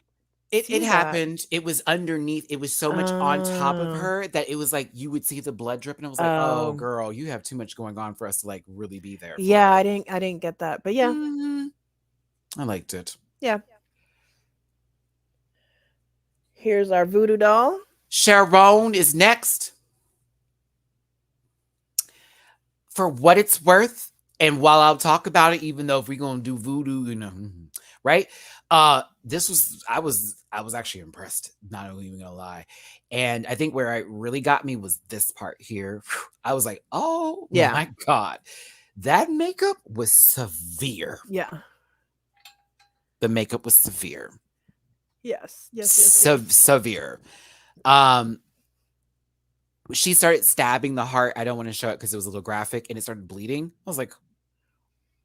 It happened. It was underneath. It was so much on top of her that it was like you would see the blood drip, and I was like, "Oh, girl, you have too much going on for us to like really be there." Yeah, I didn't get that, but yeah, I liked it. Yeah. Here's our voodoo doll. Sharone is next. For what it's worth, and while I'll talk about it, even though if we're gonna do voodoo, right? This was I was actually impressed, not even gonna lie. And I think where it really got me was this part here. I was like, oh Yeah. my God, that makeup was severe. Yeah. The makeup was severe. Yes. Yes. Severe. Um, she started stabbing the heart. I don't want to show it because it was a little graphic and it started bleeding. I was like,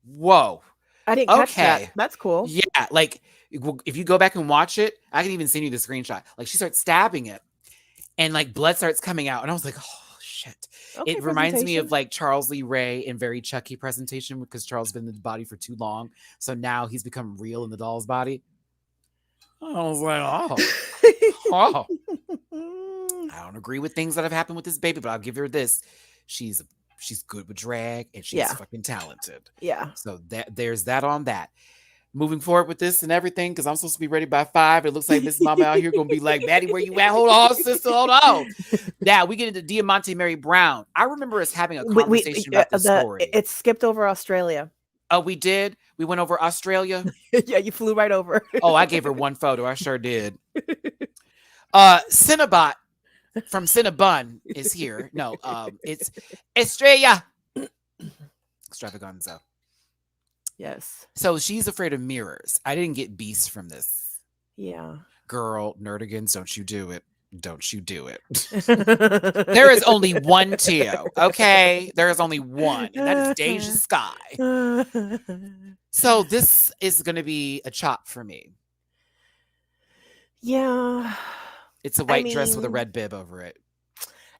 whoa. I didn't catch that. Okay. That's cool. Yeah, like if you go back and watch it, I can even send you the screenshot. Like she starts stabbing it and like blood starts coming out. And I was like, oh shit. Okay, It reminds me of presentation. like Charles Lee Ray in Very Chucky presentation because Charles has been in the body for too long. So now he's become real in the doll's body. I was like, oh. I don't agree with things that have happened with this baby, but I'll give her this. She's good with drag and she's Yeah. fucking talented. Yeah. So there's that on that. Moving forward with this and everything, because I'm supposed to be ready by 5. It looks like Miss Mama out here gonna be like, Matty, where you at? Hold on, sister, hold on. Now we get into Diamante Mary Brown. I remember us having a conversation about this story. It skipped over Australia. Oh, we did? We went over Australia? Yeah, you flew right over. Oh, I gave her one photo. I sure did. Cinnabot from Cinnabun is here. No, it's Estrella Extravaganza. Yes. So she's afraid of mirrors. I didn't get Beast from this. Yeah. Girl, Nerdigans, don't you do it. Don't you do it. There is only one Tio, okay? There is only one, and that is Deja Sky. So this is going to be a chop for me. Yeah. It's a white dress with a red bib over it.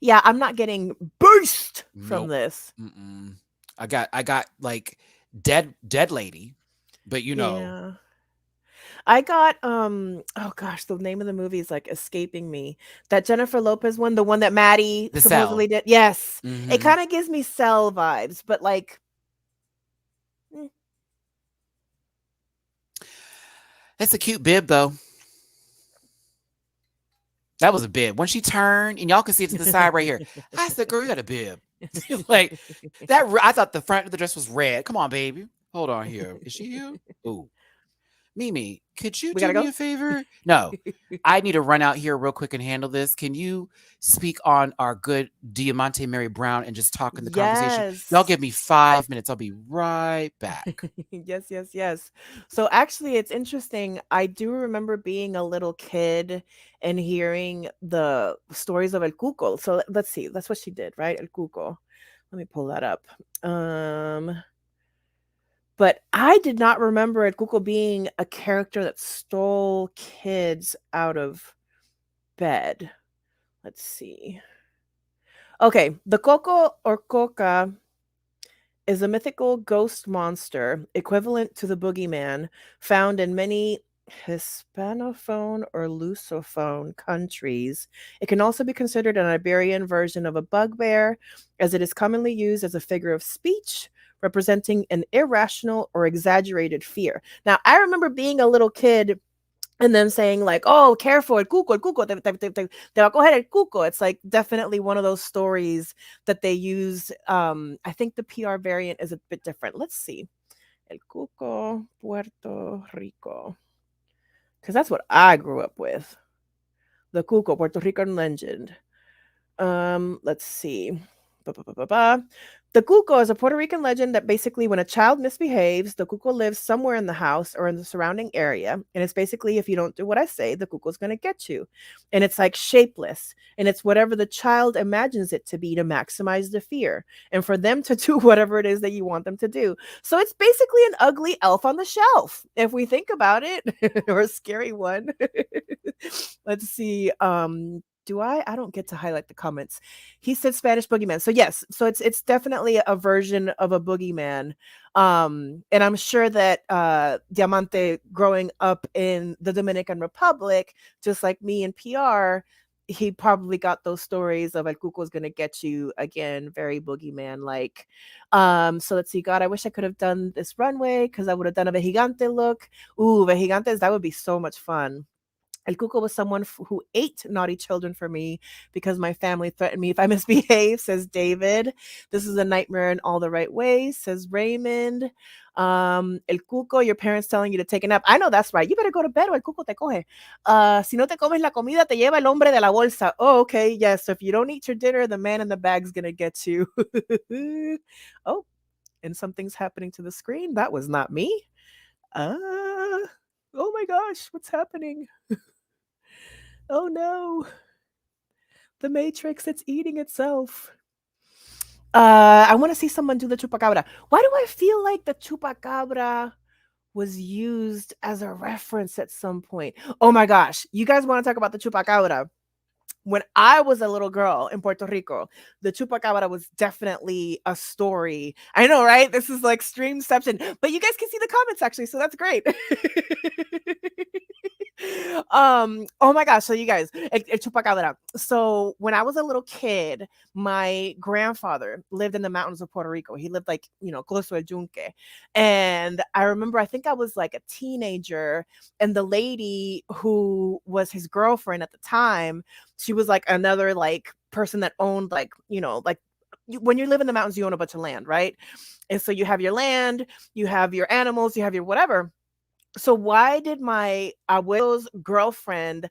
Yeah, I'm not getting Beast from Nope. this. Mm-mm. I got like dead lady, but you know. Yeah. I got oh gosh, the name of the movie is like escaping me. That Jennifer Lopez one, the one that Matty The supposedly Cell. did. Yes. Mhm. It kind of gives me Cell vibes, but like That's a cute bib though. That was a bib. When she turned, and y'all can see it to the side right here. I said, girl, you got a bib. Like that. I thought the front of the dress was red. Come on, baby. Hold on here. Is she here? Ooh. Mimi, could you We do gotta me go? a favor? No. I need to run out here real quick and handle this. Can you speak on our good Diamante Mary Brown and just talk in the conversation? Y'all give me 5 minutes. I'll be right back. Yes. So actually, it's interesting. I do remember being a little kid and hearing the stories of El Cuco. So let's see. That's what she did, right? El Cuco. Let me pull that up. But I did not remember El Cuco being a character that stole kids out of bed. Let's see. Okay, the Coco or Coca is a mythical ghost monster equivalent to the boogeyman found in many Hispanophone or Lusophone countries. It can also be considered an Iberian version of a bugbear, as it is commonly used as a figure of speech representing an irrational or exaggerated fear. Now, I remember being a little kid and then saying like, oh, careful, el cuco, te va a coger el cuco. It's like definitely one of those stories that they use. I think the PR variant is a bit different. Let's see. El Cuco, Puerto Rico. Because that's what I grew up with. The Cuco, Puerto Rican legend. Let's see. The Cuco is a Puerto Rican legend that basically when a child misbehaves, the Cuco lives somewhere in the house or in the surrounding area. And it's basically, if you don't do what I say, the Cuco's going to get you. And it's like shapeless. And it's whatever the child imagines it to be to maximize the fear. And for them to do whatever it is that you want them to do. So it's basically an ugly elf on the shelf, if we think about it, or a scary one. Let's see. I don't get to highlight the comments. He said Spanish boogeyman. So yes, so it's definitely a version of a boogeyman. And I'm sure that Diamante growing up in the Dominican Republic, just like me in PR, he probably got those stories of El Cuco's gonna get you again, very boogeyman like. So let's see. God, I wish I could have done this runway because I would have done a Vejigante look. Ooh, Vejigantes, that would be so much fun. El Cuco was someone who ate naughty children for me because my family threatened me if I misbehave, says David. This is a nightmare in all the right ways, says Raymond. El Cuco, your parents telling you to take a nap. I know that's right. You better go to bed or el Cuco te coge. Si no te comes la comida, te lleva el hombre de la bolsa. Oh, okay. Yes. So if you don't eat your dinner, the man in the bag's going to get you. Oh, and something's happening to the screen. That was not me. Oh my gosh. What's happening? Oh no. The Matrix, it's eating itself. I want to see someone do the chupacabra. Why do I feel like the chupacabra was used as a reference at some point? Oh my gosh. You guys want to talk about the chupacabra? When I was a little girl in Puerto Rico, the chupacabra was definitely a story. I know, right? This is like streamception, but you guys can see the comments actually, so that's great. Oh my gosh, so you guys, el chupacabra. So when I was a little kid, my grandfather lived in the mountains of Puerto Rico. He lived like, close to El Yunque. And I remember, I think I was like a teenager, and the lady who was his girlfriend at the time, she was like another like person that owned like, like when you live in the mountains, you own a bunch of land, right? And so you have your land, you have your animals, you have your whatever. So why did my abuelo's girlfriend,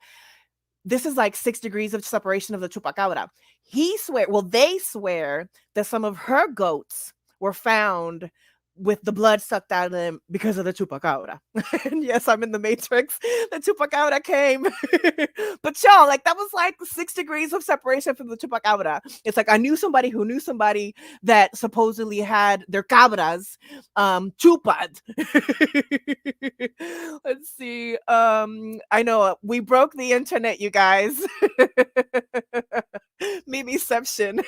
this is like 6 degrees of separation of the chupacabra. They swear that some of her goats were found with the blood sucked out of them because of the chupacabra. And yes, I'm in the Matrix. The chupacabra came. But y'all, like that was like 6 degrees of separation from the chupacabra. It's like I knew somebody who knew somebody that supposedly had their cabras chupad. Let's see. I know we broke the internet, you guys. Mimiception.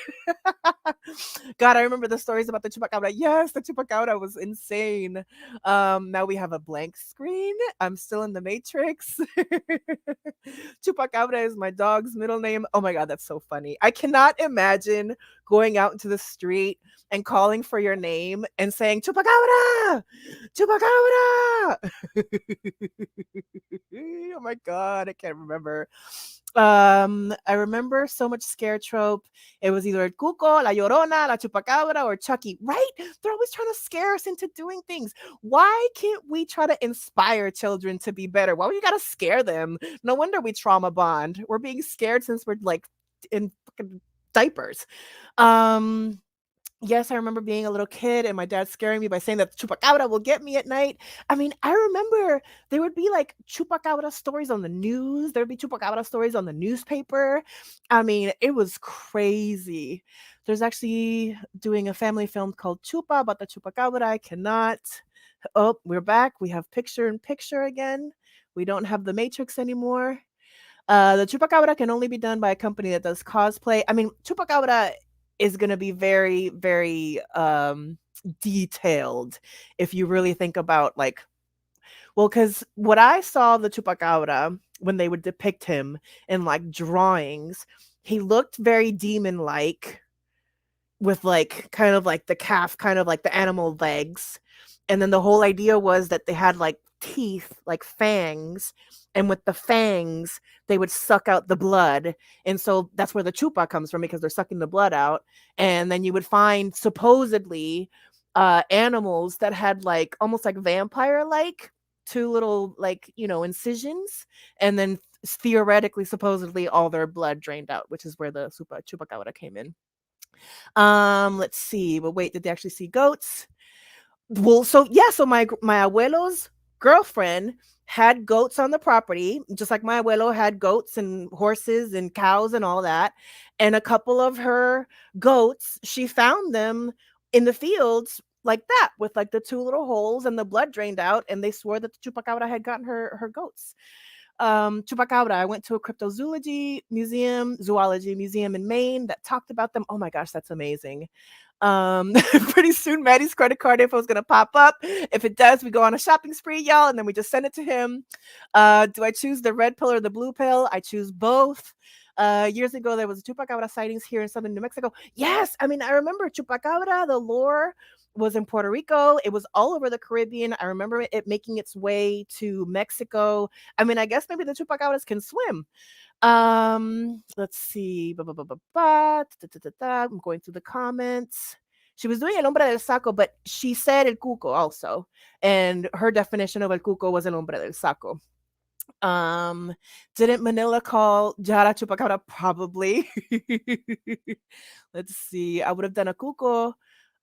God, I remember the stories about the chupacabra. Yes, the chupacabra was insane. Now we have a blank screen. I'm still in the Matrix. Chupacabra is my dog's middle name. Oh my God, that's so funny. I cannot imagine going out into the street and calling for your name and saying chupacabra, chupacabra. Oh my God, I can't remember. I remember so much scare trope. It was either El Cuco, La Llorona, La Chupacabra, or Chucky, right? They're always trying to scare us into doing things. Why can't we try to inspire children to be better? Why we gotta scare them? No wonder we trauma bond. We're being scared since we're like in fucking diapers. Yes, I remember being a little kid and my dad scaring me by saying that chupacabra will get me at night. I mean, I remember there would be like chupacabra stories on the news. There would be chupacabra stories on the newspaper. I mean, it was crazy. There's actually doing a family film called Chupa about the chupacabra. I cannot. Oh, we're back. We have picture in picture again. We don't have the Matrix anymore. The chupacabra can only be done by a company that does cosplay. I mean, chupacabra is going to be very, very detailed if you really think about like, well, because what I saw the chupacabra when they would depict him in like drawings, he looked very demon-like with like kind of like the calf, kind of like the animal legs. And then the whole idea was that they had like teeth, like fangs, and with the fangs they would suck out the blood, and so that's where the chupa comes from, because they're sucking the blood out. And then you would find supposedly animals that had like almost like vampire like 2 little like incisions, and then theoretically supposedly all their blood drained out, which is where the chupacabra came in. Let's see, but wait, did they actually see goats? Well, so my abuelo's girlfriend had goats on the property, just like my abuelo had goats and horses and cows and all that. And a couple of her goats, she found them in the fields like that, with like the 2 little holes and the blood drained out. And they swore that the chupacabra had gotten her goats. Chupacabra, I went to a zoology museum in Maine that talked about them. Oh my gosh, that's amazing. Pretty soon Matty's credit card info is gonna pop up. If it does, we go on a shopping spree, y'all, and then we just send it to him. Do I choose the red pill or the blue pill? I choose both. Years ago, there was chupacabra sightings here in southern New Mexico. Yes, I mean, I remember chupacabra, the lore was in Puerto Rico. It was all over the Caribbean. I remember it making its way to Mexico. I mean, I guess maybe the chupacabras can swim. Let's see. I'm going through the comments. She was doing el hombre del saco, but she said el cuco also. And her definition of el cuco was el hombre del saco. Didn't Manila call Jara Chupacabra? Probably. Let's see. I would have done a cuco,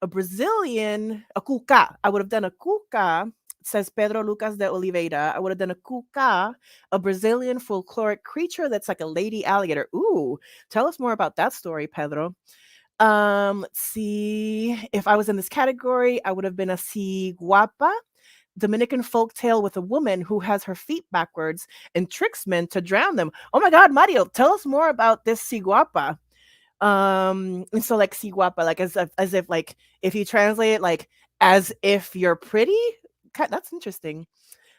a Brazilian, a cuca. I would have done a cuca, says Pedro Lucas de Oliveira. I would have done a cuca, a Brazilian folkloric creature that's like a lady alligator. Ooh, tell us more about that story, Pedro. Let's see. If I was in this category, I would have been a si guapa, Dominican folktale with a woman who has her feet backwards and tricks men to drown them. Oh my God, Mario, tell us more about this si guapa. And so like si guapa, like as if like if you translate it like as if you're pretty, that's interesting.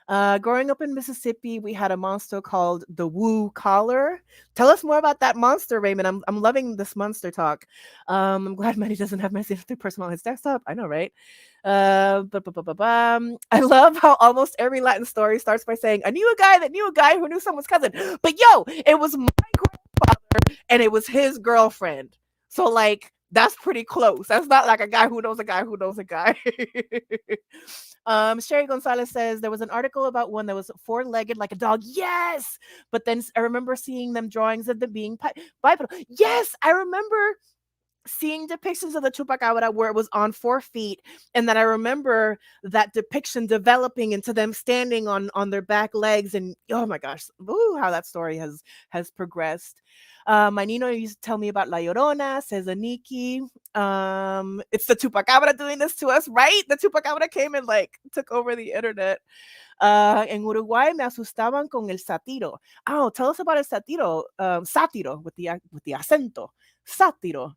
Growing up in Mississippi, we had a monster called the Woo Collar. Tell us more about that monster, Raymond. I'm loving this monster talk. I'm glad Matty doesn't have my third person on his desktop. I know, right? I love how almost every Latin story starts by saying, I knew a guy that knew a guy who knew someone's cousin. But yo, it was my grandfather and it was his girlfriend. So like, that's pretty close. That's not like a guy who knows a guy who knows a guy. Sherry Gonzalez says there was an article about one that was four-legged like a dog. Yes, but then I remember seeing them drawings of them being bipedal. Yes, I remember seeing depictions of the chupacabra where it was on 4 feet, and then I remember that depiction developing into them standing on their back legs, and oh my gosh, ooh, how that story has progressed. My Nino used to tell me about La Llorona, says Aniki. It's the chupacabra doing this to us, right? The chupacabra came and like took over the internet. En Uruguay me asustaban con el satiro. Oh, tell us about el satiro. Sátiro with the acento. Sátiro.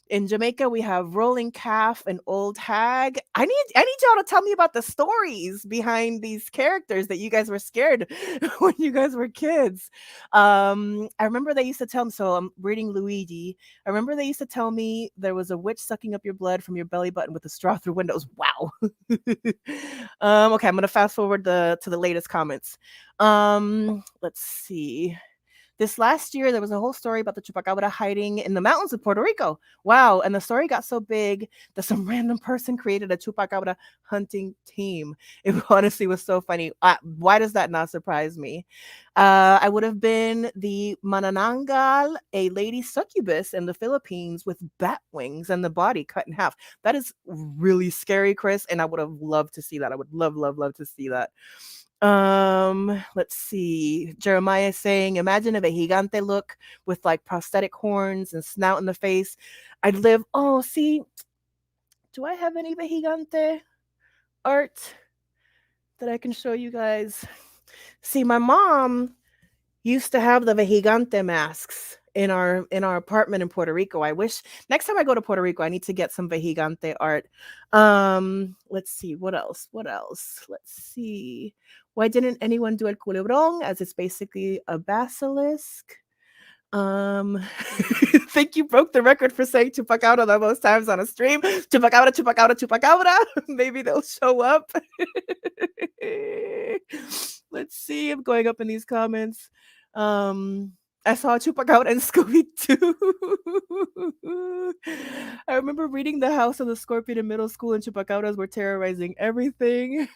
In Jamaica, we have Rolling Calf and Old Hag. I need y'all to tell me about the stories behind these characters that you guys were scared when you guys were kids. I remember they used to tell me, so I'm reading Luigi. I remember they used to tell me there was a witch sucking up your blood from your belly button with a straw through windows. Wow. Okay, I'm going to fast forward to the latest comments. Let's see. This last year, there was a whole story about the chupacabra hiding in the mountains of Puerto Rico. Wow. And the story got so big that some random person created a chupacabra hunting team. It honestly was so funny. Why does that not surprise me? I would have been the manananggal, a lady succubus in the Philippines with bat wings and the body cut in half. That is really scary, Chris. And I would have loved to see that. I would love to see that. Let's see. Jeremiah is saying, imagine if a gigante look with like prosthetic horns and snout in the face. I'd live. Oh, see, do I have any gigante art that I can show you guys? See, my mom used to have the gigante masks in our apartment in Puerto Rico. I wish next time I go to Puerto Rico, I need to get some gigante art. Let's see what else. Let's see. Why didn't anyone do el culebrón, as it's basically a basilisk? Think you broke the record for saying chupacabra the most times on a stream. Chupacabra. Maybe they'll show up. Let's see. I'm going up in these comments. I saw Chupacabra and Scooby-Doo. I remember reading The House of the Scorpion in middle school, and chupacabras were terrorizing everything.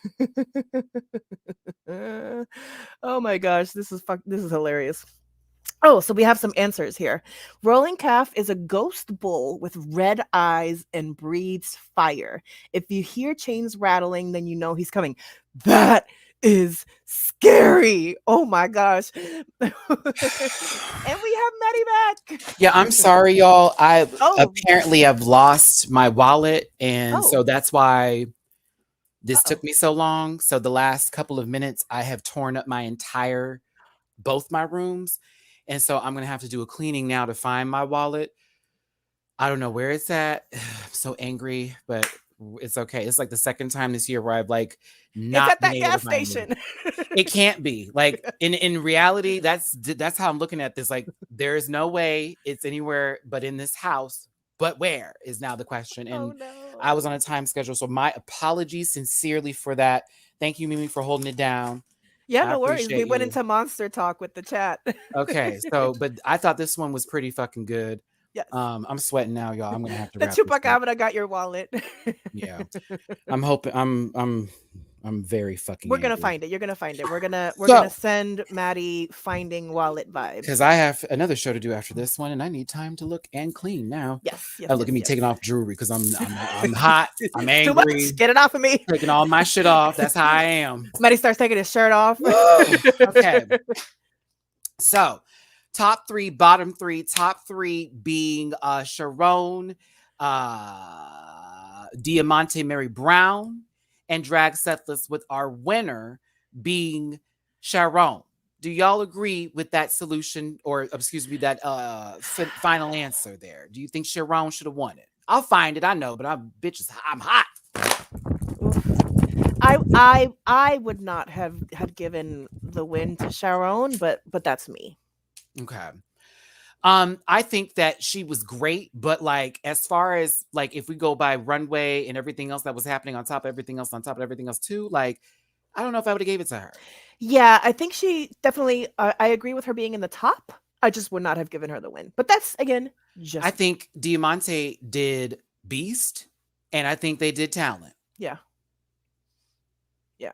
Oh my gosh, this is hilarious. Oh, so we have some answers here. Rolling Calf is a ghost bull with red eyes and breathes fire. If you hear chains rattling, then you know he's coming. That is scary. Oh my gosh. And we have Matty back. Yeah, I'm sorry, y'all. Apparently I've lost my wallet, and so that's why this took me so long. So the last couple of minutes, I have torn up both my rooms. And so I'm going to have to do a cleaning now to find my wallet. I don't know where it's at. I'm so angry, but it's okay. It's like the second time this year where I've like It's not at been that able to gas find it. station. It can't be. Like in reality, that's how I'm looking at this. Like there is no way it's anywhere but in this house. But where is now the question? Oh And I was on no. a time schedule, so my apologies sincerely for that. Thank you, Mimi, for holding it down. Yeah, I no worries. We appreciate went you. into monster talk with the chat. Okay, so but I thought this one was pretty fucking good. Yes. I'm sweating now, y'all. I'm gonna have to The wrap this up. chupacabra got your wallet. Yeah, I'm hoping. I'm very fucking We're gonna angry find it. You're gonna find it. We're gonna so send Matty finding wallet because vibes. I have another show to do after this one, and I need time to look and clean now. Yes, yes, Look at me yes, taking yes. off jewelry because I'm hot. I'm It's too much. angry. Get it off of me. Taking all my shit off. That's how I am. Matty starts taking his shirt off. Okay. So, top three, bottom three. Top three being Sharone, Diamante Mary Brown, and Drag Settlers, with our winner being Sharone. Do y'all agree with that solution, or excuse me, that final answer there? Do you think Sharone should have won it? I'll find it. I know, but I'm hot. I would not have given the win to Sharone, but that's me. Okay. I think that she was great, but like as far as like if we go by Runway and everything else that was happening on top of everything else on top of everything else too, like I don't know if I would have gave it to her. Yeah, I think she definitely. I agree with her being in the top. I just would not have given her the win. But that's again just. I think Diamante did Beast, and I think they did Talent. Yeah. Yeah.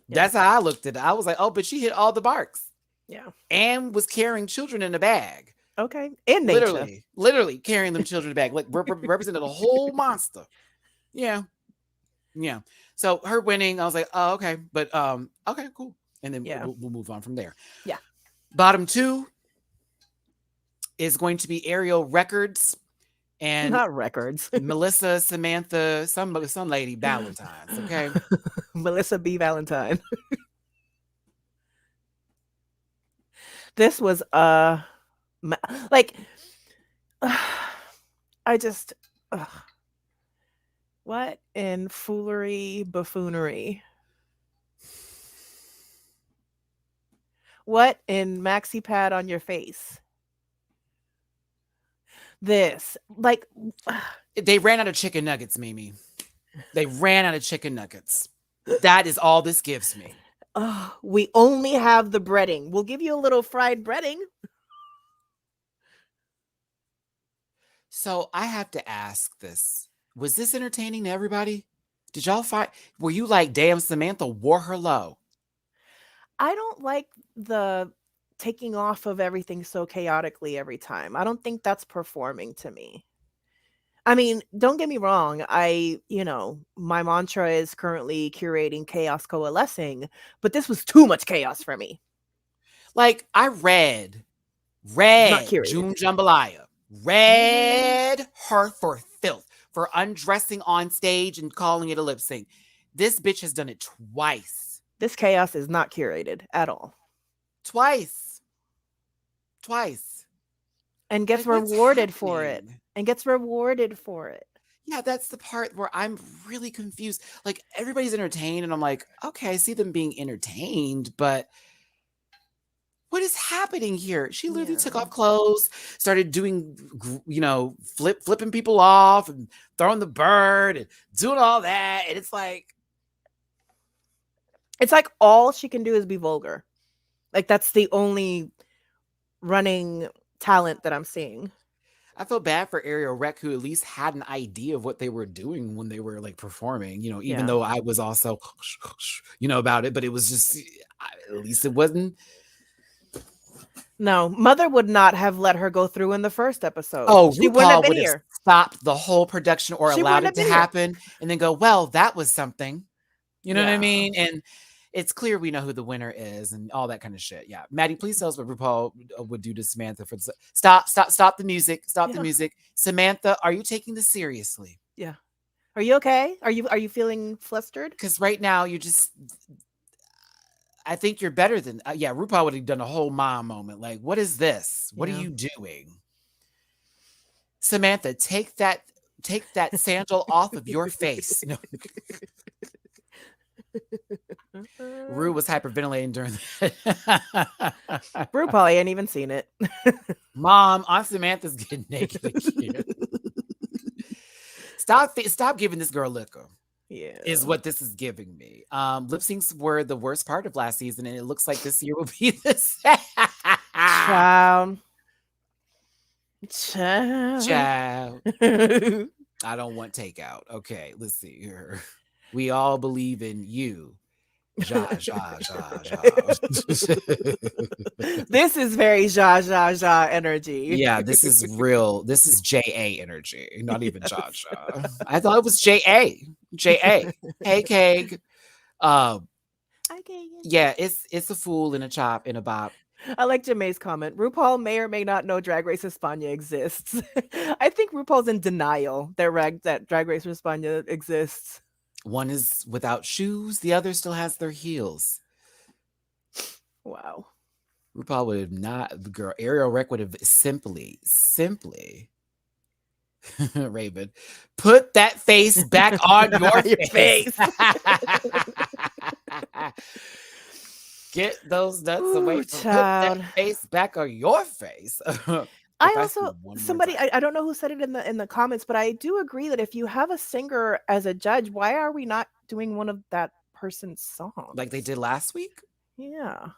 That's how I looked at it. I was like, oh, but she hit all the marks. Yeah. And was carrying children in a bag. Okay. In nature. Literally carrying them children in a bag, like represented a whole monster. Yeah. Yeah. So her winning, I was like, oh, okay. But okay, cool. And then we'll move on from there. Yeah. Bottom two is going to be Aerial Records and not Records. Melissa, Samantha, some lady Valentine's. Okay. Melissa B. Valentine. This was like I just what in foolery, buffoonery? What in maxi pad on your face? This like they ran out of chicken nuggets, Mimi. They ran out of chicken nuggets. That is all this gives me. Oh, we only have the breading. We'll give you a little fried breading. So I have to ask this. Was this entertaining to everybody? Did y'all find, were you like, damn, Samantha wore her low? I don't like the taking off of everything so chaotically every time. I don't think that's performing to me. I mean, don't get me wrong. My mantra is currently curating chaos coalescing, but this was too much chaos for me. Like I read June Jambalaya, read her for filth, for undressing on stage and calling it a lip sync. This bitch has done it twice. This chaos is not curated at all. Twice. And gets rewarded for it. Yeah, that's the part where I'm really confused. Like everybody's entertained and I'm like, okay, I see them being entertained, but what is happening here? She literally took off clothes, started doing, flipping people off and throwing the bird and doing all that. And it's like all she can do is be vulgar. Like that's the only running talent that I'm seeing. I feel bad for Aerial Rec, who at least had an idea of what they were doing when they were like performing, even though I was also, about it, but it was just, at least it wasn't. No, Mother would not have let her go through in the first episode. Oh, she wouldn't have been here. Stopped the whole production or allowed it to happen and then go, well, that was something. You know what I mean? And it's clear we know who the winner is and all that kind of shit. Yeah. Matty, please tell us what RuPaul would do to Samantha for the stop the music. Stop the music. Samantha, are you taking this seriously? Yeah. Are you okay? Are you feeling flustered? Because right now you're just, I think you're better than, RuPaul would have done a whole mom moment. Like, what is this? What are you doing? Samantha, take that Take that sandal off of your face. No. Rue was hyperventilating during that. Rue probably ain't even seen it. Mom, Aunt Samantha's getting naked again. Stop giving this girl liquor. Yeah. Is what this is giving me. Lip syncs were the worst part of last season, and it looks like this year will be the same. Child. I don't want takeout. Okay, let's see here. We all believe in you. Ja. This is very ja energy. Yeah, this is real. This is JA energy, not even ja. I thought it was JA. JA. Hey, Keg. Yeah, it's a fool and a chop and a bop. I like Jemaine's comment. RuPaul may or may not know Drag Race España exists. I think RuPaul's in denial that Drag Race España exists. One is without shoes, the other still has their heels. Wow. RuPaul would have not, the girl, Ariel Rec would have simply, Raven, put that face back on your face. Get those nuts away from put that face back on your face. I also somebody I don't know who said it in the comments, but I do agree that if you have a singer as a judge, why are we not doing one of that person's songs like they did last week? Yeah,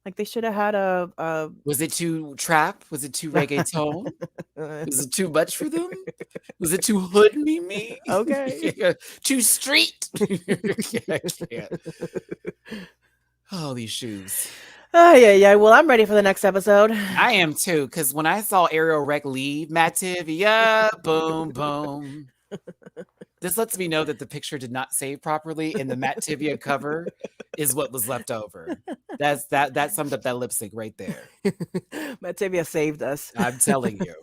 like they should have had a. Was it too trap? Was it too reggaeton? Was it too much for them? Was it too hood me? Okay, too street. I can't. Oh, these shoes. Oh, yeah. Well, I'm ready for the next episode. I am too, because when I saw Ariel Rec leave, Mattivia, boom, boom. This lets me know that the picture did not save properly, and the Mattivia cover is what was left over. That summed up that lip sync right there. Mattivia saved us. I'm telling you.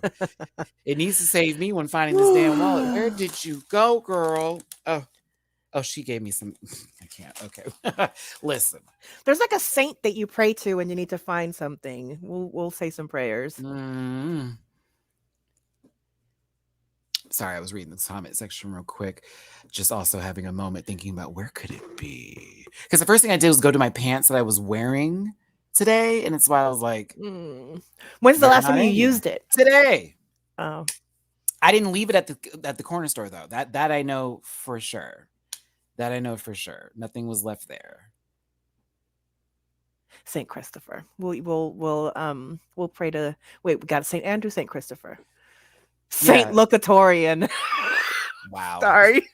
It needs to save me when finding this damn wallet. Where did you go, girl? Oh, she gave me some. I can't. Okay. Listen. There's like a saint that you pray to when you need to find something. We'll say some prayers. Sorry, I was reading the comment section real quick. Just also having a moment thinking about where could it be? Because the first thing I did was go to my pants that I was wearing today. And it's why I was like. When's the last time you used it? Today. Oh. I didn't leave it at the corner store, though. That I know for sure. That I know for sure. Nothing was left there. St. Christopher. We'll pray to. Wait, we got St. Andrew, St. Christopher, Saint Locatorian. Wow. Sorry.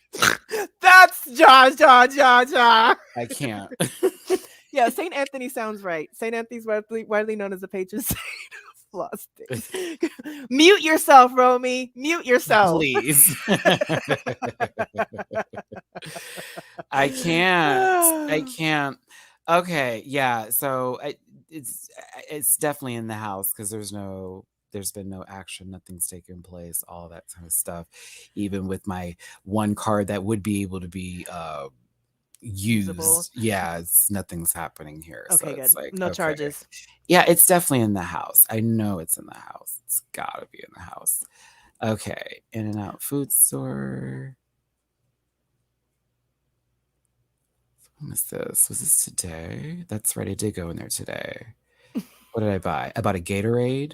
That's Ja. I can't. Yeah, St. Anthony sounds right. St. Anthony's widely known as the patron saint of flossing. Mute yourself, Romy. Mute yourself. Please. I can't. Okay, yeah. So it's definitely in the house because there's been no action, nothing's taken place, all that kind of stuff. Even with my one card that would be able to be used. Usable. Yeah, nothing's happening here. Okay, so it's good. Like, no charges. Yeah, it's definitely in the house. I know it's in the house. It's gotta be in the house. Okay, In-N-Out food store. When is this? Was this today? That's right. I did go in there today. What did I buy? I bought a Gatorade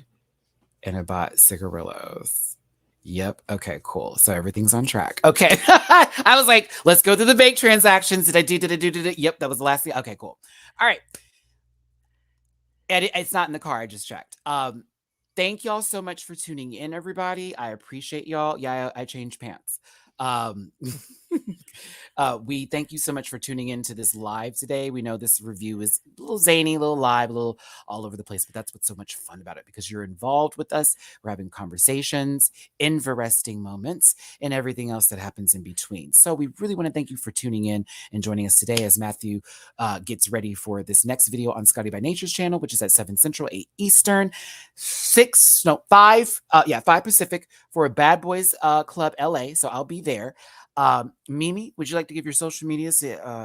and I bought cigarillos. Yep. Okay, cool. So everything's on track. Okay. I was like, let's go through the bank transactions. Did I do? Yep, that was the last thing. Okay, cool. All right. And it's not in the car. I just checked. Thank y'all so much for tuning in, everybody. I appreciate y'all. Yeah, I changed pants. We thank you so much for tuning into this live today. We know this review is a little zany, a little live, a little all over the place, but that's what's so much fun about it because you're involved with us. We're having conversations, interesting moments, and everything else that happens in between. So we really want to thank you for tuning in and joining us today as Matthew gets ready for this next video on Scotty by Nature's channel, which is at 7 Central, 8 Eastern, 5 Pacific for a Bad Boys Club LA. So I'll be there. Mimi, would you like to give your social medias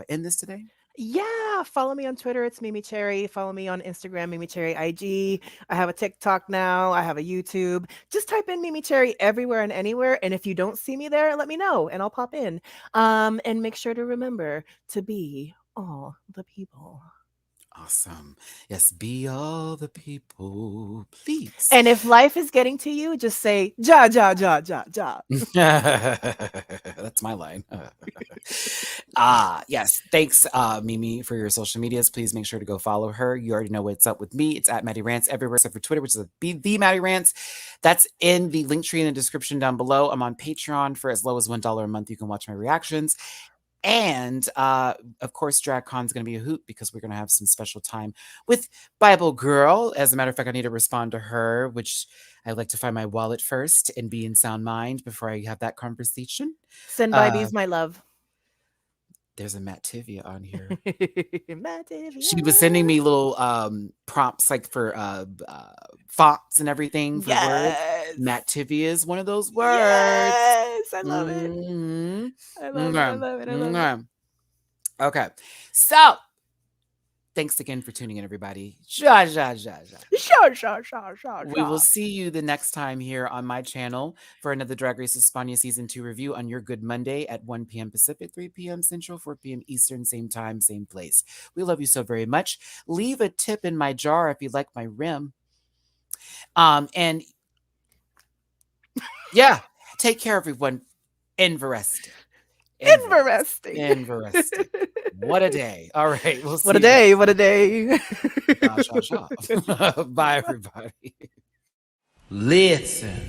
in this today? Yeah, follow me on Twitter. It's Mimi Cherry. Follow me on Instagram, Mimi Cherry IG. I have a TikTok now. I have a YouTube. Just type in Mimi Cherry everywhere and anywhere. And if you don't see me there, let me know and I'll pop in. And make sure to remember to be all the people. Awesome. Yes, be all the people, please. And if life is getting to you, just say ja ja ja ja ja. That's my line. Yes. Thanks, Mimi, for your social medias. Please make sure to go follow her. You already know what's up with me. It's at Matty Rants everywhere except for Twitter, which is the Matty Rants. That's in the link tree in the description down below. I'm on Patreon for as low as $1 a month. You can watch my reactions. And of course, DragCon's going to be a hoot because we're going to have some special time with Bible Girl. As a matter of fact, I need to respond to her, which I'd like to find my wallet first and be in sound mind before I have that conversation. Send Bibies my love. There's a Matt Tivia on here. Matt Tivia. She was sending me little prompts like for fonts and everything for words. Matt Tivia is one of those words. Yes, I love it. I love it. I love it. I love it. Okay, so thanks again for tuning in, everybody. Sure. We will see you the next time here on my channel for another Drag Race España Season 2 review on your good Monday at 1 p.m. Pacific, 3 p.m. Central, 4 p.m. Eastern, same time, same place. We love you so very much. Leave a tip in my jar if you like my rim. And yeah, take care, everyone. Interesting. What a day. All right. We'll see What a day. What a day. Bye, everybody. Listen.